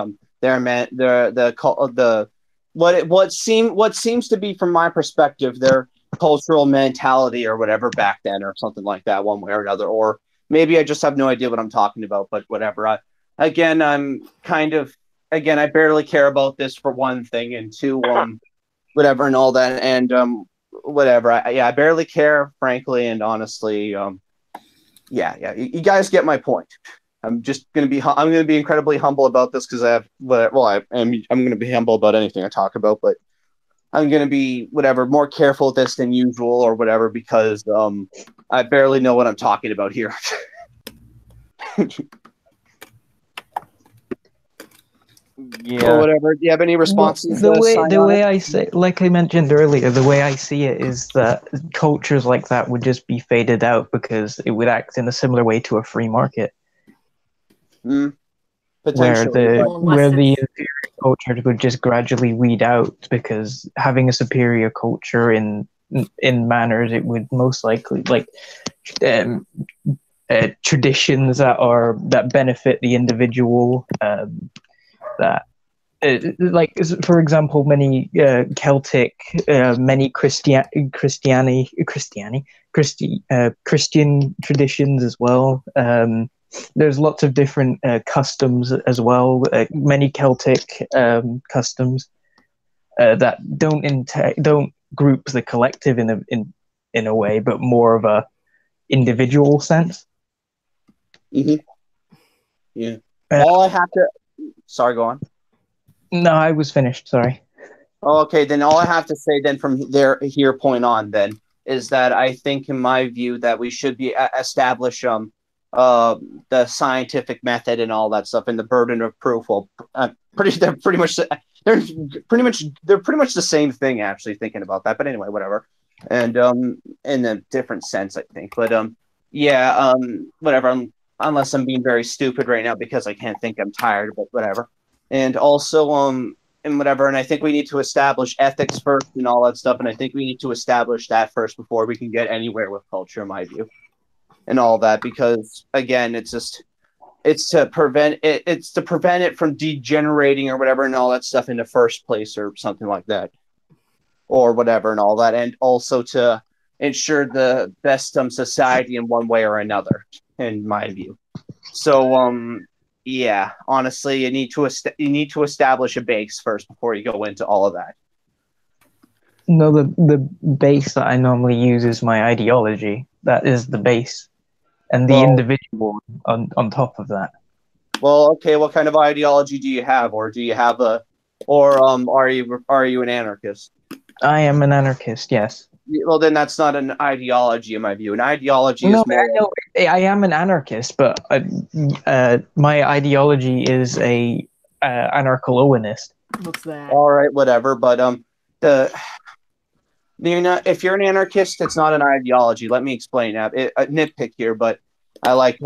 what seems to be, from my perspective, their cultural mentality or whatever back then, or something like that, one way or another. Or maybe I just have no idea what I'm talking about. But whatever. I barely care about this, for one thing, and two, whatever and all that, and whatever. I barely care, frankly and honestly. Yeah. You guys get my point. I'm going to be incredibly humble about this because I'm going to be humble about anything I talk about, but I'm going to be more careful with this than usual or whatever, because I barely know what I'm talking about here. Yeah. Or whatever. Do you have any responses? The way I say, like I mentioned earlier, the way I see it is that cultures like that would just be faded out because it would act in a similar way to a free market, where the inferior culture would just gradually weed out, because having a superior culture in manners, it would most likely traditions that benefit the individual. For example, many Celtic, many Christian traditions as well. There's lots of different customs as well. Many Celtic customs that don't group the collective in a way, but more of a individual sense. Mm-hmm. Yeah. All I have to. Sorry, go on. No, I was finished. Sorry. Okay, then all I have to say then from here point on then is that I think, in my view, that we should be establish the scientific method and all that stuff, and the burden of proof. Well, they're pretty much the same thing, actually, thinking about that. But anyway, whatever. And in a different sense, I think. But whatever. Unless I'm being very stupid right now because I can't think, I'm tired, but whatever. And also, and whatever. And I think we need to establish ethics first and all that stuff. And I think we need to establish that first before we can get anywhere with culture, in my view, and all that. Because again, it's to prevent it from degenerating or whatever and all that stuff in the first place, or something like that, or whatever and all that. And also to ensure the best society in one way or another, in my view. So, yeah, honestly, you need to establish a base first before you go into all of that. No, the base that I normally use is my ideology. That is the base, and the individual on top of that. Well, okay. What kind of ideology do you have, or do you have are you an anarchist? I am an anarchist. Yes. Well, then that's not an ideology, in my view. An ideology is more. No, I am an anarchist, but my ideology is a anarcho-Owenist. What's that? All right, whatever. But If you're an anarchist, it's not an ideology. Let me explain that. A nitpick here, but I like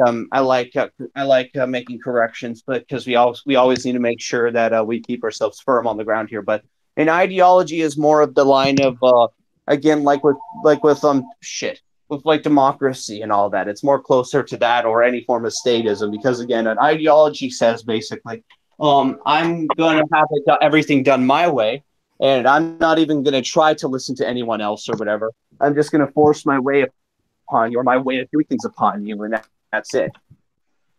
making corrections, because we always need to make sure that we keep ourselves firm on the ground here. But an ideology is more of the line of again, like with democracy and all that. It's more closer to that, or any form of statism, because again, an ideology says basically, I'm going to have everything done my way, and I'm not even going to try to listen to anyone else or whatever. I'm just going to force my way upon you, or my way of doing things upon you, and that's it.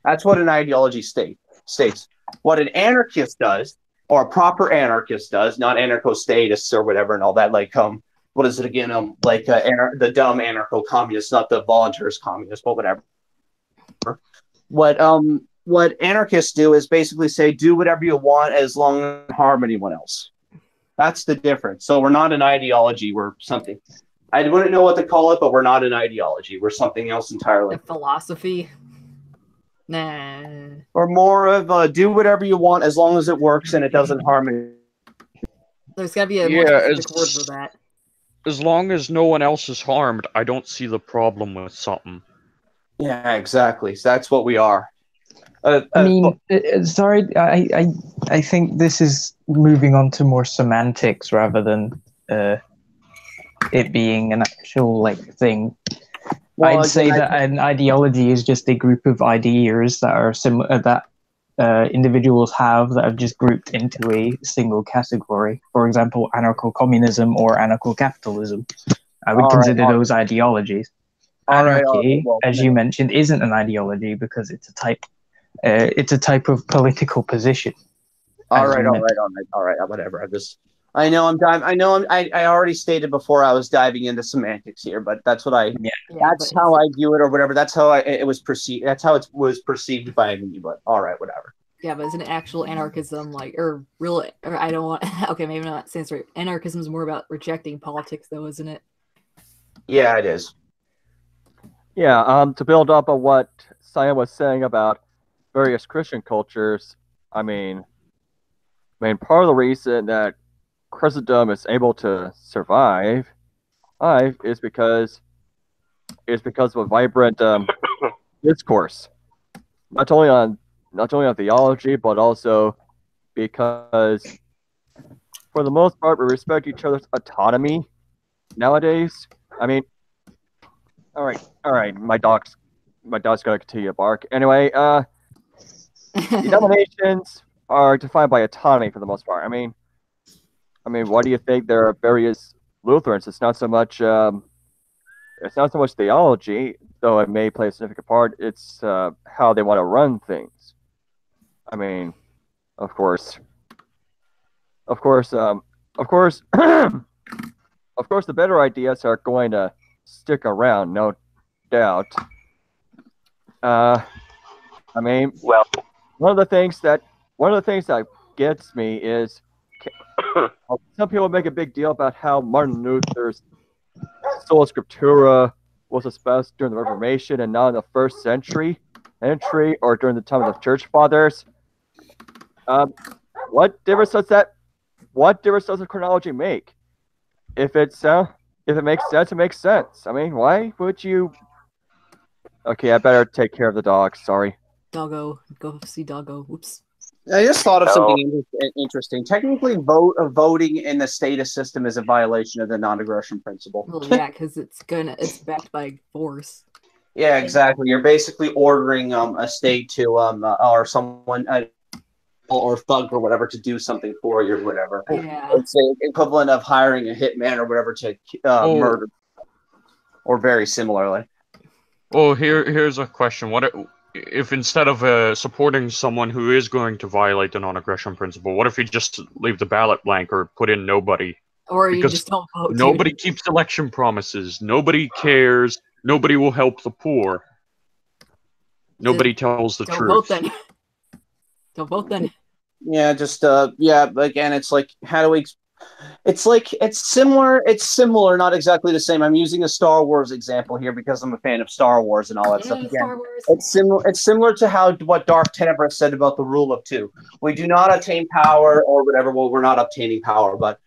That's what an ideology states. What an anarchist does, or a proper anarchist does, not anarcho-statists or whatever and all that, like what is it again? The dumb anarcho-communists, not the voluntarist communists, but whatever. What anarchists do is basically say, do whatever you want as long as you don't harm anyone else. That's the difference. So we're not an ideology. We're something. I wouldn't know what to call it, but we're not an ideology. We're something else entirely. A philosophy? Nah. Or more of do whatever you want as long as it works and it doesn't harm anyone. There's got to be a more specific word for that. As long as no one else is harmed, I don't see the problem with something. Yeah, exactly. So that's what we are. Sorry, I think this is moving on to more semantics rather than it being an actual thing. Well, I'd say that an ideology is just a group of ideas that are similar that individuals have that have just grouped into a single category. For example, anarcho-communism or anarcho-capitalism. I would consider those ideologies. Anarchy, as you mentioned, isn't an ideology because it's a type. It's a type of political position. All right, whatever. I already stated before I was diving into semantics here, but that's what that's how I view it, or whatever. That's how it was perceived. That's how it was perceived by me. But all right, whatever. Yeah, but isn't actual anarchism I don't want? Okay, maybe not saying right. Anarchism is more about rejecting politics, though, isn't it? Yeah, it is. Yeah. To build up on what Saya was saying about various Christian cultures, I mean, part of the reason that Christendom is able to survive is because of a vibrant discourse, not only on theology, but also because, for the most part, we respect each other's autonomy nowadays. I mean, all right, my dog's gonna continue to bark. Anyway, denominations are defined by autonomy for the most part. I mean, why do you think there are various Lutherans? It's not so much theology, though it may play a significant part. It's how they want to run things. I mean, of course, the better ideas are going to stick around, no doubt. I mean, well, one of the things that gets me is some people make a big deal about how Martin Luther's sola scriptura was espoused during the Reformation and not in the first century or during the time of the Church Fathers. What difference does the chronology make? If it makes sense, it makes sense. I mean, why would you? Okay, I better take care of the dog. Sorry. Doggo, go see Doggo. Oops. I just thought of something interesting. Technically, voting in the statist system is a violation of the non-aggression principle. Well, yeah, because it's backed by force. Yeah, exactly. You're basically ordering a state to or someone or thug or whatever to do something for you or whatever. Yeah. It's the equivalent of hiring a hitman or whatever to murder, or very similarly. Oh, here's a question. What if instead of supporting someone who is going to violate the non-aggression principle, what if you just leave the ballot blank or put in nobody? Or you just don't vote. Nobody keeps election promises. Nobody cares. Nobody will help the poor. Nobody tells the truth. Vote then. Don't vote then. Yeah, again, it's like, how do we? It's similar. It's similar, not exactly the same. I'm using a Star Wars example here because I'm a fan of Star Wars and all that stuff. Again, it's similar to what Darth Tenebris said about the rule of two. We do not attain power or whatever. Well, we're not obtaining power, but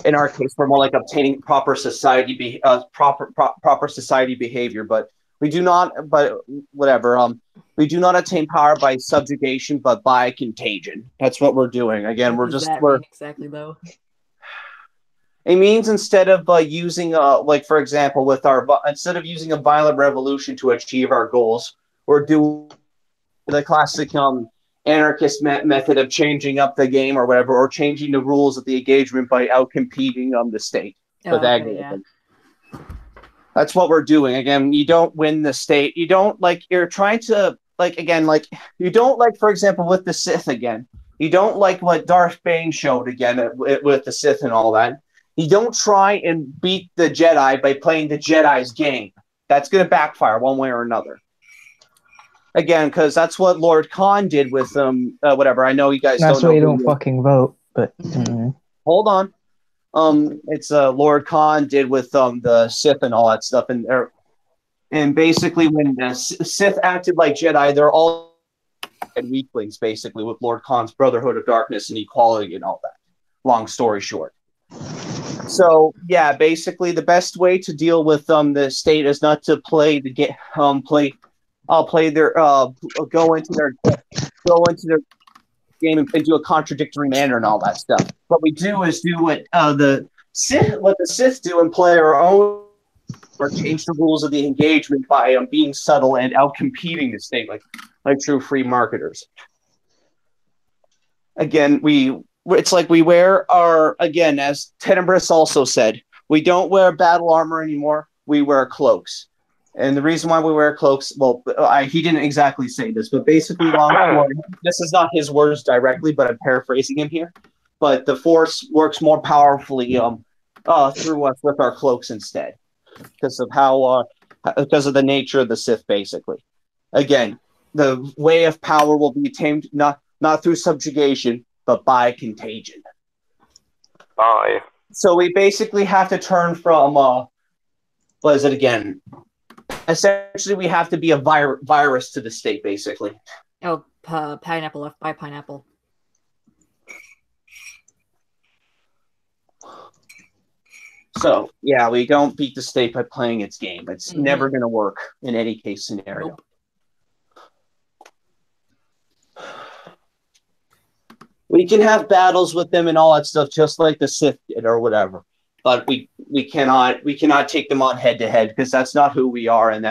in our case, we're more like obtaining proper society proper society behavior. But we do not. But whatever. We do not attain power by subjugation, but by contagion. That's what we're doing. Again, What does that mean exactly, though? It means instead of using, like for example, instead of using a violent revolution to achieve our goals, we're doing the classic anarchist method of changing up the game or whatever, or changing the rules of the engagement by outcompeting the state. That's what we're doing. Again, you don't win the state. You don't you're trying to you don't for example, with the Sith again. You don't like what Darth Bane showed again with the Sith and all that. You don't try and beat the Jedi by playing the Jedi's game. That's going to backfire one way or another. Again, because that's what Lord Khan did with whatever. I know you guys That's don't know. why you don't fucking vote, but hold on. It's Lord Khan did with the Sith and all that stuff, and basically when the Sith acted like Jedi, they're all weaklings basically with Lord Khan's Brotherhood of Darkness and equality and all that. Long story short. So yeah, basically the best way to deal with the state is not to play the game. Go into their game and do a contradictory manner and all that stuff. What we do is do what the Sith do and play our own, or change the rules of the engagement by being subtle and out competing the state like true free marketers. Again, it's like we wear our, again, as Tenebris also said, we don't wear battle armor anymore. We wear cloaks. And the reason why we wear cloaks, well, he didn't exactly say this, but basically, this is not his words directly, but I'm paraphrasing him here. But the Force works more powerfully through us with our cloaks instead, because of because of the nature of the Sith, basically. Again, the way of power will be attained not through subjugation, but by contagion. Bye. So we basically have to turn from what is it again? Essentially, we have to be a virus to the state, basically. Oh, pineapple left by pineapple. So, yeah, we don't beat the state by playing its game. It's never going to work in any case scenario. Nope. We can have battles with them and all that stuff, just like the Sith did or whatever. But we cannot take them on head to head, because that's not who we are, and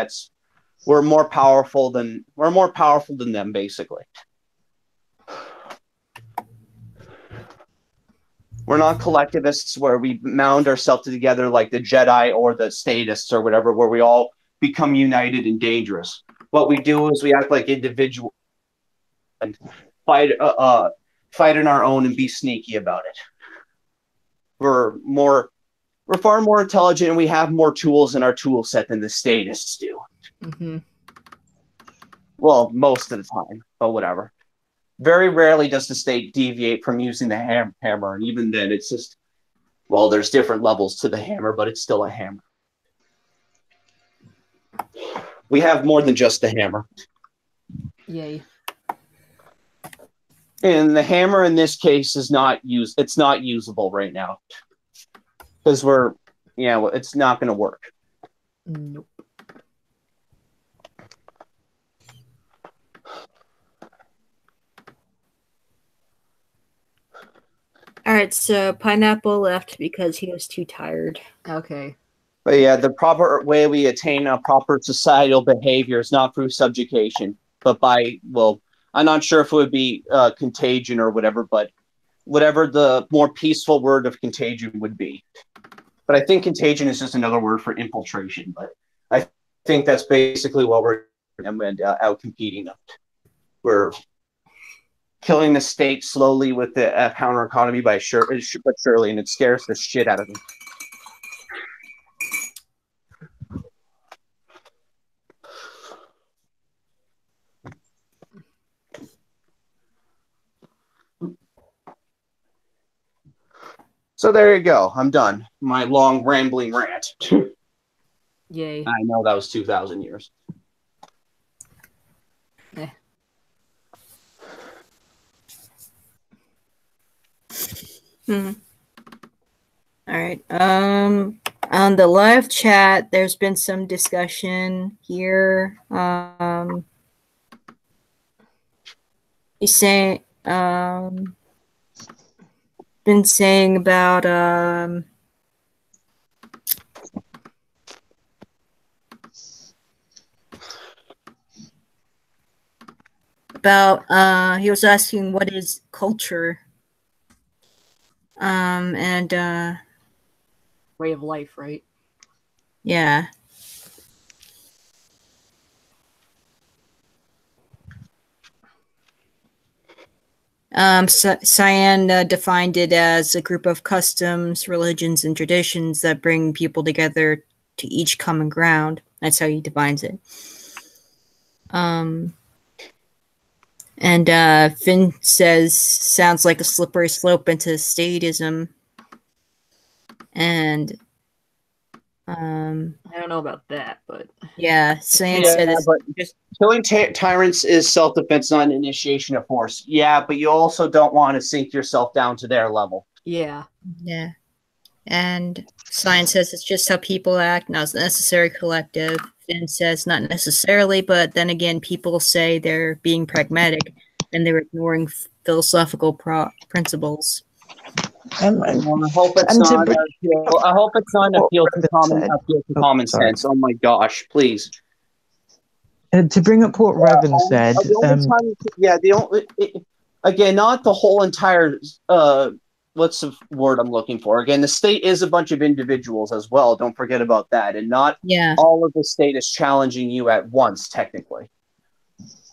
we're more powerful than them, basically. We're not collectivists where we mound ourselves together like the Jedi or the statists or whatever, where we all become united and dangerous. What we do is we act like individuals and fight on our own and be sneaky about it. We're far more intelligent, and we have more tools in our tool set than the statists do. Mm-hmm. Well, most of the time, but whatever. Very rarely does the state deviate from using the hammer, and even then, it's just, well, there's different levels to the hammer, but it's still a hammer. We have more than just the hammer. Yay. And the hammer in this case is it's not usable right now. Because it's not going to work. Nope. All right, so Pineapple left because he was too tired. Okay. But yeah, the proper way we attain a proper societal behavior is not through subjugation, but I'm not sure if it would be contagion or whatever, but whatever the more peaceful word of contagion would be. But I think contagion is just another word for infiltration. But I think that's basically what we're out competing them. We're killing the state slowly with the counter economy but surely, and it scares the shit out of them. So there you go. I'm done. My long rambling rant. Yay. I know that was 2,000 years. Eh. All right. On the live chat, there's been some discussion here. He's saying, been saying about he was asking what is culture, and Way of life, right? yeah. Cyan defined it as a group of customs, religions, and traditions that bring people together to each common ground. That's how he defines it. And Finn says, sounds like a slippery slope into statism. And I don't know about that, but yeah, Cyan Yeah, said but just killing tyrants is self-defense, not an initiation of force. Yeah, but you also don't want to sink yourself down to their level. yeah. yeah. And Cyan says it's just how people act, not necessarily collective. Finn says not necessarily, but then again, people say they're being pragmatic and they're ignoring philosophical principles. I hope it's not an appeal. I hope it's not an appeal to common sense. Oh my gosh, please. To bring up what Revan said, again, not the whole entire. What's the word I'm looking for? Again, the state is a bunch of individuals as well. Don't forget about that, and not all of the state is challenging you at once, technically,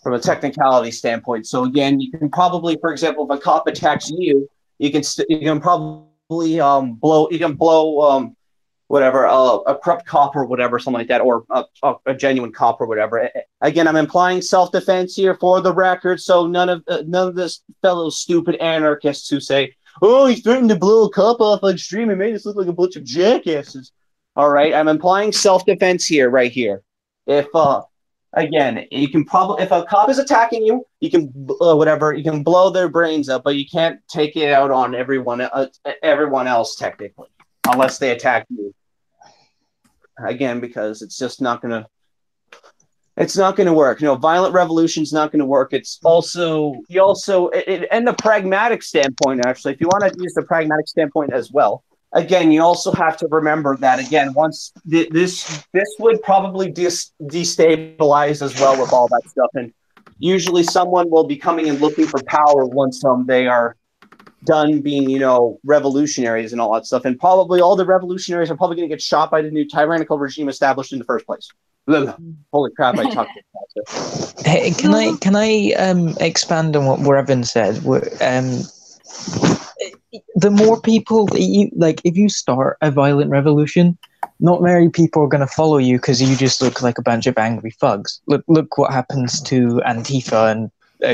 from a technicality standpoint. So again, you can probably, for example, if a cop attacks you, you can probably blow whatever, a corrupt cop or whatever, something like that, or a genuine cop or whatever. Again, I'm implying self-defense here for the record, so none of this fellow stupid anarchists who say, "Oh, he threatened to blow a cop off on stream and made us look like a bunch of jackasses." All right, I'm implying self-defense here, right here. If again, you can probably, if a cop is attacking you, you can you can blow their brains up, but you can't take it out on everyone else technically, unless they attack you. Again, because it's just not gonna work. Violent revolution's not gonna work. It's also and the pragmatic standpoint, actually, if you want to use the pragmatic standpoint as well. Again, you also have to remember that, again, once this would probably destabilize as well with all that stuff. And usually someone will be coming and looking for power once they are done being, revolutionaries and all that stuff. And probably all the revolutionaries are probably going to get shot by the new tyrannical regime established in the first place. Holy crap, I talked about that. Hey, can I expand on what Revan said? The more people, if you start a violent revolution, not very people are going to follow you because you just look like a bunch of angry thugs. Look what happens to Antifa and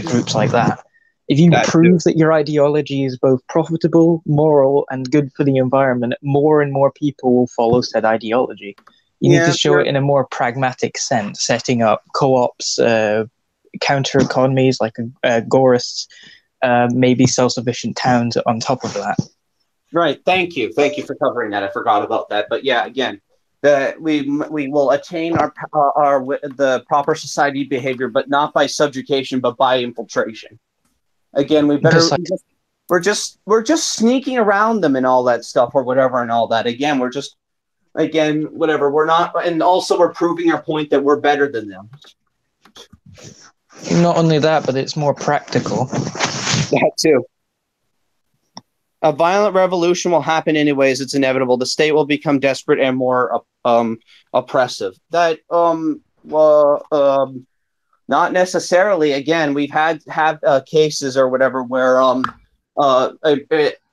groups like that. If you prove that your ideology is both profitable, moral, and good for the environment, more and more people will follow said ideology. You need to show it in a more pragmatic sense, setting up co-ops, counter economies like agorists, maybe self-sufficient towns on top of that. Right. Thank you for covering that. I forgot about that. But yeah, again, we will attain the proper society behavior, but not by subjugation, but by infiltration. Again, we're just sneaking around them and all that stuff or whatever and all that. Again, we're not, and also we're proving our point that we're better than them. Not only that, but it's more practical. That too. A violent revolution will happen anyways. It's inevitable. The state will become desperate and more oppressive. That not necessarily. Again, we've had cases or whatever where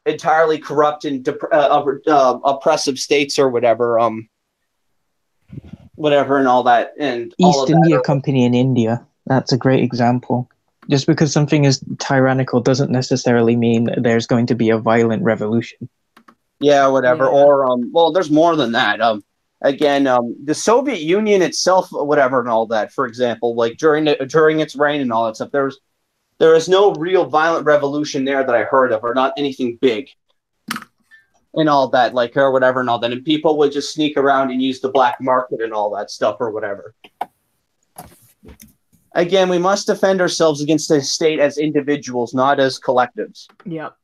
entirely corrupt and oppressive states or whatever and all that, and East India Company in India. That's a great example. Just because something is tyrannical doesn't necessarily mean there's going to be a violent revolution. Yeah, whatever. Yeah. Or there's more than that. Again, the Soviet Union itself, whatever, and all that. For example, like during its reign and all that stuff, there is no real violent revolution there that I heard of, or not anything big. and all that, like, or whatever and all that, and people would just sneak around and use the black market and all that stuff or whatever. Again, we must defend ourselves against the state as individuals, not as collectives. Yep.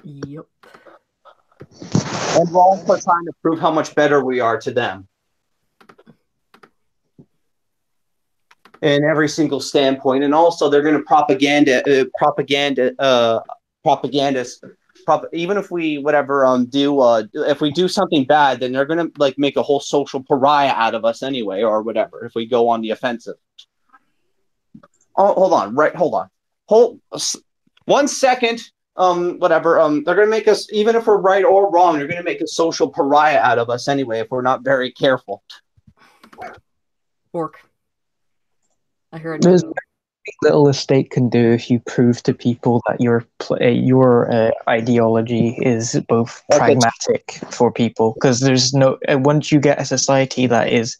Yep. And we're also trying to prove how much better we are to them. In every single standpoint. And also they're going to even if we if we do something bad, then they're going to like make a whole social pariah out of us anyway, or whatever, if we go on the offensive. Oh, hold on. Hold 1 second. They're going to make us, even if we're right or wrong, they're going to make a social pariah out of us anyway if we're not very careful. Fork. I heard. There's very little a state can do if you prove to people that your ideology is both pragmatic for people, because there's no once you get a society that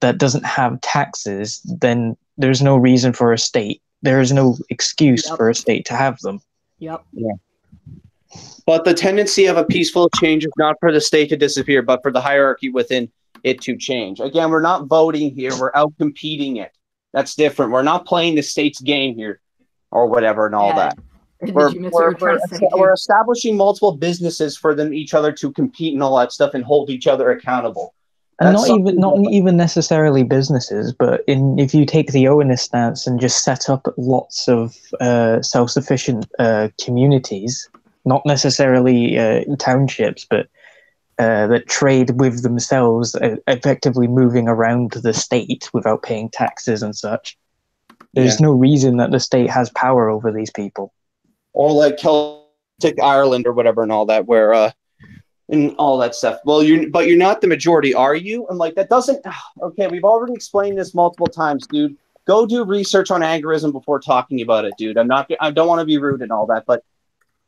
doesn't have taxes, then there's no reason for a state. There is no excuse for a state to have them. Yep. Yeah. But the tendency of a peaceful change is not for the state to disappear, but for the hierarchy within it to change. Again, we're not voting here. We're out competing it. That's different. We're not playing the state's game here or whatever and all that. We're establishing multiple businesses for them, each other to compete and all that stuff and hold each other accountable. And not even necessarily businesses, but if you take the Owenist stance and just set up lots of self-sufficient communities, not necessarily townships, but that trade with themselves, effectively moving around the state without paying taxes and such. There's no reason that the state has power over these people. Or like Celtic Ireland or whatever and all that, where and all that stuff. Well, you're not the majority, are you? And like that doesn't. Okay, we've already explained this multiple times, dude. Go do research on agorism before talking about it, dude. I don't want to be rude and all that, but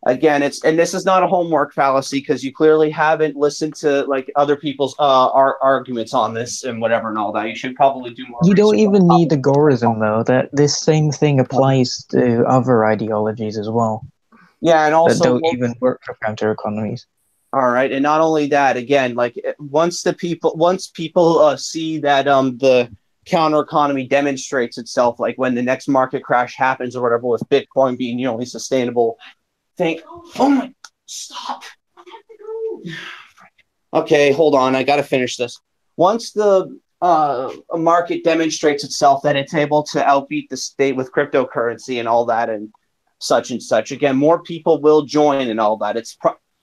again, this is not a homework fallacy, because you clearly haven't listened to like other people's arguments on this and whatever and all that. You should probably do more. You don't even need agorism, though. That this same thing applies to other ideologies as well. Yeah, and also that don't even work for counter economies. All right, and not only that, again, like once people see that the counter economy demonstrates itself, like when the next market crash happens or whatever, with Bitcoin being the only sustainable thing. Oh my! Stop. Okay, hold on. I got to finish this. Once the market demonstrates itself that it's able to outbeat the state with cryptocurrency and all that and such, again, more people will join and all that.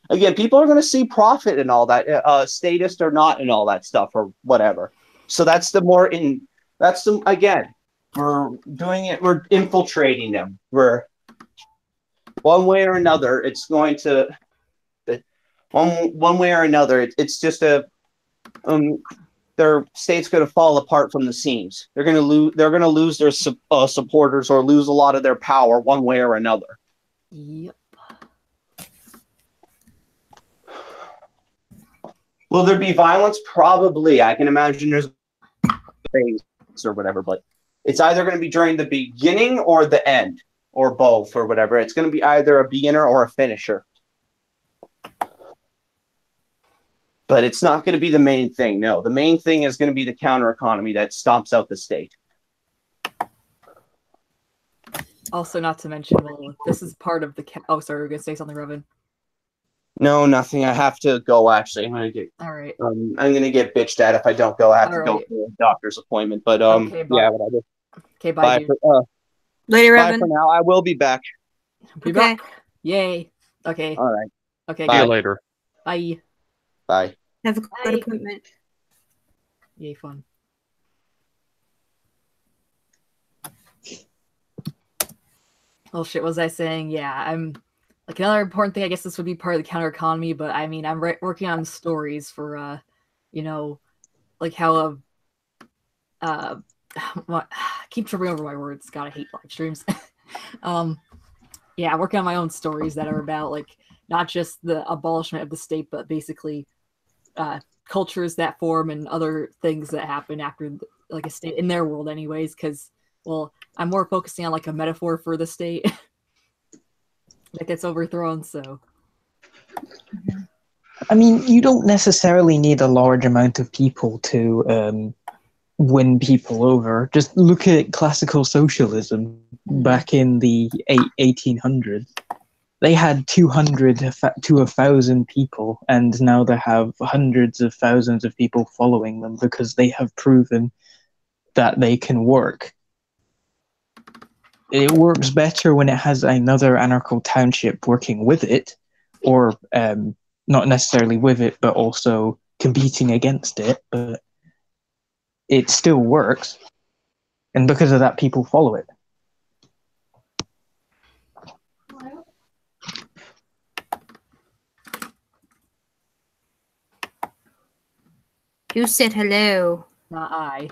Again, people are going to see profit and all that, statist or not, and all that stuff or whatever. So again, we're doing it. We're infiltrating them. We're one way or another. It's going to one way or another. It's just their state's going to fall apart from the seams. They're going to lose. They're going to lose their supporters or lose a lot of their power one way or another. Yep. Will there be violence? Probably. I can imagine there's things or whatever, but it's either going to be during the beginning or the end, or both, or whatever. It's going to be either a beginner or a finisher. But it's not going to be the main thing. No, the main thing is going to be the counter economy that stomps out the state. Also, not to mention, well, this is part of the. Oh, sorry, we're going to say something, Robin. No, nothing. I have to go. Actually, I'm gonna get. All right. I'm gonna get bitched at if I don't go. I have to go for a doctor's appointment. But okay, yeah, whatever. Okay, bye. Later, bye Evan. for now. I will be back. Be back. Yay. Okay. All right. Okay. See you later. Bye. Bye. Have a good appointment. Yay, fun. Oh shit, what was I saying? Yeah, I'm like another important thing. I guess this would be part of the counter economy, but I mean, I'm working on stories for, like how what, I keep tripping over my words. God, I hate live streams. Yeah, I'm working on my own stories that are about like not just the abolishment of the state, but basically cultures that form and other things that happen after like a state in their world, anyways. Because well, I'm more focusing on like a metaphor for the state that gets overthrown. So I mean, you don't necessarily need a large amount of people to win people over. Just look at classical socialism back in the 1800s. They had 200 to 1,000 people, and now they have hundreds of thousands of people following them because they have proven that they can work. It works better when it has another anarcho township working with it, or not necessarily with it, but also competing against it. But it still works, and because of that, people follow it. Who said hello? Not I.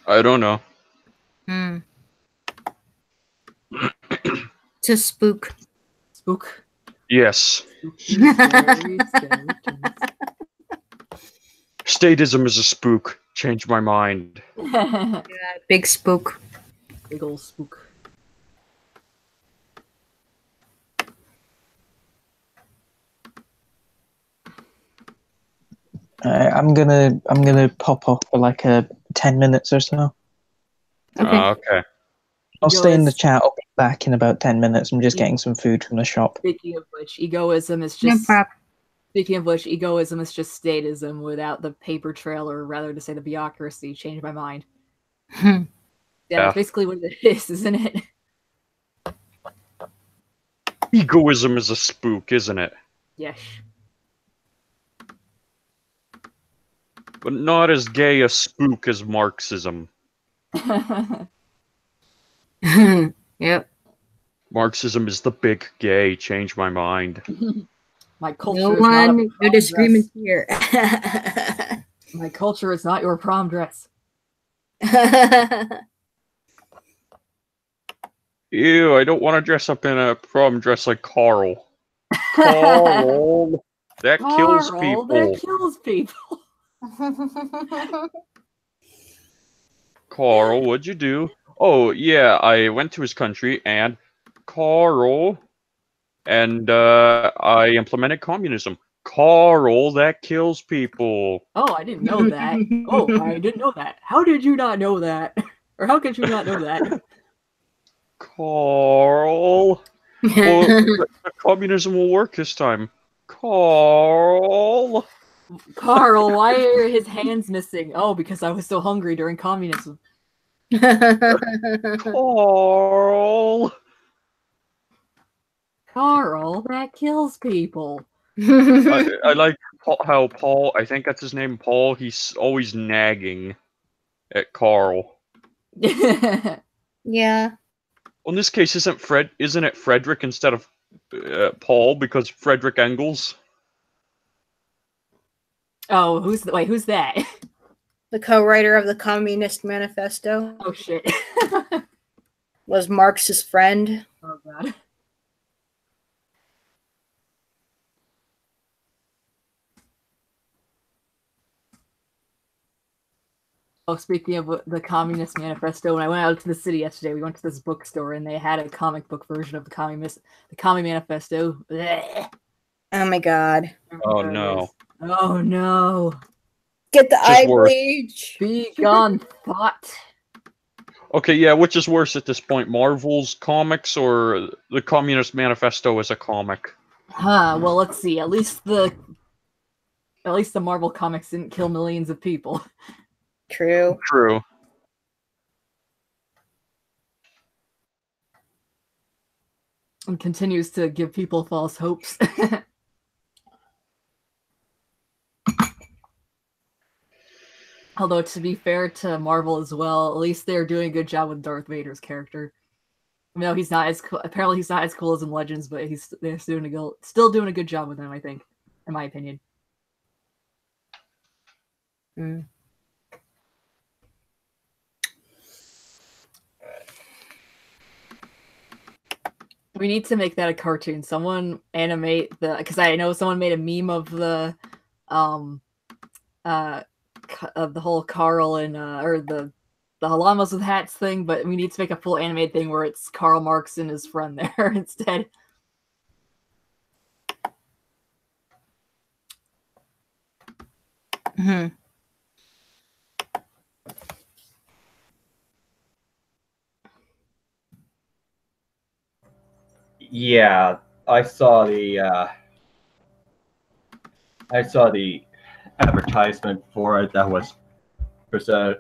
I don't know. Hmm. It's a spook. Spook. Yes. Scary skeletons. Statism is a spook. Change my mind. Big spook. Big ol' spook. I'm gonna pop off for like 10 minutes or so. Okay. Okay. I'll stay in the Egoist. chat. I'll be back in about 10 minutes. I'm just getting some food from the shop. Speaking of which, egoism is No just. problem. Speaking of which, egoism is just statism without the paper trail, or rather to say the bureaucracy. Changed my mind. Yeah, that's basically what it is, isn't it? Egoism is a spook, isn't it? Yes. But not as gay a spook as Marxism. Yep. Marxism is the big gay. Change my mind. My culture No is not a one, no prom disagreement dress. here. My culture is not your prom dress. Ew, I don't want to dress up in a prom dress like Carl. Carl! That kills Carl, people. that kills people. Carl, what'd you do? Oh, yeah, I went to his country and Carl, and I implemented communism. Carl, that kills people. Oh, I didn't know that. Oh, I didn't know that. How did you not know that? Or how could you not know that? Carl. Well, communism will work this time. Carl. Carl, why are his hands missing? Oh, because I was so hungry during communism. Carl. Carl, that kills people. I like how Paul, I think that's his name, Paul, he's always nagging at Carl. Yeah. Well, in this case, isn't it Frederick instead of Paul, because Frederick Engels? Oh, who's that? The co-writer of the Communist Manifesto Oh shit. was Marx's friend. Oh god. Oh, speaking of the Communist Manifesto, when I went out to the city yesterday, we went to this bookstore and they had a comic book version of the Commie Manifesto. Blech. Oh my god. Oh no. Oh no. Get the Just eye worse. bleach. Be gone, thought. Okay, yeah, which is worse at this point, Marvel's comics or the Communist Manifesto as a comic? Huh, well let's see. At least the Marvel comics didn't kill millions of people. True. True. And continues to give people false hopes. Although, to be fair to Marvel as well, at least they're doing a good job with Darth Vader's character. No, he's not as cool. Apparently, he's not as cool as in Legends, but they're still doing a good job with him, I think, in my opinion. Mm. We need to make that a cartoon. Someone animate because I know someone made a meme of the whole Carl and or the the llamas with hats thing, but we need to make a full animated thing where it's Karl Marx and his friend there instead. Mhm. Yeah, I saw the advertisement for it that was presented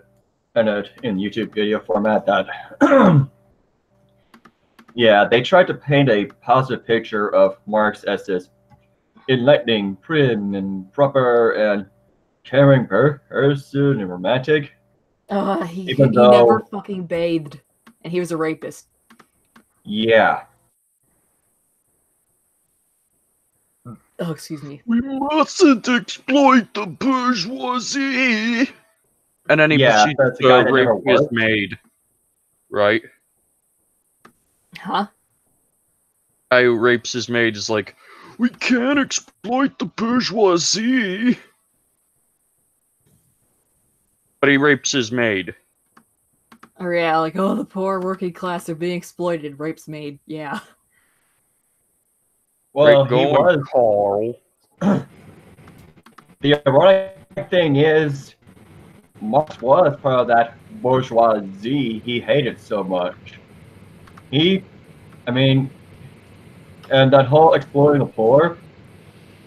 in YouTube video format. That yeah, they tried to paint a positive picture of Marx as this enlightening, prim, and proper, and caring person and romantic. He Even never though, fucking bathed, and he was a rapist. yeah, Oh, excuse me. We mustn't exploit the bourgeoisie. And then he yeah, proceeds that's the to guy that rape never his worked. maid. Right? Huh? Guy who rapes his maid is like, we can't exploit the bourgeoisie. But he rapes his maid. Oh yeah, like, oh, the poor working class are being exploited. Rapes maid. Yeah. Well, Great going, he was. Carl. The ironic thing is, Marx was part of that bourgeoisie he hated so much. I mean, and that whole exploiting the poor.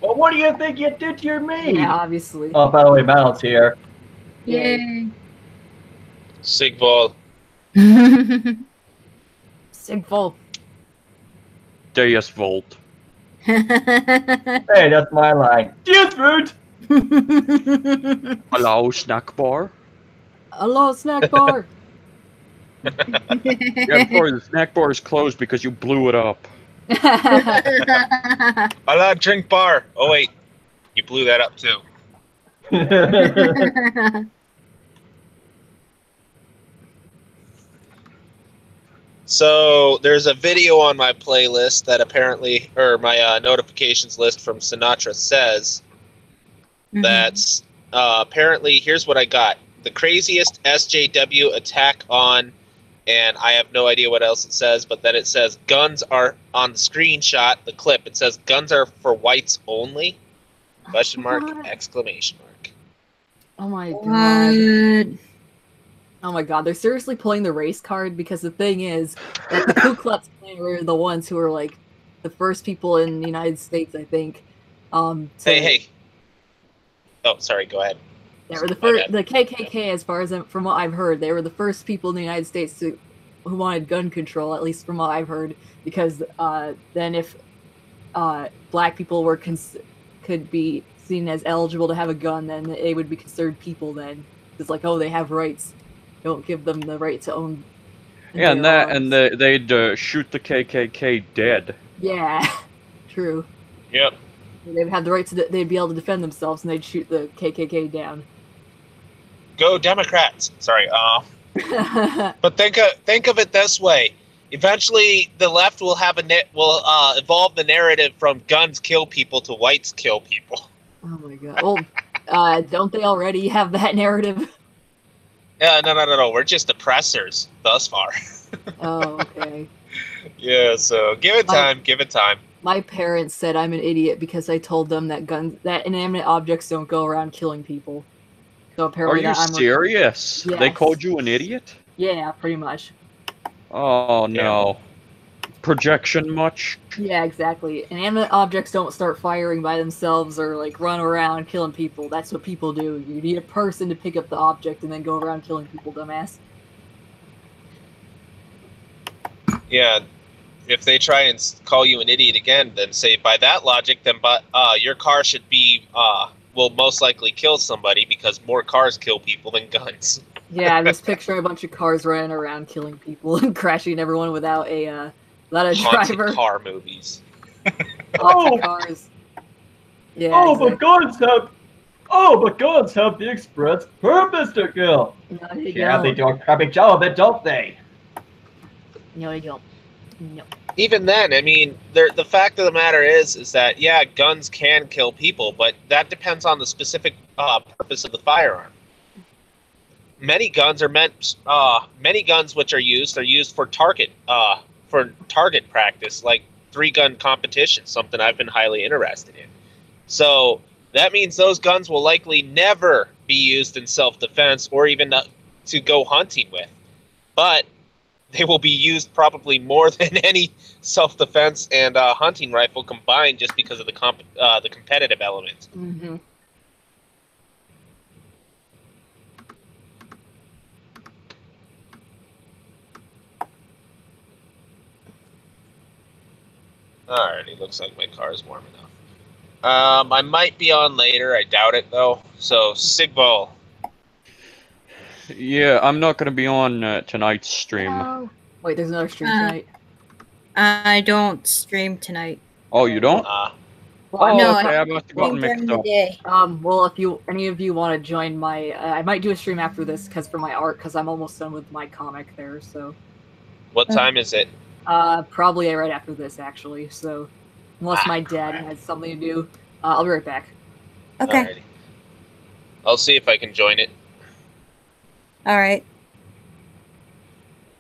Well, what do you think you did to your maid? Yeah, obviously. Oh, by the way, Mal's here. Yay. Sigval. Sigval. Deus Volt. Hey, that's my line. Deus Vult! Hello, snack bar. Hello, snack bar. Yeah, sorry, the snack bar is closed because you blew it up. Hello, drink bar. Oh wait, you blew that up too. So there's a video on my playlist that apparently, or my notifications list from Sinatra says that's apparently, here's what I got. The craziest SJW attack on, and I have no idea what else it says, but then it says guns are on the screenshot, the clip. It says guns are for whites only? Question mark, exclamation mark. Oh my god. Oh my god, they're seriously playing the race card, because the thing is that the Ku Klux Klan were the ones who were like the first people in the United States, I think. Hey. Oh, sorry, go ahead. They were the first, the KKK, as far as from what I've heard, they were the first people in the United States who wanted gun control, at least from what I've heard, because then if black people were could be seen as eligible to have a gun, then they would be considered people then. It's like, oh, they have rights. Don't give them the right to own. Yeah, and they'd shoot the KKK dead. Yeah, true. Yep. They'd have the right to. They'd be able to defend themselves, and they'd shoot the KKK down. Go Democrats! Sorry. But think of it this way: eventually, the left will have evolve the narrative from guns kill people to whites kill people. Oh my god! Well, don't they already have that narrative? No. We're just oppressors thus far. Oh, okay. Yeah, so give it time. Give it time. My parents said I'm an idiot because I told them that that inanimate objects don't go around killing people. So apparently, are you serious? Yes. They called you an idiot? Yeah, pretty much. Oh no. Projection much? Yeah, exactly. Inanimate objects don't start firing by themselves or like run around killing people. That's what people do. You need a person to pick up the object and then go around killing people, dumbass. Yeah, if they try and call you an idiot again, then say by that logic, then your car should be will most likely kill somebody because more cars kill people than guns. Yeah, I'm just picturing a bunch of cars running around killing people and crashing everyone without a driver. Car movies. Cars. Yeah. But guns have the express purpose to kill. No, they Yeah, don't. they do a crappy job of it, don't they? No, they don't. No. Even then, I mean, the fact of the matter is that, yeah, guns can kill people, but that depends on the specific purpose of the firearm. many guns are meant. Many guns which are used for target practice, like 3-gun competition, something I've been highly interested in. So that means those guns will likely never be used in self-defense or even to go hunting with. But they will be used probably more than any self-defense and hunting rifle combined, just because of the competitive element. Mm-hmm. Alrighty, looks like my car is warm enough. I might be on later. I doubt it though. So Sigval. Yeah, I'm not gonna be on tonight's stream. Oh. Wait, there's another stream tonight. I don't stream tonight. Oh, you don't? Well, no, okay, I I must have gotten during mixed the up. day. Well, if any of you want to join my, I might do a stream after this for my art, because I'm almost done with my comic there. So. What time is it? Probably right after this, actually. So, unless my dad has something to do, I'll be right back. Okay. Alrighty. I'll see if I can join it. All right.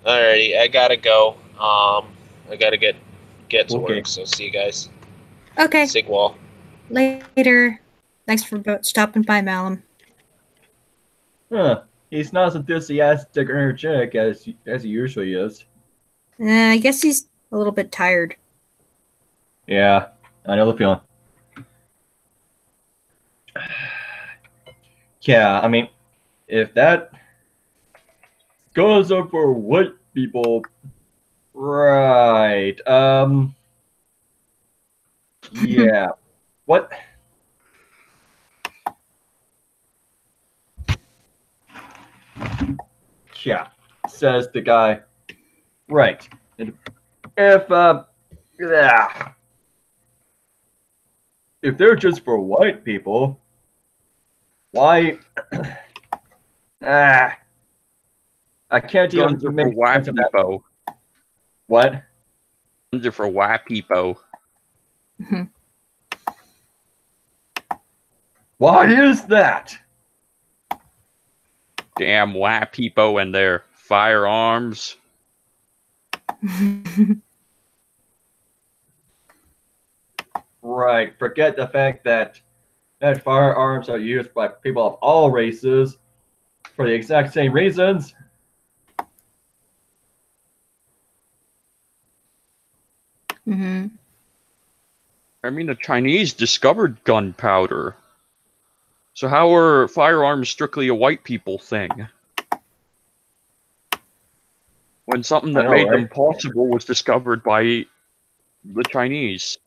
Alrighty, I gotta go. I gotta get to work. So see you guys. Okay. Sigwall. Later. Thanks for stopping by, Malum. Huh. He's not as enthusiastic or energetic as he usually is. I guess he's a little bit tired. Yeah, I know the feeling. Yeah, I mean, if that goes up for white people, right? Yeah. What? Yeah, says the guy. Right. And if they're just for white people, why? I can't even Guns are for make white sense of that. people. What? Guns are for white people. What is that? Damn white people and their firearms. Right. Forget the fact that firearms are used by people of all races for the exact same reasons. Mm-hmm. I mean, the Chinese discovered gunpowder. So how are firearms strictly a white people thing? When something that made them possible was discovered by the Chinese.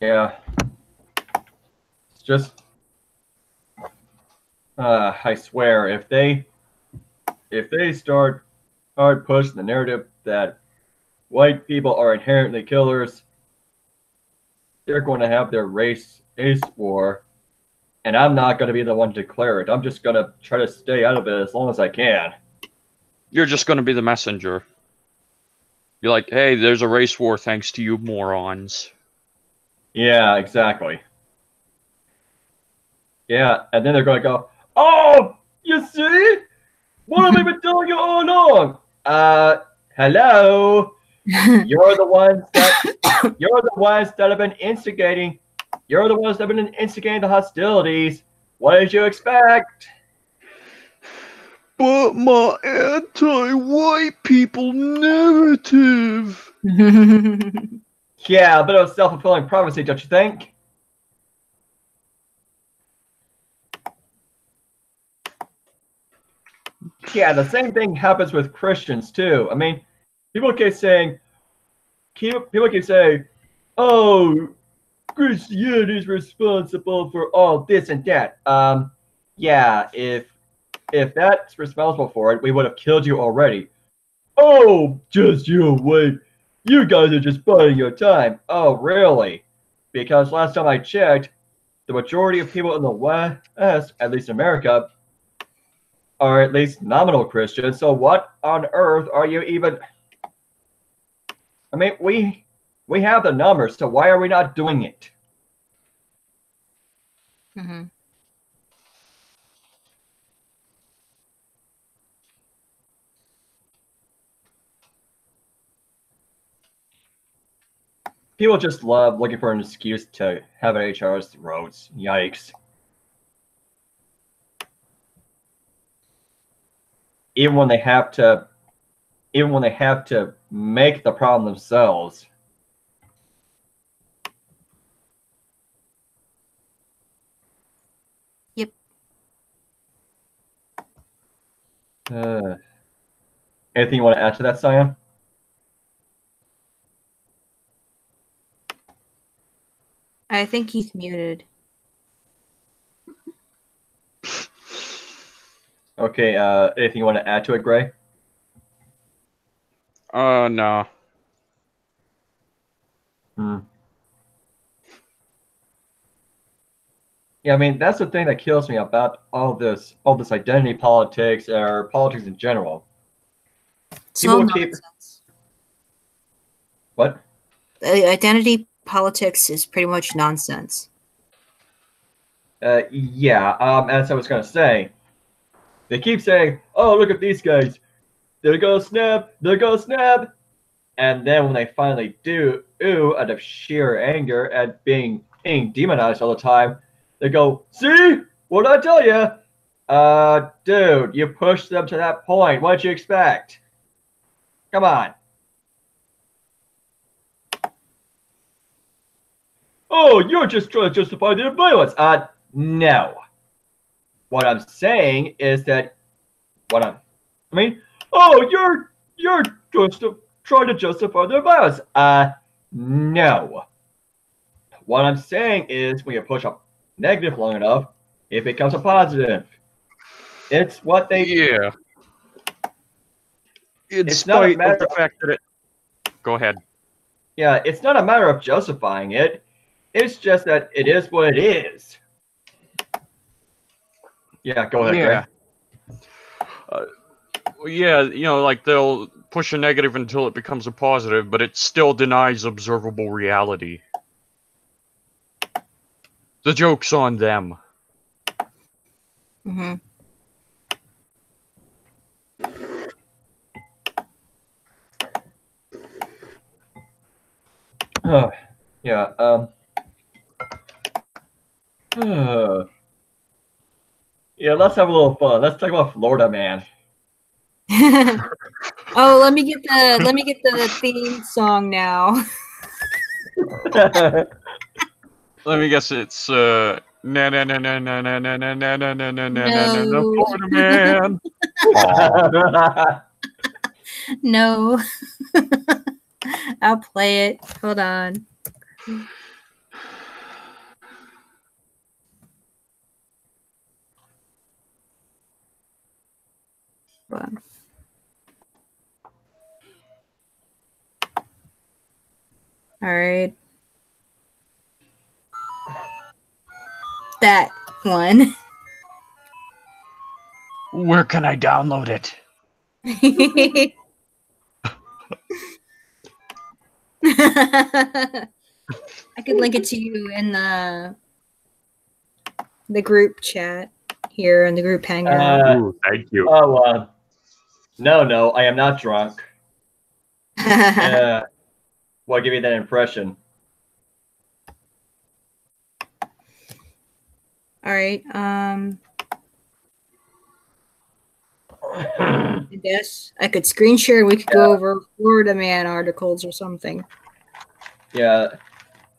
Yeah. It's just I swear, if they start pushing the narrative that white people are inherently killers, they're going to have their race war, and I'm not going to be the one to declare it. I'm just going to try to stay out of it as long as I can. You're just going to be the messenger. You're like, hey, there's a race war thanks to you morons. Yeah, exactly. Yeah, and then they're going to go, oh, you see? What have I been telling you all along? Hello? You're the ones that have been instigating. You're the ones that have been instigating the hostilities. What did you expect? But my anti-white people narrative. Yeah, a bit of a self-fulfilling prophecy, don't you think? Yeah, the same thing happens with Christians too. I mean, people keep saying, "Oh, Christianity is responsible for all this and that." Yeah, if that's responsible for it, we would have killed you already. Oh, just you wait. You guys are just biding your time. Oh, really? Because last time I checked, the majority of people in the West, at least in America, are at least nominal Christians. So what on earth are you even? I mean, we have the numbers, so why are we not doing it? Mm-hmm. People just love looking for an excuse to have an HR's throats. Yikes. Even when they have to make the problem themselves. Yep. Anything you want to add to that, Cyan? I think he's muted. Okay, anything you want to add to it, Gray? No. Yeah, I mean, that's the thing that kills me about all this identity politics or politics in general. It's People all keep nonsense. what? Identity politics is pretty much nonsense. Yeah, as I was gonna say, they keep saying, "Oh, look at these guys. There goes Snap. There goes Snap." And then when they finally do, out of sheer anger at being demonized all the time, they go, "See? What did I tell you? Dude, you pushed them to that point. What'd you expect? Come on." "Oh, you're just trying to justify their violence." No. What I'm saying is that "Oh, you're just trying to justify their violence." No. What I'm saying is when you push a negative long enough, it becomes a positive. It's what they Yeah. In It's not a spite matter of the fact that it. Go ahead. Yeah, it's not a matter of justifying it. It's just that it is what it is. Yeah, go ahead, Yeah. Greg. Yeah, like they'll push a negative until it becomes a positive, but it still denies observable reality. The joke's on them. Mm-hmm. Yeah, yeah, let's have a little fun. Let's talk about Florida Man. Oh, let me get the theme song now. Let me guess, it's na na na na na na na na na na na na na na Florida Man. No. I'll play it. Hold on. Hold on. All right. That one. Where can I download it? I could link it to you in the group chat here in the group hangout. Ooh, thank you. No, I am not drunk. What gave you that impression? All right. I guess I could screen share. We could go over Florida Man articles or something. Yeah,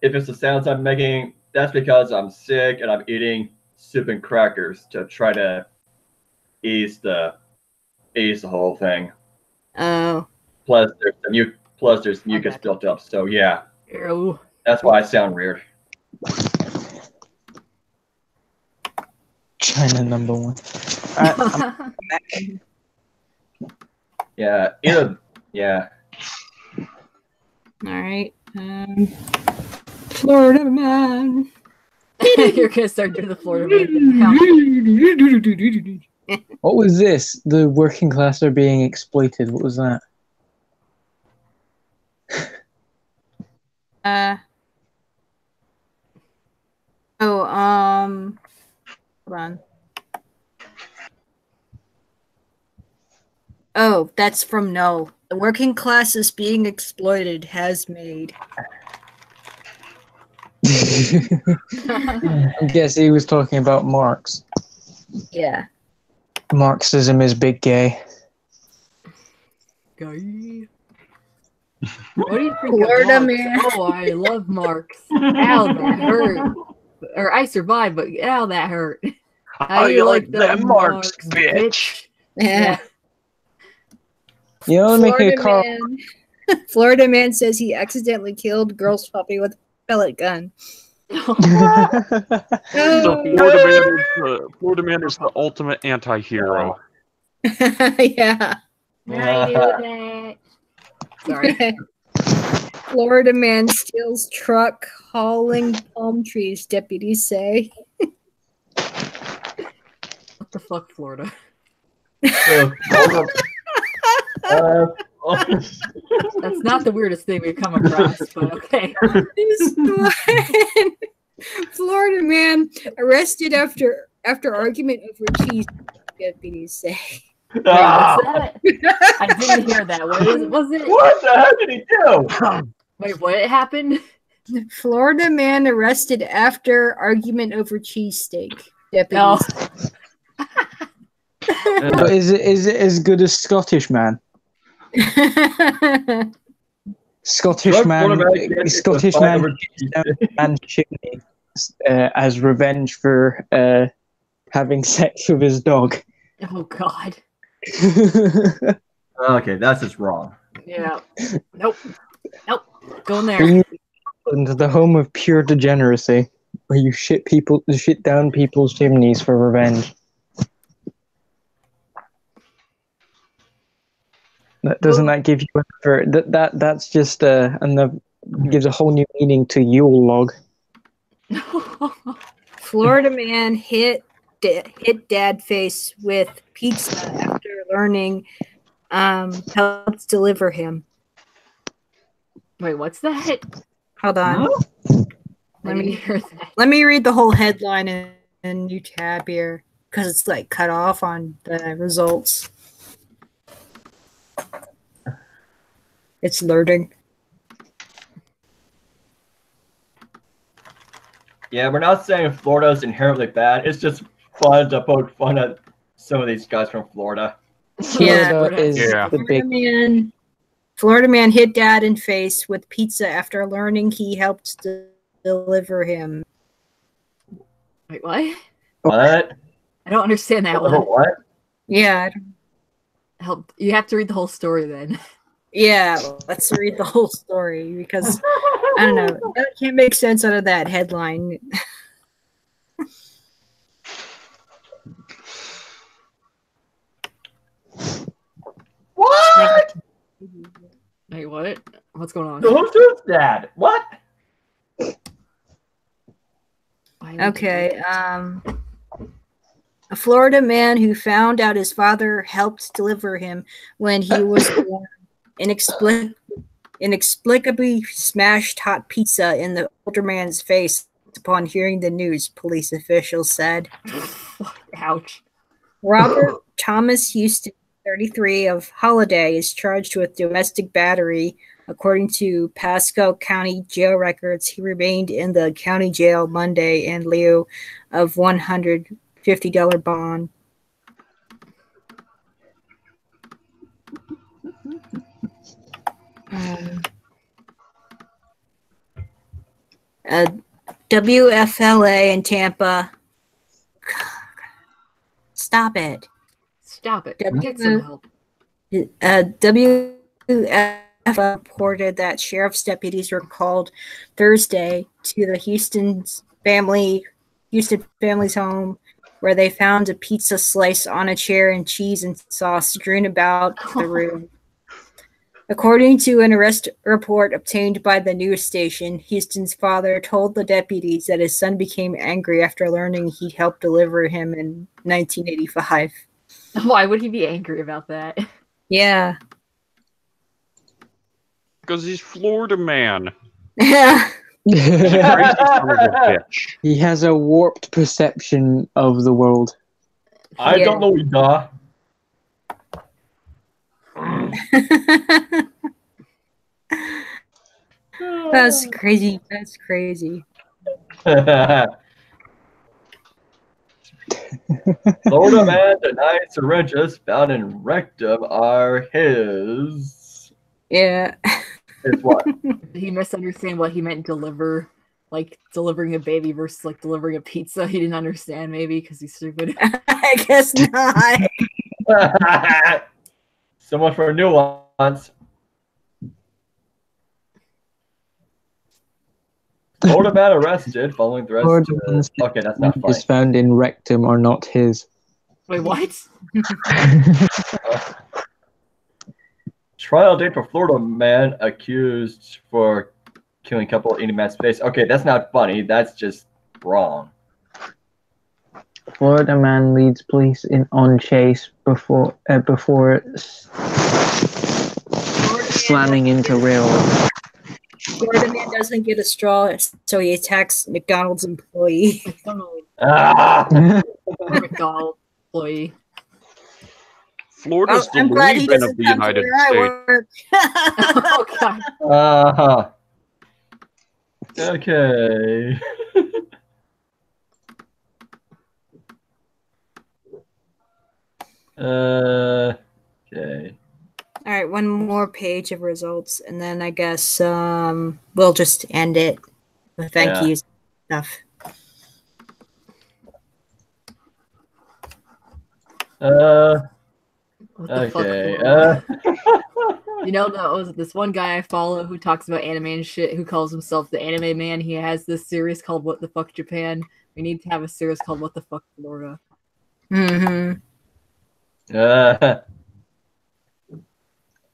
if it's the sounds I'm making, that's because I'm sick and I'm eating soup and crackers to try to ease the whole thing. Oh. Plus, there's mucus built up. So yeah, Ew. that's why I sound weird. China #1. Yeah, yeah. All right. Florida Man. You're gonna start doing the Florida Man thing now. What was this? The working class are being exploited. What was that? Hold on. Oh, that's from No. The working class is being exploited has made. I guess he was talking about Marx. Yeah. Marxism is big gay. Gay. What do you think Florida of Marx? man. Oh, I love Marx. Ow, that hurt. Or I survived, but ow, that hurt. How you like that Marx, bitch? Yeah. You know, making a Florida car. man. Florida man says he accidentally killed girl's puppy with a pellet gun. So Oh. Florida man is the ultimate anti-hero. Yeah. I knew that. Sorry. Florida man steals truck hauling palm trees, deputies say. What the fuck, Florida? That's not the weirdest thing we've come across, but okay. Florida man arrested after argument over cheese, deputies say. Wait, what's that? I didn't hear that. What was it? What the hell did he do? Wait, what happened? Florida man arrested after argument over cheesesteak. No. Deputies. But is it as good as Scottish man? Scottish man chimney as revenge for having sex with his dog. Oh God. Okay, that's just wrong. Yeah. Nope. Going there. Into the home of pure degeneracy, where you shit down people's chimneys for revenge. Doesn't that give you that's just gives a whole new meaning to Yule log. Florida man hit dad face with pizza after learning helps deliver him. Wait, what's that? Hold on. Let me hear that. Let me read the whole headline in a new tab here because it's like cut off on the results. It's loading. Yeah, we're not saying Florida's inherently bad. It's just fun to poke fun at some of these guys from Florida. Florida is the big. Florida man hit dad in face with pizza after learning he helped deliver him. Wait, what? What? I don't understand that one. What? Yeah. You have to read the whole story then. Yeah, let's read the whole story because I don't know. I can't make sense out of that headline. What? Wait, what? What's going on? Who's that? What? Okay. A Florida man who found out his father helped deliver him when he was born inexplicably smashed hot pizza in the older man's face upon hearing the news, police officials said. Ouch. Robert Thomas Houston, 33, of Holiday, is charged with domestic battery. According to Pasco County jail records, he remained in the county jail Monday in lieu of $150 bond. WFLA in Tampa. Stop it. Stop it. Get some help. WFLA reported that sheriff's deputies were called Thursday to the Houston family's home, where they found a pizza slice on a chair and cheese and sauce strewn about the room. According to an arrest report obtained by the news station, Houston's father told the deputies that his son became angry after learning he helped deliver him in 1985. Why would he be angry about that? Yeah. Because he's Florida man. Yeah. Crazy son of a bitch. He has a warped perception of the world. I Yeah. don't know, Ida. That's crazy. That's crazy. Florida man denied syringes found in rectum are his. Yeah. His what? Did he misunderstand what he meant deliver? Like delivering a baby versus like delivering a pizza? He didn't understand maybe because he's stupid. I guess not. So much for nuance. Florida man arrested following the Florida rest. man's Okay, that's not funny. is found in rectum are not his. Wait, what? Trial date for Florida man accused for killing couple in a man's face. Okay, that's not funny. That's just wrong. Florida man leads police on chase before slamming into railroad. Florida man doesn't get a straw, so he attacks McDonald's employee. Ah! McDonald's employee. Florida's the I'm glad he Louis of doesn't the come to United where I States. work. Oh god. Uh-huh. Okay. Okay. All right, one more page of results, and then I guess we'll just end it with thank Yeah. yous stuff. What the fuck, Okay. Florida? You know, this one guy I follow who talks about anime and shit, who calls himself the anime man. He has this series called What the Fuck Japan. We need to have a series called What the Fuck Florida. Mm-hmm.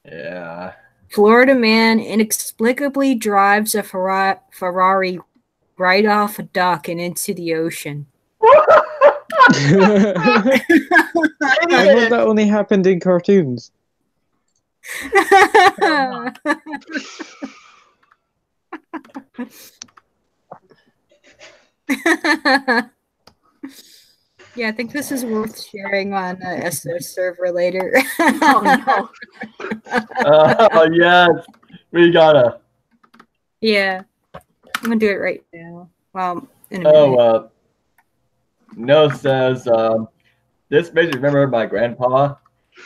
Yeah. Florida man inexplicably drives a Ferrari right off a dock and into the ocean. I thought that only happened in cartoons. Yeah, I think this is worth sharing on a SO server later. Oh Yes. We gotta. Yeah, I'm gonna do it right now. Well, in a minute. Oh, No says, this makes me remember my grandpa.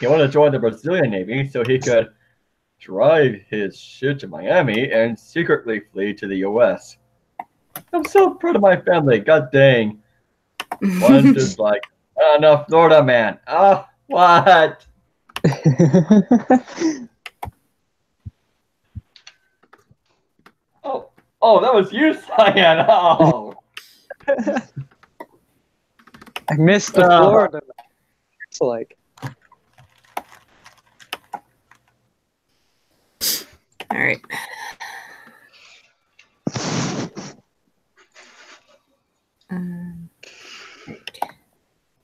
He wanted to join the Brazilian Navy so he could drive his ship to Miami and secretly flee to the U.S. I'm so proud of my family. God dang. One's just like, oh, no, Florida man. Oh, what? Oh, that was you, Cyan. Oh. I missed the Florida. It's like. All right.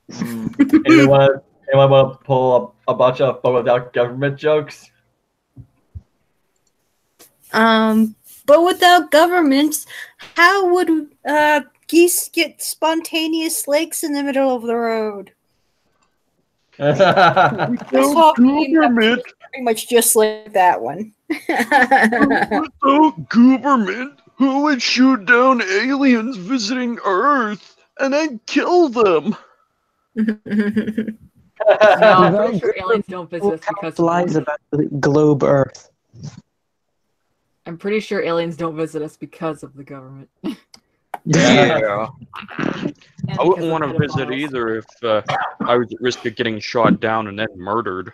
Anyone want to pull a bunch of fun without government jokes? But without governments, how would geese get spontaneous lakes in the middle of the road? Without government, Pretty much just like that one. without government, who would shoot down aliens visiting Earth and then kill them? No, I'm pretty sure aliens don't visit us because lies about the globe Earth. I'm pretty sure aliens don't visit us because of the government. Yeah. And I wouldn't because want of to visit pedophiles. either if I was at risk of getting shot down and then murdered.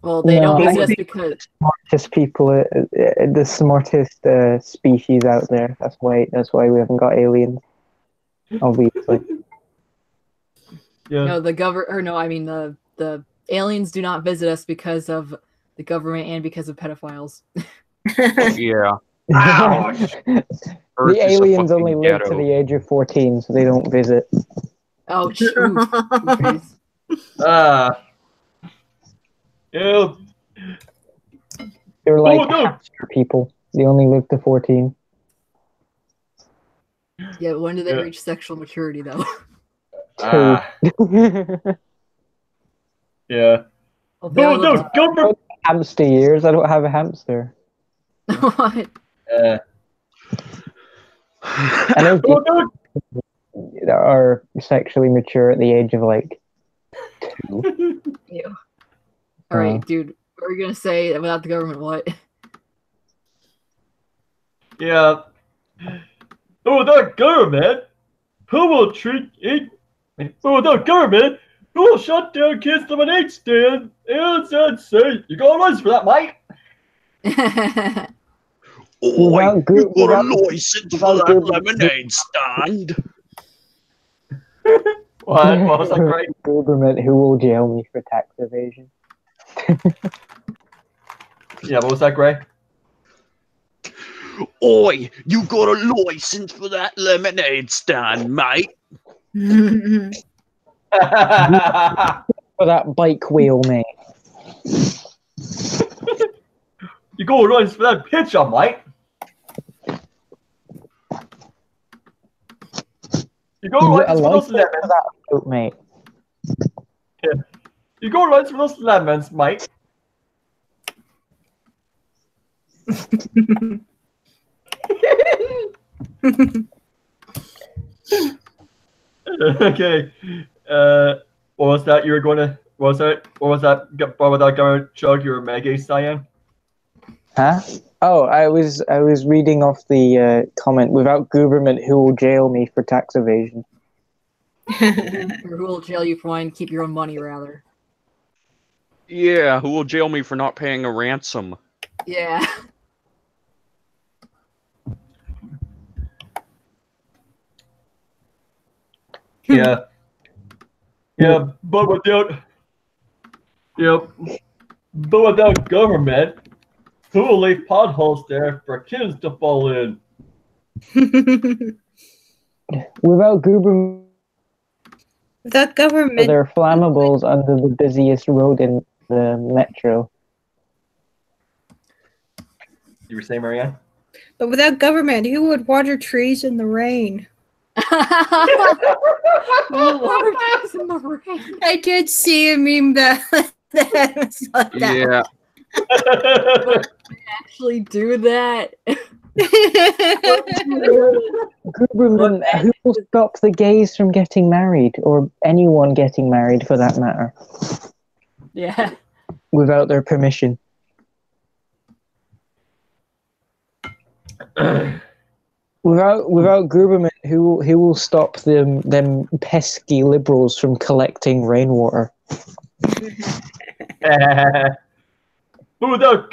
Well, they don't No, visit I us think because smartest people, the smartest species out there. That's why we haven't got aliens. Obviously. Yeah. no, the aliens do not visit us because of the government and because of pedophiles. Yeah. The aliens only live to the age of 14, so they don't visit. Oh, shoot. Ew. They're like Oh, no. hamster people. They only live to 14. Yeah, when do they reach sexual maturity, though? Yeah. Well, No, no, go for hamster years. I don't have a hamster. What? I know people that are sexually mature at the age of like 2. Ew. All right, dude. What are you gonna say without the government? What? Yeah. Oh, the government. Who will treat it? Oh, the government. Who will shut down kids' lemonade stand? And say you got a license for that, mate. Without you got a without- license without for that Google- lemonade stand? What was that, Greg? Government who will jail me for tax evasion. Yeah, what was that, Greg? Oi, you got a license for that lemonade stand, mate? For that bike wheel, mate. You got a license for that picture, mate. You got a license for those lemons. For that boat, mate. Yeah. You got a license for those lemons, mate. Okay. What was that you were going to? What was that government joke you were making, Cyan? Huh? Oh, I was reading off the comment. Without government, who will jail me for tax evasion? Or who will jail you for wanting to keep your own money, rather? Yeah, who will jail me for not paying a ransom? Yeah. Yeah. Yeah, but without government, who will leave potholes there for kids to fall in? Without government, there are flammables under the busiest road in the metro. You were saying, Marianne? But without government, who would water trees in the rain? I did see a meme that was like that. Yeah. Actually do that. Government, who will stop the gays from getting married, or anyone getting married for that matter, Yeah. without their permission? Without government, who will stop them pesky liberals from collecting rainwater? But without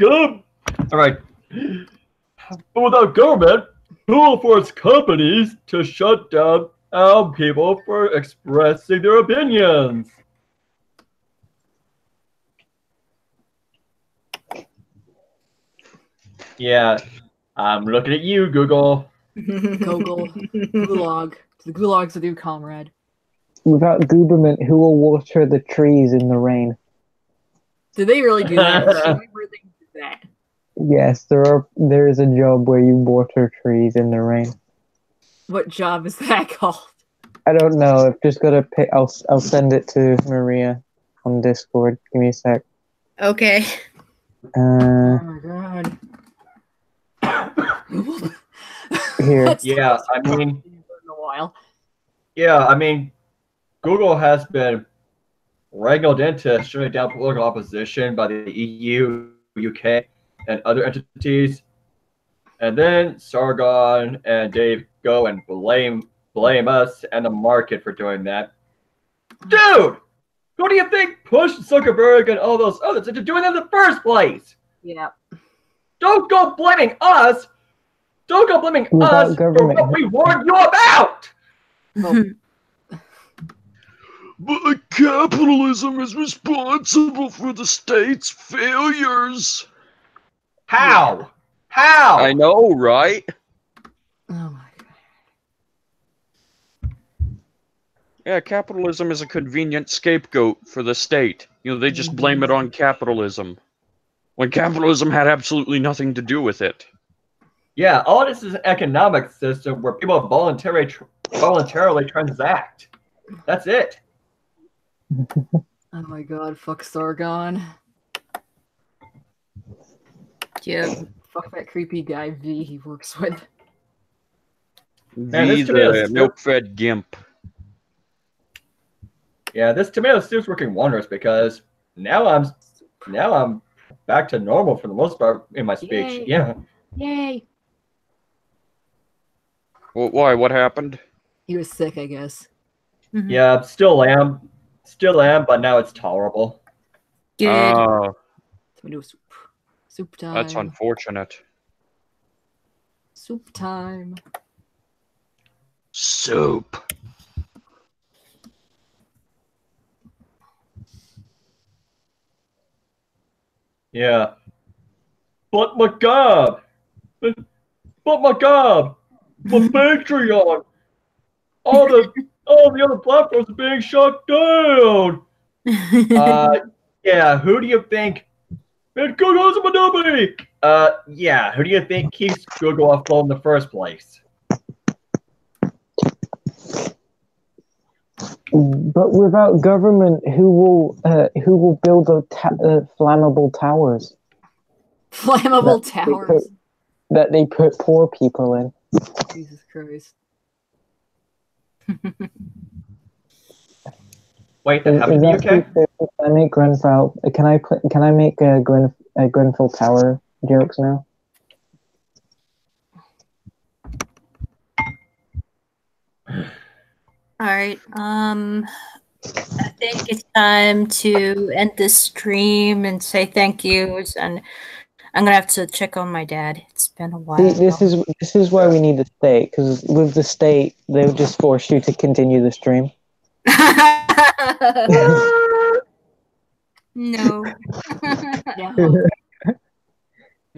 government, who will force companies to shut down people for expressing their opinions? Yeah, I'm looking at you, Google. Google. Gulag. The gulag's a new comrade. Without government, who will water the trees in the rain? Did they really do that? Should we really do that? Yes, there is a job where you water trees in the rain. What job is that called? I don't know. I've just got to pick. I'll send it to Maria on Discord. Give me a sec. Okay. Oh my god. Here. Yeah, I mean, in a while. yeah, I mean, Google has been wrangled into shutting down political opposition by the EU, UK, and other entities. And then Sargon and Dave go and blame us and the market for doing that. Dude, who do you think pushed Zuckerberg and all those others into doing that in the first place? Yeah. Don't go blaming us. Don't go blaming us for what we warned you about. But capitalism is responsible for the state's failures. How? How? I know, right? Oh my god. Yeah, capitalism is a convenient scapegoat for the state. You know, they just blame it on capitalism, when capitalism had absolutely nothing to do with it. Yeah, all this is an economic system where people voluntarily transact. That's it. Oh my god, fuck Sargon. Yep. Fuck that creepy guy V he works with. Man, this The tomato soup. milk-fed gimp. Yeah, this tomato soup's working wonders because now I'm back to normal for the most part in my speech. Yay. Yeah. Yay! Well, why? What happened? He was sick, I guess. Yeah, still am, but now it's tolerable. Good. Oh, Tomato soup. Soup time. that's unfortunate. Soup time. Soup. Yeah. But my God! But my God! My Patreon! All the other platforms are being shut down! Yeah, who do you think? And Google's a monopoly! Yeah, who do you think keeps Google afloat in the first place? But without government, who will build the flammable towers? Flammable towers. That they put poor people in. Jesus Christ. Wait, that happened in the UK? Can I make Grenfell? Can I make Grenfell Tower jokes now? All right. I think it's time to end this stream and say thank yous, and I'm gonna have to check on my dad. It's been a while. See, this is why we need the state, because with the state, they'll just force you to continue the stream. No. No.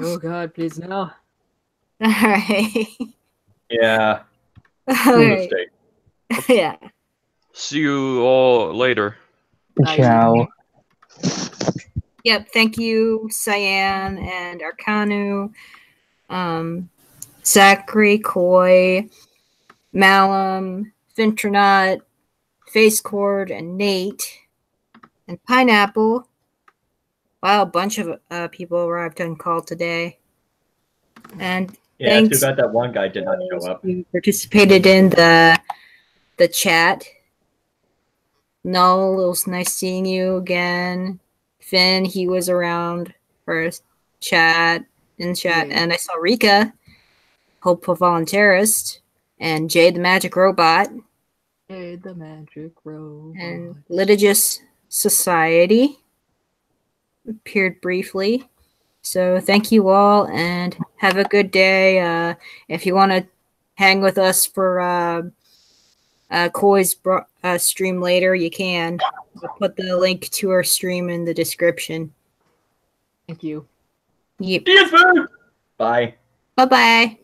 Oh God, please no. All right. Yeah. All Screw the right. state. Yeah. See you all later. Ciao. Yep. Thank you, Cyan and Arcanu, Zachary, Coy, Malum, Finntronaut, Facecord, and Nate, and Pineapple. Wow, a bunch of people arrived on call today. And Yeah, thanks too bad that one guy did not show up. who participated in the chat. Null, it was nice seeing you again. Finn, he was around for in chat, and I saw Rika, Hopeful Voluntarist, and Jade the Magic Robot, Jade the Magic Robot, and Litigious Society appeared briefly. So thank you all, and have a good day. If you want to hang with us for Koi's stream later, you can. I'll put the link to our stream in the description. Thank you. Yep. Bye. Bye-bye.